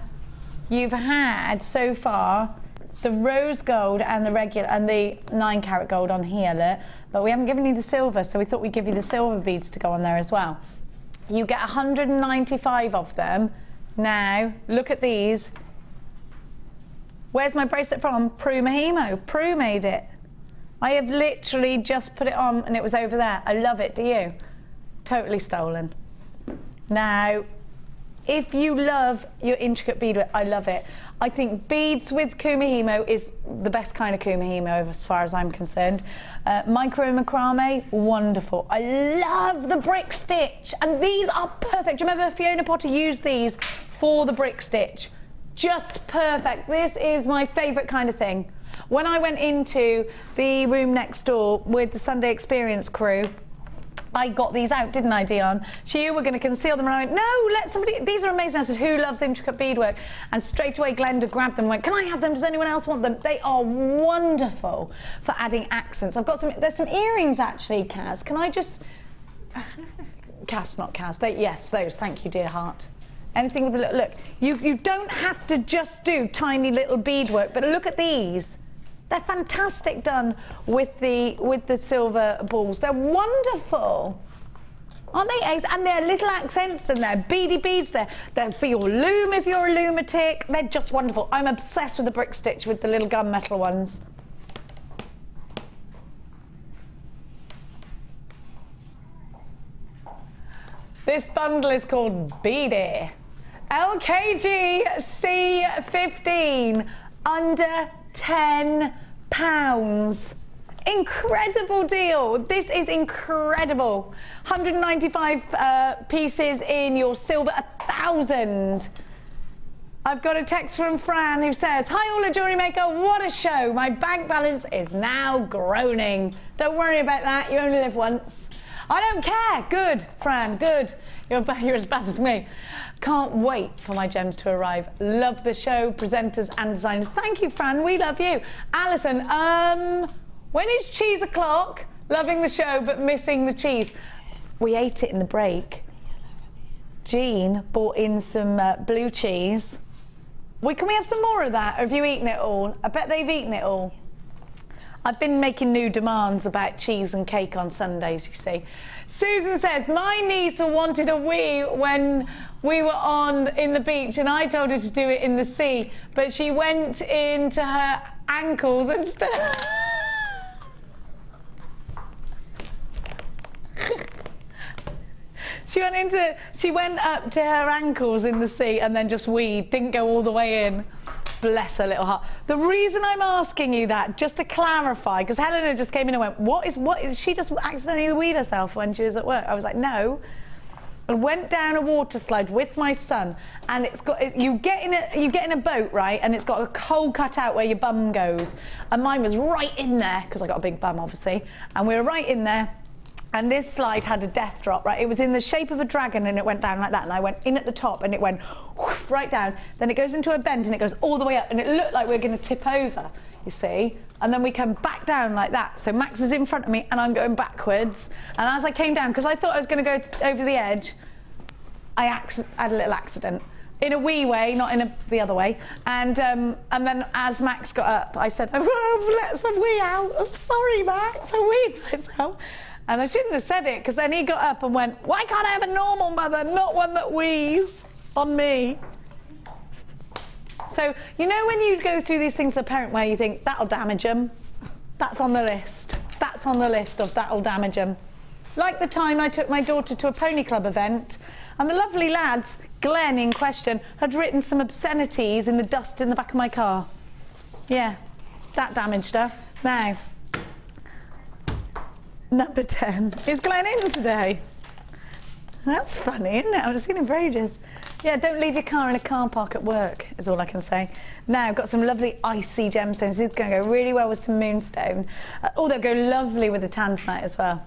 S2: you've had so far the rose gold and the regular and the 9 carat gold on here, look, but we haven't given you the silver, so we thought we'd give you the silver beads to go on there as well. You get 195 of them. Now, look at these. Where's my bracelet from? Prue Mahimo. Prue made it. I have literally just put it on and it was over there. I love it, do you? Totally stolen. Now, if you love your intricate beadwork, I love it. I think beads with Kumihimo is the best kind of Kumihimo as far as I'm concerned. Micro macrame, wonderful. I love the brick stitch, and these are perfect. Do you remember Fiona Potter used these for the brick stitch? Just perfect. This is my favourite kind of thing. When I went into the room next door with the Sunday Experience crew, I got these out, didn't I, Dion? You were going to conceal them, and I went, no, let somebody, these are amazing. I said, who loves intricate beadwork? And straight away, Glenda grabbed them and went, can I have them? Does anyone else want them? They are wonderful for adding accents. I've got some, there's some earrings, actually, Kaz. Can I just... Cass, not Kaz. Yes, those. Thank you, dear heart. Anything with a little, look, you don't have to just do tiny little beadwork, but look at these. They're fantastic done with the silver balls. They're wonderful. Aren't they ace? And they're little accents and they're beady beads. They're for your loom if you're a lunatic. They're just wonderful. I'm obsessed with the brick stitch with the little gunmetal ones. This bundle is called Beady. LKG C15, under £10. Incredible deal. This is incredible. 195 pieces in your silver, 1,000. I've got a text from Fran who says, hi all at JewelleryMaker, what a show. My bank balance is now groaning. Don't worry about that, you only live once. I don't care. Good, Fran, good. You're as bad as me. Can't wait for my gems to arrive. Love the show, presenters and designers. Thank you, Fran, we love you. Alison, when is cheese o'clock? Loving the show, but missing the cheese. We ate it in the break. Jean bought in some blue cheese. Can we have some more of that? Or have you eaten it all? I bet they've eaten it all. I've been making new demands about cheese and cake on Sundays, you see. Susan says, my niece wanted a wee when we were in the beach and I told her to do it in the sea, but she went into her ankles and She went up to her ankles in the sea and then just weed, didn't go all the way in. Bless her little heart. The reason I'm asking you that, just to clarify, because Helena just came in and went, what is she just accidentally weed herself when she was at work? I was like, no. I went down a water slide with my son, and you get in a boat, right, and it's got a hole cut out where your bum goes, and mine was right in there because I got a big bum, obviously, and we were right in there. And this slide had a death drop, right? It was in the shape of a dragon and it went down like that. And I went in at the top and it went whoosh, right down. Then it goes into a bend and it goes all the way up. And it looked like we were going to tip over, you see. And then we come back down like that. So Max is in front of me and I'm going backwards. And as I came down, because I thought I was going to go over the edge, I had a little accident. In a wee way, not in the other way. And then as Max got up, I said, oh, let some wee out. I'm sorry, Max, I weed myself. And I shouldn't have said it, because then he got up and went, why can't I have a normal mother, not one that wheezes on me? So, you know when you go through these things as a parent where you think, that'll damage them? That's on the list. That's on the list of that'll damage them. Like the time I took my daughter to a pony club event, and the lovely lads, Glenn in question, had written some obscenities in the dust in the back of my car. Yeah, that damaged her. Now, number 10. Is Glenn in today? That's funny, isn't it? I haven't seen him for ages. Yeah, don't leave your car in a car park at work, is all I can say. Now, I've got some lovely icy gemstones. This is going to go really well with some moonstone. Oh, they'll go lovely with the Tanzanite as well.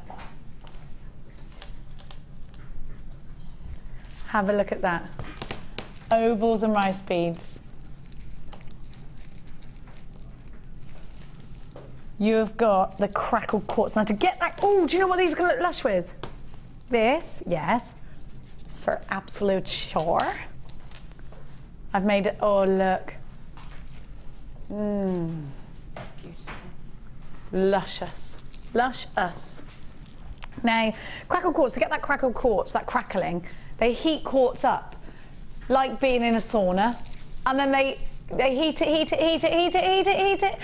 S2: Have a look at that. Ovals and rice beads. You have got the crackled quartz. Now to get that, oh, do you know what these are going to look lush with? This, yes, for absolute sure. I've made it, oh look. Luscious, lush-us. Now, crackled quartz, to get that crackled quartz, that crackling, they heat quartz up, like being in a sauna, and then they heat it,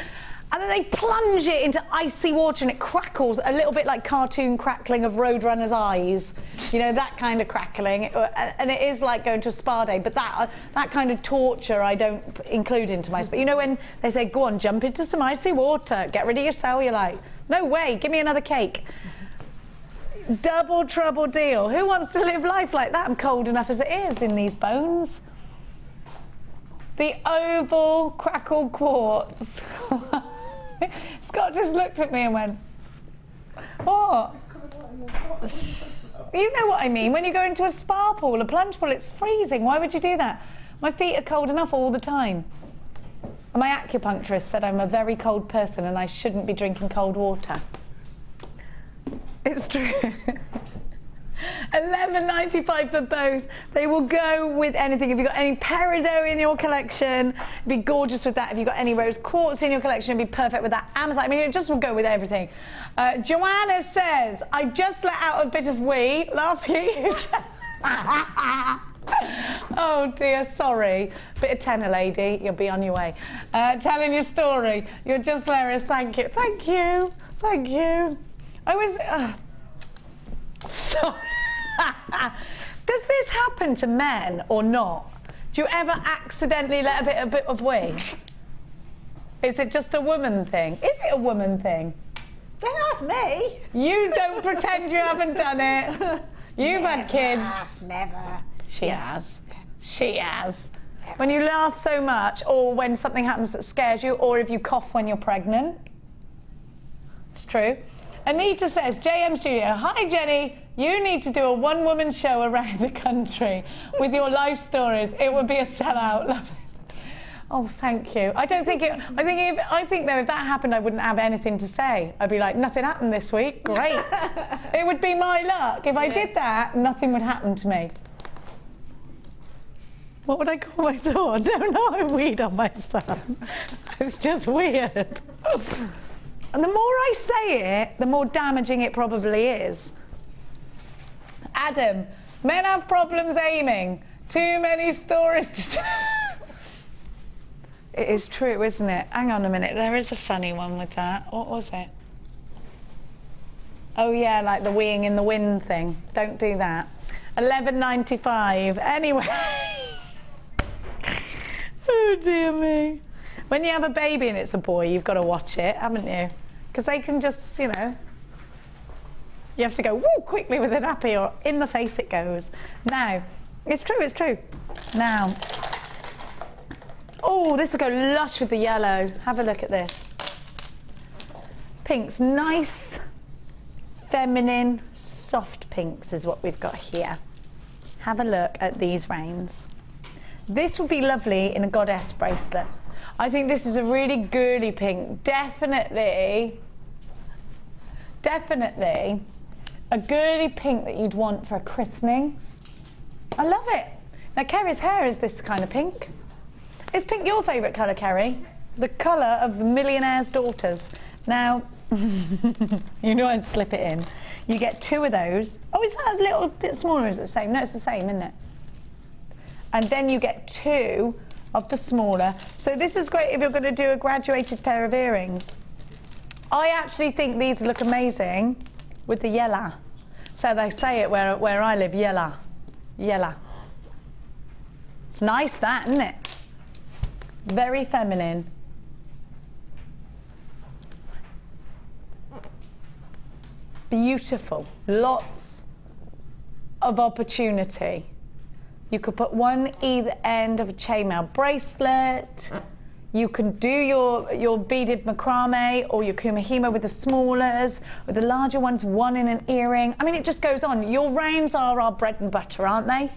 S2: and then they plunge it into icy water and it crackles a little bit like cartoon crackling of Roadrunner's eyes. You know, that kind of crackling. And it is like going to a spa day, but that kind of torture I don't include into my spa. You know when they say, go on, jump into some icy water, get rid of your cellulite. No way, give me another cake. Double trouble deal. Who wants to live life like that? I'm cold enough as it is in these bones. The oval crackled quartz. Scott just looked at me and went, what? You know what I mean. When you go into a spa pool, a plunge pool, it's freezing. Why would you do that? My feet are cold enough all the time. And my acupuncturist said I'm a very cold person and I shouldn't be drinking cold water. It's true. $11.95 for both. They will go with anything. If you've got any peridot in your collection, it'd be gorgeous with that. If you've got any rose quartz in your collection, it'd be perfect with that. Amazon, I mean, it just will go with everything. Joanna says, I just let out a bit of wee, laughing at you. Oh dear, sorry. Bit of tenor, lady, you'll be on your way. Telling your story. You're just hilarious. Thank you. Thank you. Thank you. I was... sorry. Does this happen to men or not? Do you ever accidentally let a bit of wee? Is it just a woman thing? Is it a woman thing?
S3: Don't ask me.
S2: You don't pretend you haven't done it. You've had kids.
S3: Never.
S2: She has. She has. When you laugh so much, or when something happens that scares you, or if you cough when you're pregnant. It's true. Anita says, JM Studio, hi Jenny, you need to do a one-woman show around the country with your life stories. It would be a sellout. Love it. Oh, thank you. I don't think it. I think though, if that happened, I wouldn't have anything to say. I'd be like, nothing happened this week. Great. It would be my luck. If I did that, nothing would happen to me. What would I call my son? No, I weed on my son. It's just weird. And the more I say it, the more damaging it probably is. Adam, men have problems aiming. Too many stories to tell. It is true, isn't it? Hang on a minute, there is a funny one with that. What was it? Oh yeah, like the weeing in the wind thing. Don't do that. $11.95. Anyway. Oh dear me. When you have a baby and it's a boy, you've got to watch it, haven't you? Because they can just, you know, you have to go woo quickly with a nappy or in the face it goes. Now, it's true, it's true. Now, oh, this will go lush with the yellow. Have a look at this. Pinks, nice, feminine, soft pinks is what we've got here. Have a look at these rains. This would be lovely in a goddess bracelet. I think this is a really girly pink. Definitely a girly pink that you'd want for a christening. I love it. Now, Kerry's hair is this kind of pink. Is pink your favourite colour, Kerry? The colour of the millionaire's daughters. Now, you know I'd slip it in. You get 2 of those. Oh, is that a little bit smaller? Is it the same? No, it's the same, isn't it? And then you get 2 of the smaller. So this is great if you're going to do a graduated pair of earrings. I actually think these look amazing with the yellow. So they say it where I live, yellow. Yellow. It's nice that, isn't it? Very feminine. Beautiful. Lots of opportunity. You could put one either end of a chainmail bracelet. You can do your beaded macrame or your kumahima with the smallers, with the larger ones, one in an earring. I mean, it just goes on. Your rounds are our bread and butter, aren't they?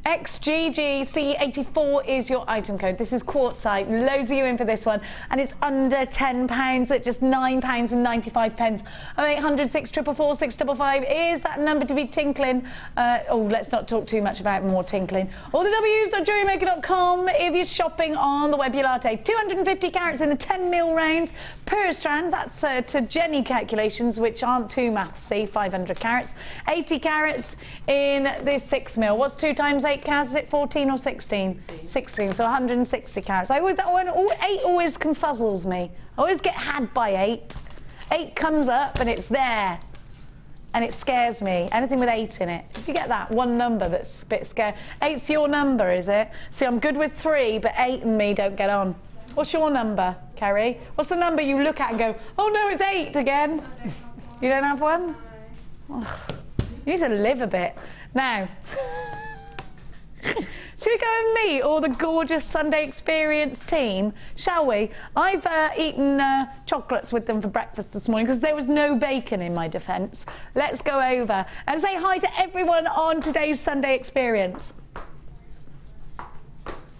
S2: XGGC84 is your item code. This is quartzite. Loads of you in for this one. And it's under £10 at just £9.95. 0800 644 655 is that number to be tinkling. Oh, let's not talk too much about more tinkling. All the W's.jewellerymaker.com if you're shopping on the Webulate. 250 carats in the 10mm range per strand. That's to Jenny calculations, which aren't too mathsy. 500 carats. 80 carats in the 6mm. What's 2 times 8 carats? Is it 14 or 16? 16, so 160 carats. I always, that one, 8 always confuzzles me. I always get had by 8. 8 comes up and it's there. And it scares me. Anything with 8 in it. Did you get that? One number that's a bit scary. 8's your number, is it? See, I'm good with 3, but 8 and me don't get on. What's your number, Kerry? What's the number you look at and go, oh no, it's 8 again? You don't have one? Oh, you need to live a bit. Now, should we go and meet all the gorgeous Sunday Experience team, shall we? I've eaten chocolates with them for breakfast this morning because there was no bacon in my defence. Let's go over and say hi to everyone on today's Sunday Experience.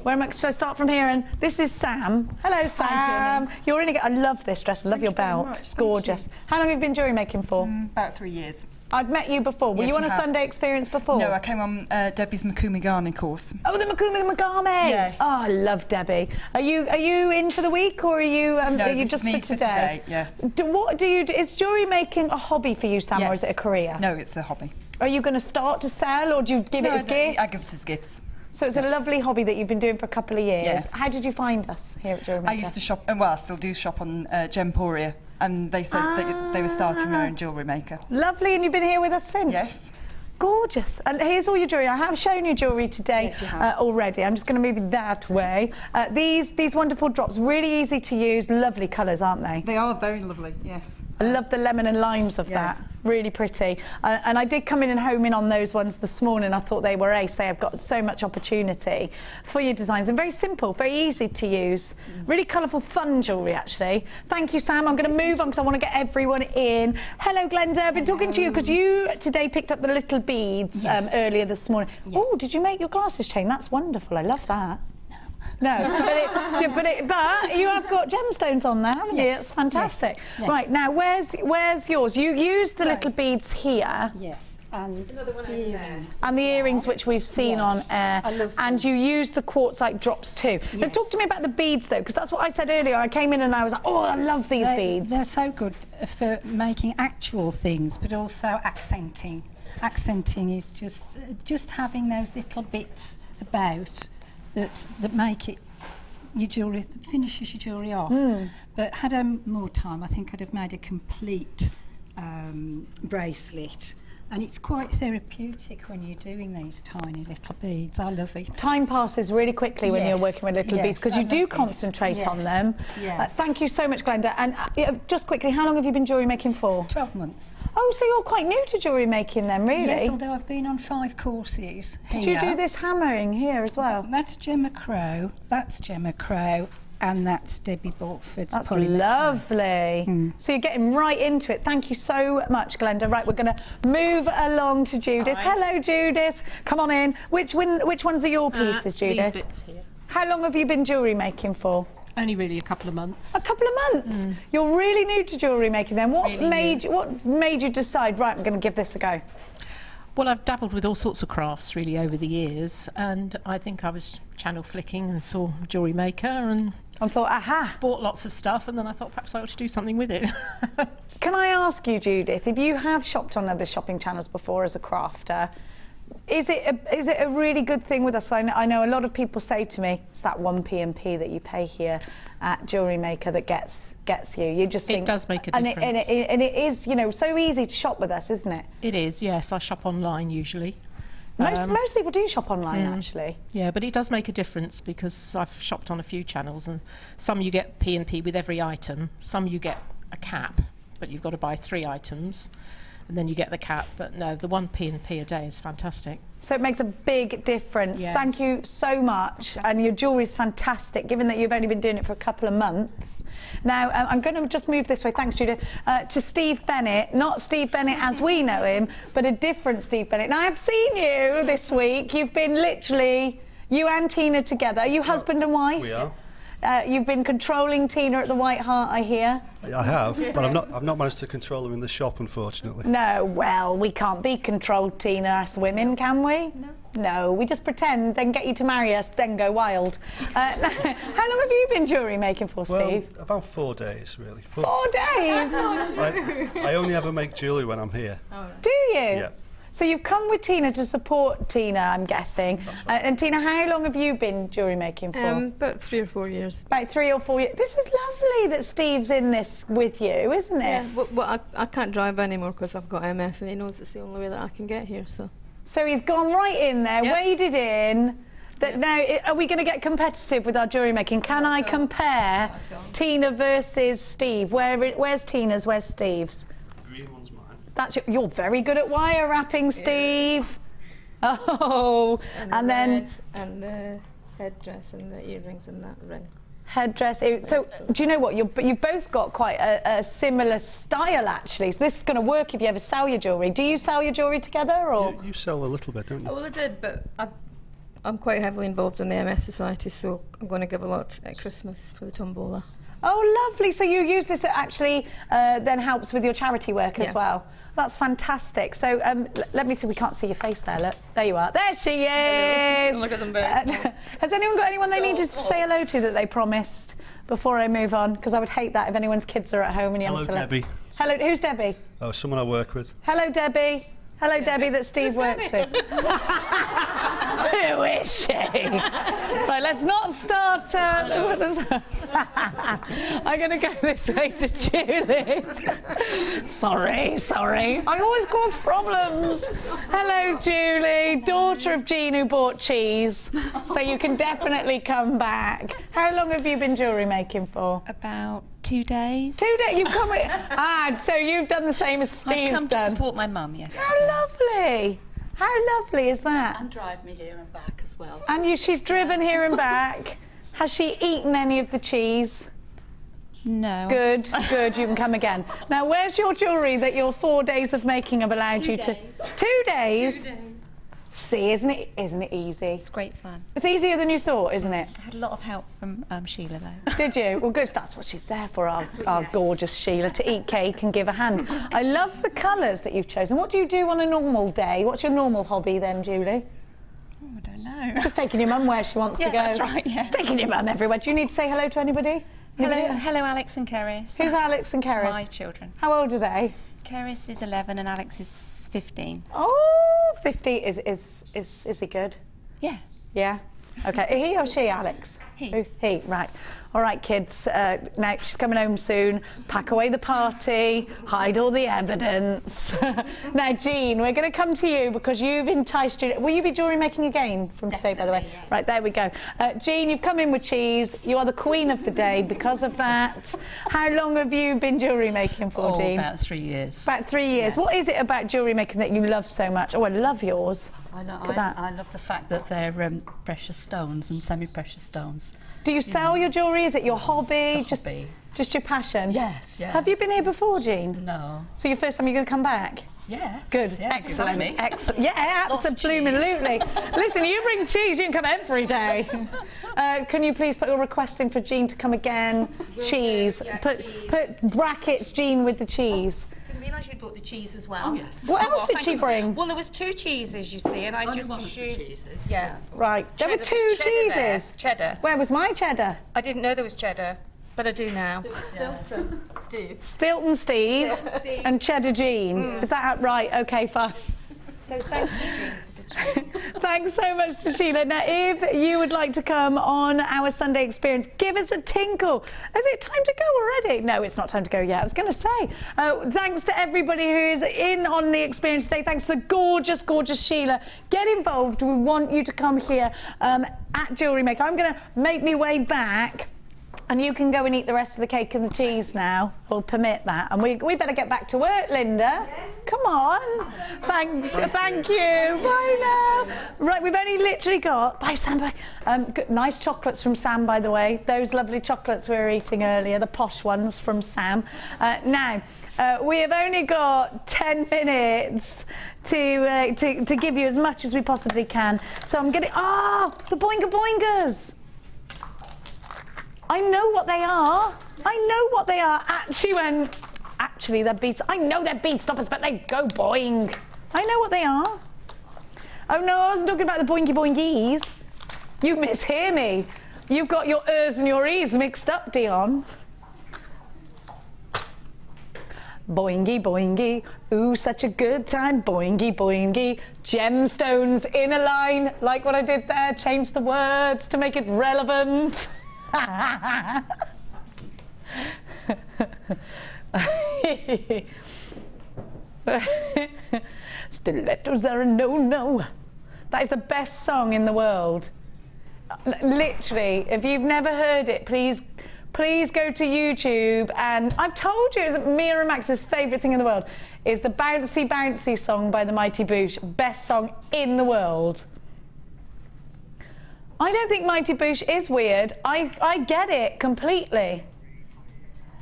S2: Where am I? Should I start from here? And this is Sam. Hello, Sam. You're in again. I love this dress. I love your belt. It's gorgeous. How long have you been jewellery making for?
S15: About 3 years.
S2: I've met you before. Were
S15: Yes,
S2: you on a
S15: have.
S2: Sunday experience before?
S15: No, I came on Debbie's Makumi course.
S2: Oh, the Makumi Magame!
S15: Yes.
S2: Oh, I love Debbie. Are you in for the week, or are you
S15: No,
S2: are you
S15: this
S2: just
S15: is me
S2: for today?
S15: Yes.
S2: What do you do? Is jewellery making a hobby for you, Sam,
S15: Yes.
S2: or is it a career?
S15: No, it's a hobby.
S2: Are you going to start to sell, or do you give it as gifts?
S15: I give it as gifts.
S2: So it's a lovely hobby that you've been doing for a couple of years.
S15: Yeah.
S2: How did you find us here at JewelleryMaker?
S15: I used to shop, well, I still do shop on Gemporia, and they said that they were starting their own jewellery maker.
S2: Lovely, and you've been here with us since?
S15: Yes.
S2: Gorgeous. And here's all your jewellery. I have shown you jewellery today
S15: Yes, you have.
S2: already. I'm just going to move it that way. These wonderful drops, really easy to use, lovely colours, aren't they?
S15: They are very lovely, yes.
S2: I love the lemon and limes of that. Really pretty. And I did come in and home in on those ones this morning. I thought they were ace. They have got so much opportunity for your designs, and very simple, very easy to use. Really colourful, fun jewellery, actually. Thank you, Sam. I'm going to move on because I want to get everyone in. Hello, Glenda. I've been talking to you because you today picked up the little beads earlier this morning. Oh, did you make your glasses chain? That's wonderful. I love that. No, but you have got gemstones on there, haven't you? It's fantastic.
S16: Yes.
S2: Right, now where's yours? You used the little beads here.
S16: Yes, and the earrings.
S2: And the earrings, which we've seen on air.
S16: I love
S2: and you use the quartzite drops too. Now talk to me about the beads though, because that's what I said earlier. I came in and I was like, oh, I love these beads.
S16: They're so good for making actual things, but also accenting. Accenting is just having those little bits about that make it your jewellery, finishes your jewellery off. But had I more time, I think I'd have made a complete bracelet. And it's quite therapeutic when you're doing these tiny little beads. I love it.
S2: Time passes really quickly when you're working with little beads, because you do concentrate on them. Thank you so much, Glenda. And just quickly, how long have you been jewellery making for?
S16: 12 months.
S2: Oh, so you're quite new to jewellery making then, really?
S16: Yes, although I've been on 5 courses here.
S2: Did you do this hammering here as well?
S16: That's Gemma Crow, and that's Debbie Balford's
S2: That's
S16: polymer.
S2: lovely. So you're getting right into it. Thank you so much, Glenda. Right, we're going to move along to Judith. Hello, Judith. Come on in. Which ones are your pieces, Judith?
S17: These bits here.
S2: How long have you been jewellery making for?
S17: Only really a couple of months.
S2: A couple of months? You're really new to jewellery making then. What made you decide, right, I'm going to give this a go?
S17: Well, I've dabbled with all sorts of crafts really over the years, and I think I was channel flicking and saw JewelleryMaker and
S2: I thought, aha!
S17: Bought lots of stuff, and then I thought perhaps I ought to do something with it.
S2: Can I ask you, Judith, if you have shopped on other shopping channels before as a crafter, is it a really good thing with us? I know a lot of people say to me, it's that 1p&p that you pay here at JewelleryMaker that gets you. You just think
S17: it does make a difference.
S2: And it is, you know, so easy to shop with us, isn't it?
S17: It is, yes. I shop online usually.
S2: Most people do shop online, actually.
S17: Yeah, but it does make a difference because I've shopped on a few channels, and some you get P&P with every item, some you get a cap, but you've got to buy 3 items, and then you get the cap. But no, the 1 P&P a day is fantastic.
S2: So it makes a big difference.
S17: Yes.
S2: Thank you so much. And your jewellery is fantastic, given that you've only been doing it for a couple of months. Now, I'm going to just move this way, thanks, Judith, to Steve Bennett. Not Steve Bennett as we know him, but a different Steve Bennett. Now, I've seen you this week. You've been literally, you and Tina together. Are you husband and wife?
S18: We are.
S2: You've been controlling Tina at the White Hart, I hear.
S18: I have, but I've not managed to control her in the shop, unfortunately.
S2: No, well, we can't be controlled, Tina, us women, can we? No. No, we just pretend, then get you to marry us, then go wild. How long have you been jewellery making for, Steve?
S18: Well, about 4 days, really.
S2: 4 days?
S18: I only ever make jewellery when I'm here.
S2: Do you?
S18: Yeah.
S2: So you've come with Tina to support Tina, I'm guessing.
S18: That's right.
S2: And Tina, how long have you been jewellery making for?
S19: About 3 or 4 years.
S2: About 3 or 4 years. This is lovely that Steve's in this with you, isn't it?
S19: Yeah, well I can't drive anymore because I've got MS, and he knows it's the only way that I can get here.
S2: So he's gone right in there, waded in. Now, are we going to get competitive with our jewellery making? Can I compare Tina versus Steve? Where's Tina's? Where's Steve's?
S18: Green one's mine.
S2: You're very good at wire wrapping, Steve. Yeah. Oh, and then
S19: and the headdress and the earrings and that ring.
S2: Headdress. So, do you know what? You've both got quite a similar style, actually. So this is going to work if you ever sell your jewellery. Do you sell your jewellery together, or
S18: you sell a little bit, don't you?
S19: Oh, well, I did, but I'm quite heavily involved in the MS Society, so I'm going to give a lot at Christmas for the tombola.
S2: Oh, lovely. So you use this, it actually then helps with your charity work as well. That's fantastic. So let me see, we can't see your face there, look. There you are. There she is!
S10: Look at some birds.
S2: Has anyone got anyone they needed to say hello to that they promised before I move on? Because I would hate that if anyone's kids are at home and you
S18: Hello, Debbie.
S2: Hello, who's Debbie?
S18: Oh, someone I work with.
S2: Hello, Debbie. Hello, Debbie, that Steve works with. Who is she? Right, let's not start. I'm going to go this way to Julie. Sorry. I always cause problems. Hello, Julie, daughter of Jean who bought cheese. So you can definitely come back. How long have you been jewellery making for?
S20: About 2 days.
S2: 2 days? You've come so you've done the same as Steve's
S20: I've come
S2: done.
S20: to support my mum yesterday.
S2: How lovely. How lovely is that?
S20: And drive me here and back as well.
S2: And she's driven here and back. Has she eaten any of the cheese?
S20: No.
S2: Good, you can come again. Now, where's your jewellery that your 4 days of making have allowed you to... 2 days? 2 days. See, isn't it easy?
S20: It's great fun.
S2: It's easier than you thought, isn't it?
S20: I had a lot of help from Sheila, though.
S2: Did you? Well, good. That's what she's there for, our gorgeous Sheila, to eat cake and give a hand. I love the colours that you've chosen. What do you do on a normal day? What's your normal hobby then, Julie?
S20: Oh, I don't know.
S2: Just taking your mum where she wants to go.
S20: Yeah, that's right, yeah.
S2: Just taking your mum everywhere. Do you need to say hello to anybody?
S20: Hello, Alex and Keris.
S2: Who's Alex and Keris?
S20: My children.
S2: How old are they?
S20: Keris is 11 and Alex is 15.
S2: Oh, 50. Is he good?
S20: Yeah.
S2: Yeah? Okay. He or she, Alex?
S20: He.
S2: He, right. All right, kids. Now, she's coming home soon. Pack away the party. Hide all the evidence. Now, Jean, we're going to come to you because you've enticed Julie. Will you be jewellery making again from today, by the way? Yes. Right, there we go. Jean, you've come in with cheese. You are the queen of the day because of that. How long have you been jewellery making for, Jean?
S20: About 3 years.
S2: About 3 years. Yes. What is it about jewellery making that you love so much? Oh, I love yours.
S20: I love the fact that they're precious stones and semi-precious stones.
S2: Do you sell your jewellery? Is it your hobby?
S20: It's a hobby.
S2: Just your passion?
S20: Yes, yeah.
S2: Have you been here before, Jean?
S20: No.
S2: So your first time you're going to come back?
S20: Yes.
S2: Good.
S20: Yeah,
S2: excellent. Excellent. Yeah, absolutely. Listen, you bring cheese, you can come every day. Can you please put your request in for Jean to come again? Cheese. Put brackets Jean with the cheese.
S10: Didn't realise you'd brought the cheese as well.
S20: Oh, yes.
S2: What else did she bring?
S10: Well, there was 2 cheeses, you see, and I just assumed... Yeah.
S2: Right. There were 2 cheeses.
S10: Cheddar.
S2: Where was my cheddar?
S10: I didn't know there was cheddar, but I do now.
S20: Stilton Steve.
S2: Stilton Steve and Cheddar Jean. Is that right? Okay, fine.
S10: So thank you, Jean, for the cheese.
S2: Thanks so much to Sheila. Now, if you would like to come on our Sunday experience, give us a tinkle. Is it time to go already? No, it's not time to go yet. I was going to say. Thanks to everybody who is in on the experience today. Thanks to the gorgeous, gorgeous Sheila. Get involved. We want you to come here at JewelleryMaker. I'm going to make my way back. And you can go and eat the rest of the cake and the cheese now. We'll permit that. And we better get back to work, Linda. Yes. Come on. Thanks. Thank you. Bye now. Right, we've only literally got... Bye, Sam. Bye. Nice chocolates from Sam, by the way. Those lovely chocolates we were eating earlier, the posh ones from Sam. Now, we have only got 10 minutes to give you as much as we possibly can. So I'm getting... the Boinga Boingas. I know what they are. Actually, they're bead... I know they're bead stoppers, but they go boing. I know what they are. Oh, no, I wasn't talking about the boingy boingies. You mishear me. You've got your ers and your e's mixed up, Dion. Boingy, boingy, ooh, such a good time, boingy, boingy. Gemstones in a line, like what I did there, change the words to make it relevant. Stilettos are a no-no. That is the best song in the world. Literally, if you've never heard it, please go to YouTube. And I've told you, it's Mia and Max's favourite thing in the world is the Bouncy Bouncy song by the Mighty Boosh. Best song in the world. I don't think Mighty Boosh is weird. I get it completely.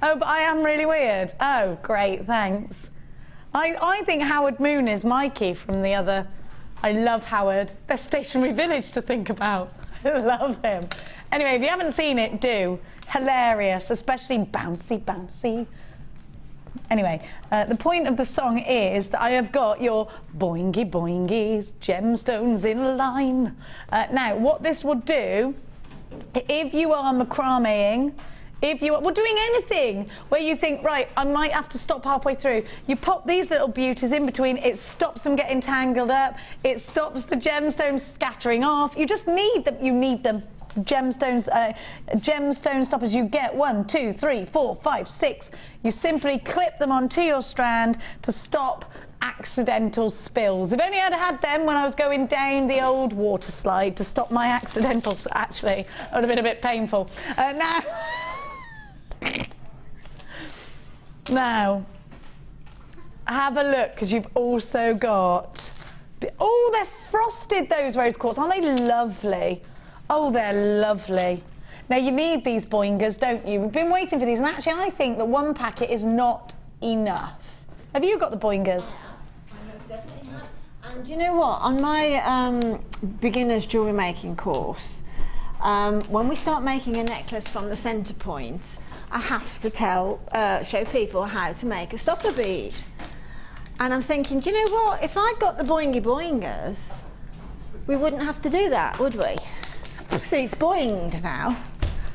S2: Oh, but I am really weird. Oh, great, thanks. I think Howard Moon is Mikey from the other... I love Howard. There's Stationary Village to think about. I love him. Anyway, if you haven't seen it, do. Hilarious, especially bouncy, bouncy. Anyway, the point of the song is that I have got your boingy boingies, gemstones in a line. Now, what this will do, if you are macrameing, if you are doing anything where you think, right, I might have to stop halfway through, you pop these little beauties in between, it stops them getting tangled up, it stops the gemstones scattering off. You just need them, gemstones, gemstone stoppers. You get 1, 2, 3, 4, 5, 6. You simply clip them onto your strand to stop accidental spills. If only I'd had them when I was going down the old water slide to stop my accidentals. Actually, it would have been a bit painful. Now, have a look, because you've also got, oh, they're frosted, those rose quartz. Aren't they lovely? Oh, they're lovely. Now, you need these boingers, don't you? We've been waiting for these, and actually, I think that one packet is not enough. Have you got the boingers?
S3: I most definitely have. And you know what? On my beginner's jewellery making course, when we start making a necklace from the centre point, I have to show people how to make a stopper bead. And I'm thinking, do you know what? If I'd got the boingy boingers, we wouldn't have to do that, would we? See, it's boinged now.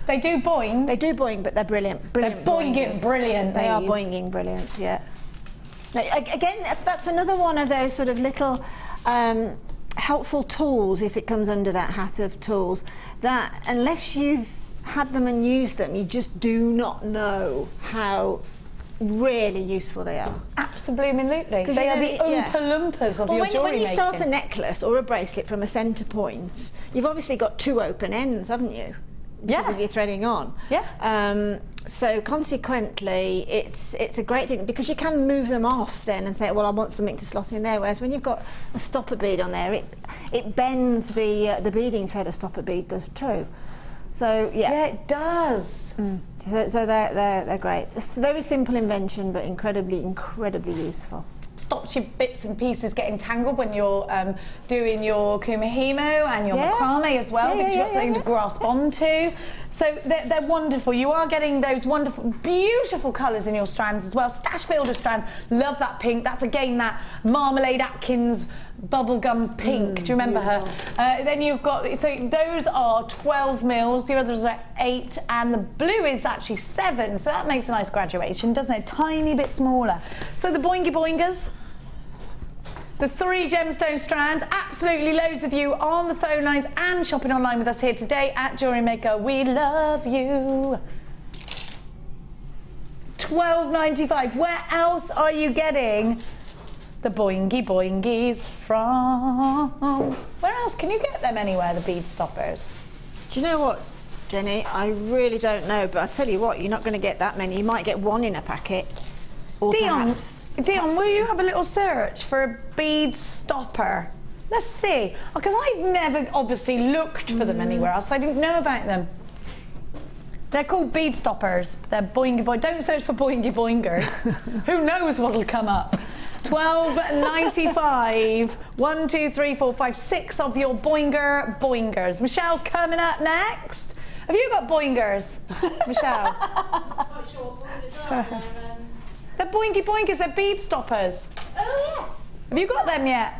S2: They do boing.
S3: They do boing, but they're brilliant. Brilliant.
S2: They're boinging brilliant.
S3: They are boinging brilliant. Yeah. Now, again, that's another one of those sort of little helpful tools, if it comes under that hat of tools, that unless you've had them and used them, you just do not know how really useful they are.
S2: Absolutely. They are the Oompa Loompas of your jewellery making. When you start
S3: a necklace or a bracelet from a centre point, you've obviously got 2 open ends, haven't you? Because of your threading on.
S2: Yeah.
S3: So consequently, it's a great thing, because you can move them off then and say, well, I want something to slot in there. Whereas when you've got a stopper bead on there, it bends the beading thread. A stopper bead does too. So yeah,
S2: it does.
S3: So they're great. It's a very simple invention, but incredibly useful.
S2: Stops your bits and pieces getting tangled when you're doing your kumihimo and your macrame as well, because you've got something to grasp onto. So they're wonderful. You are getting those wonderful, beautiful colours in your strands as well. Stash builder strands, love that pink. That's again that Marmalade Atkins bubblegum pink. Do you remember her? Then you've got, so those are 12 mils, the others are 8, and the blue is actually 7, so that makes a nice graduation, doesn't it? Tiny bit smaller. So the boingy boingers, the 3 gemstone strands, absolutely loads of you on the phone lines and shopping online with us here today at Jewellery Maker. We love you. $12.95. Where else are you getting the boingy boingies from? Where else can you get them anywhere, the bead stoppers?
S3: Do you know what, Jenny? I really don't know, but I tell you what, you're not going to get that many. You might get 1 in a packet. Or
S2: Dion, will you have a little search for a bead stopper? Let's see, because I've never obviously looked for them anywhere else. I didn't know about them. They're called bead stoppers. They're boingy boing. Don't search for boingy boingers. Who knows what'll come up? $12.95. 1, 2, 3, 4, 5, 6 of your boingers. Michelle's coming up next. Have you got boingers, Michelle?
S14: Not sure what boingers are.
S2: They're boingy boingers. They're bead stoppers.
S14: Oh yes.
S2: Have you got them yet?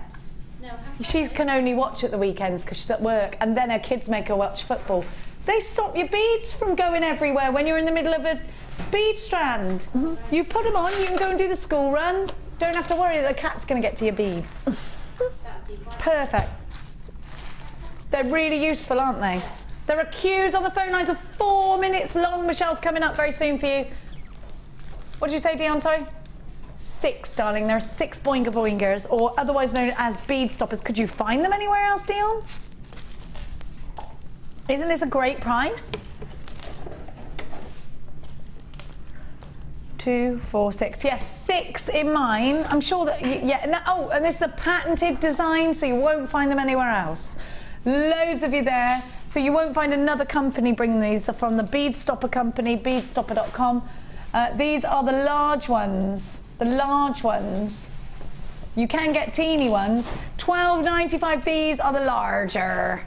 S14: No.
S2: She can only watch at the weekends because she's at work, and then her kids make her watch football. They stop your beads from going everywhere when you're in the middle of a bead strand. You put them on, you can go and do the school run. Don't have to worry that the cat's going to get to your beads. Perfect. They're really useful, aren't they? There are queues on the phone lines of 4 minutes long. Michelle's coming up very soon for you. What did you say, Dion? Sorry? 6, darling. There are 6 boinga boingers, or otherwise known as bead stoppers. Could you find them anywhere else, Dion? Isn't this a great price? 2, 4, 6. Yes, 6 in mine. I'm sure that, oh, and this is a patented design, so you won't find them anywhere else. Loads of you there. So you won't find another company bringing these. From the Bead Stopper company, beadstopper.com. These are the large ones. The large ones. You can get teeny ones. $12.95. These are the larger.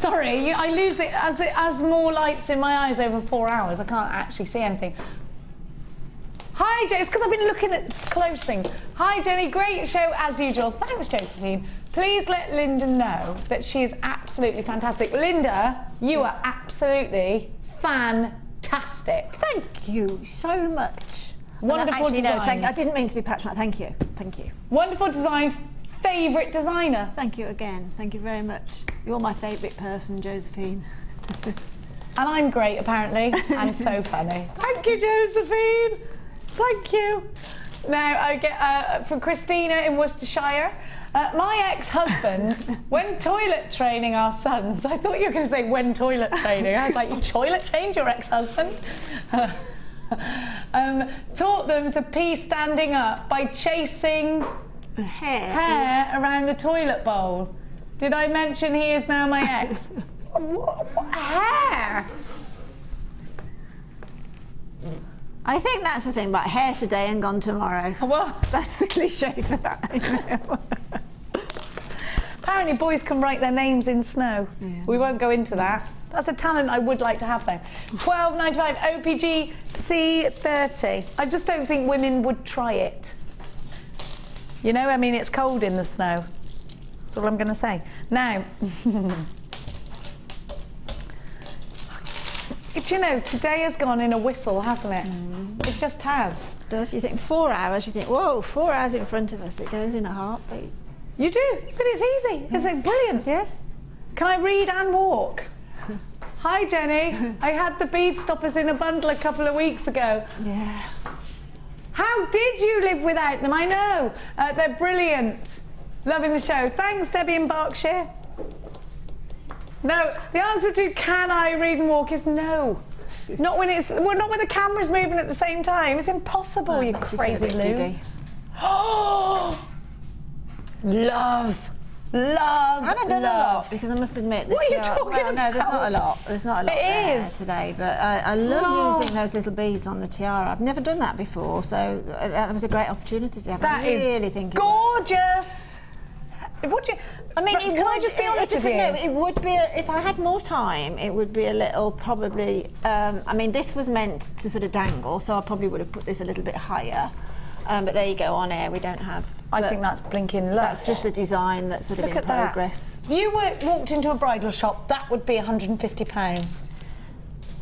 S2: Sorry, I lose it as more lights in my eyes over 4 hours. I can't actually see anything. Hi, Jenny. It's because I've been looking at close things. Hi, Jenny. Great show as usual. Thanks, Josephine. Please let Linda know that she is absolutely fantastic. Linda, you are absolutely fantastic.
S3: Thank you so much.
S2: Wonderful
S3: actually,
S2: designs.
S3: No, I didn't mean to be patronising. Thank you. Thank you.
S2: Wonderful designs. Favourite designer?
S3: Thank you again. Thank you very much. You're my favourite person, Josephine.
S2: And I'm great, apparently, and so funny. Thank you, Josephine. Thank you. Now I get from Christina in Worcestershire. My ex-husband, when toilet training our sons, I thought you were going to say when toilet training. I was like, you toilet trained your ex-husband? Taught them to pee standing up by chasing hair around the toilet bowl. Did I mention he is now my ex? what hair?
S3: I think that's the thing about hair today and gone tomorrow.
S2: Well,
S3: that's the cliche for that.
S2: Apparently boys can write their names in snow. Yeah. We won't go into that. That's a talent I would like to have though. 12.95 OPG C30. I just don't think women would try it. You know, I mean, it's cold in the snow. That's all I'm going to say. Now, do you know, today has gone in a whistle, hasn't it? It just has.
S3: It does. You think 4 hours, you think, whoa, 4 hours in front of us, it goes in a heartbeat.
S2: You do, but it's easy. It's like brilliant.
S3: Yeah.
S2: Can I read and walk? Hi, Jenny. I had the bead stoppers in a bundle a couple of weeks ago.
S3: Yeah.
S2: How did you live without them? I know. They're brilliant. Loving the show. Thanks, Debbie in Berkshire. No, the answer to can I read and walk is no. Not when it's not when the camera's moving at the same time. It's impossible, you crazy Lou. Oh, love. I
S3: haven't done a lot because I must admit.
S2: What are you talking about?
S3: No, there's not a lot. There's not a lot there
S2: is
S3: today, but I love using those little beads on the tiara. I've never done that before, so that was a great opportunity to have.
S2: That is gorgeous. Would you? I mean, can I just be honest with you?
S3: No, it would be if I had more time. It would be a little probably. I mean, this was meant to sort of dangle, so I probably would have put this a little bit higher. But there you go. On air, we don't have.
S2: I think that's blinking love.
S3: That's just a design that's sort of in progress.
S2: If you walked into a bridal shop, that would be £150.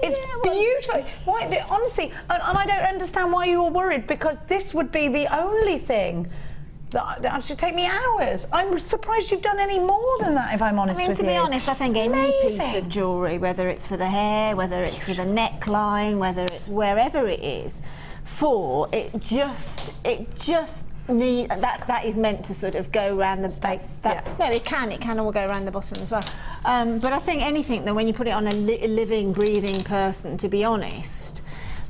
S2: It's beautiful. Why, honestly, and I don't understand why you were worried, because this would be the only thing that should take me hours. I'm surprised you've done any more than that, if I'm honest with you.
S3: To be honest, I think any piece of jewellery, whether it's for the hair, whether it's for the neckline, whether it's wherever it is, it just need that is meant to sort of go around the base. No, it can all go around the bottom as well. But I think anything that when you put it on a living, breathing person, to be honest,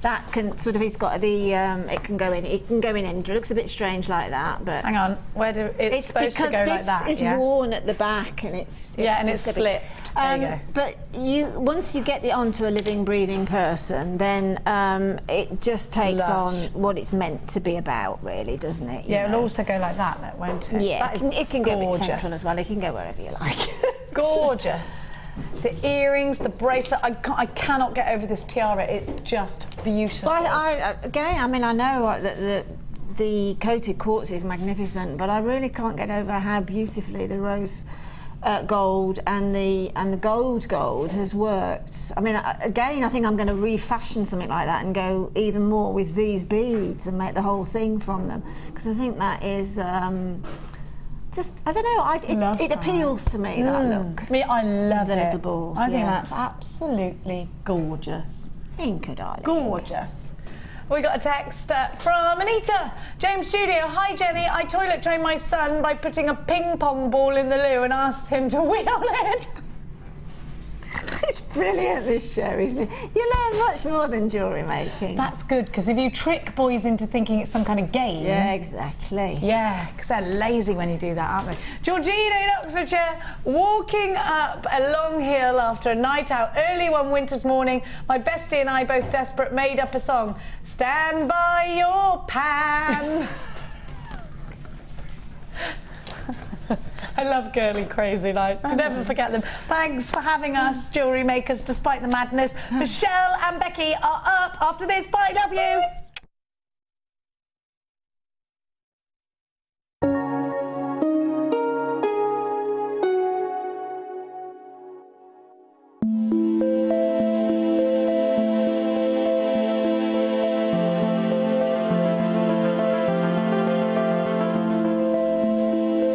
S3: that can sort of, it's got the it can go in any. It looks a bit strange like that, but
S2: hang on, it's supposed to go like that.
S3: It's worn at the back and it's
S2: and it's slipped. There you go.
S3: But once you get it onto a living, breathing person, then it just takes on what it's meant to be about, really, doesn't it?
S2: Yeah, it'll also go like that, won't it?
S3: Yeah, it can go a bit central as well. It can go wherever you like.
S2: Gorgeous. The earrings, the bracelet, I cannot get over this tiara. It's just beautiful.
S3: Again, I mean, I know that the coated quartz is magnificent, but I really can't get over how beautifully the rose gold and the gold has worked. I mean, again, I think I'm going to refashion something like that and go even more with these beads and make the whole thing from them, because I think that is. Just, I don't know, it appeals to me, that look.
S2: I love
S3: the little balls.
S2: I think that's absolutely gorgeous.
S3: Thank you, darling.
S2: Gorgeous. We got a text from Anita. James Studio. Hi, Jenny. I toilet trained my son by putting a ping pong ball in the loo and asked him to wheel it.
S3: It's brilliant, this show, isn't it? You learn much more than jewellery making.
S2: That's good, because if you trick boys into thinking it's some kind of game...
S3: Yeah, exactly.
S2: Yeah, because they're lazy when you do that, aren't they? Georgina in Oxfordshire, walking up a long hill after a night out early one winter's morning. My bestie and I, both desperate, made up a song. Stand by your pan. I love girly crazy lights. I never forget them. Thanks for having us, jewellery makers, despite the madness. Michelle and Becky are up after this. Bye, love you.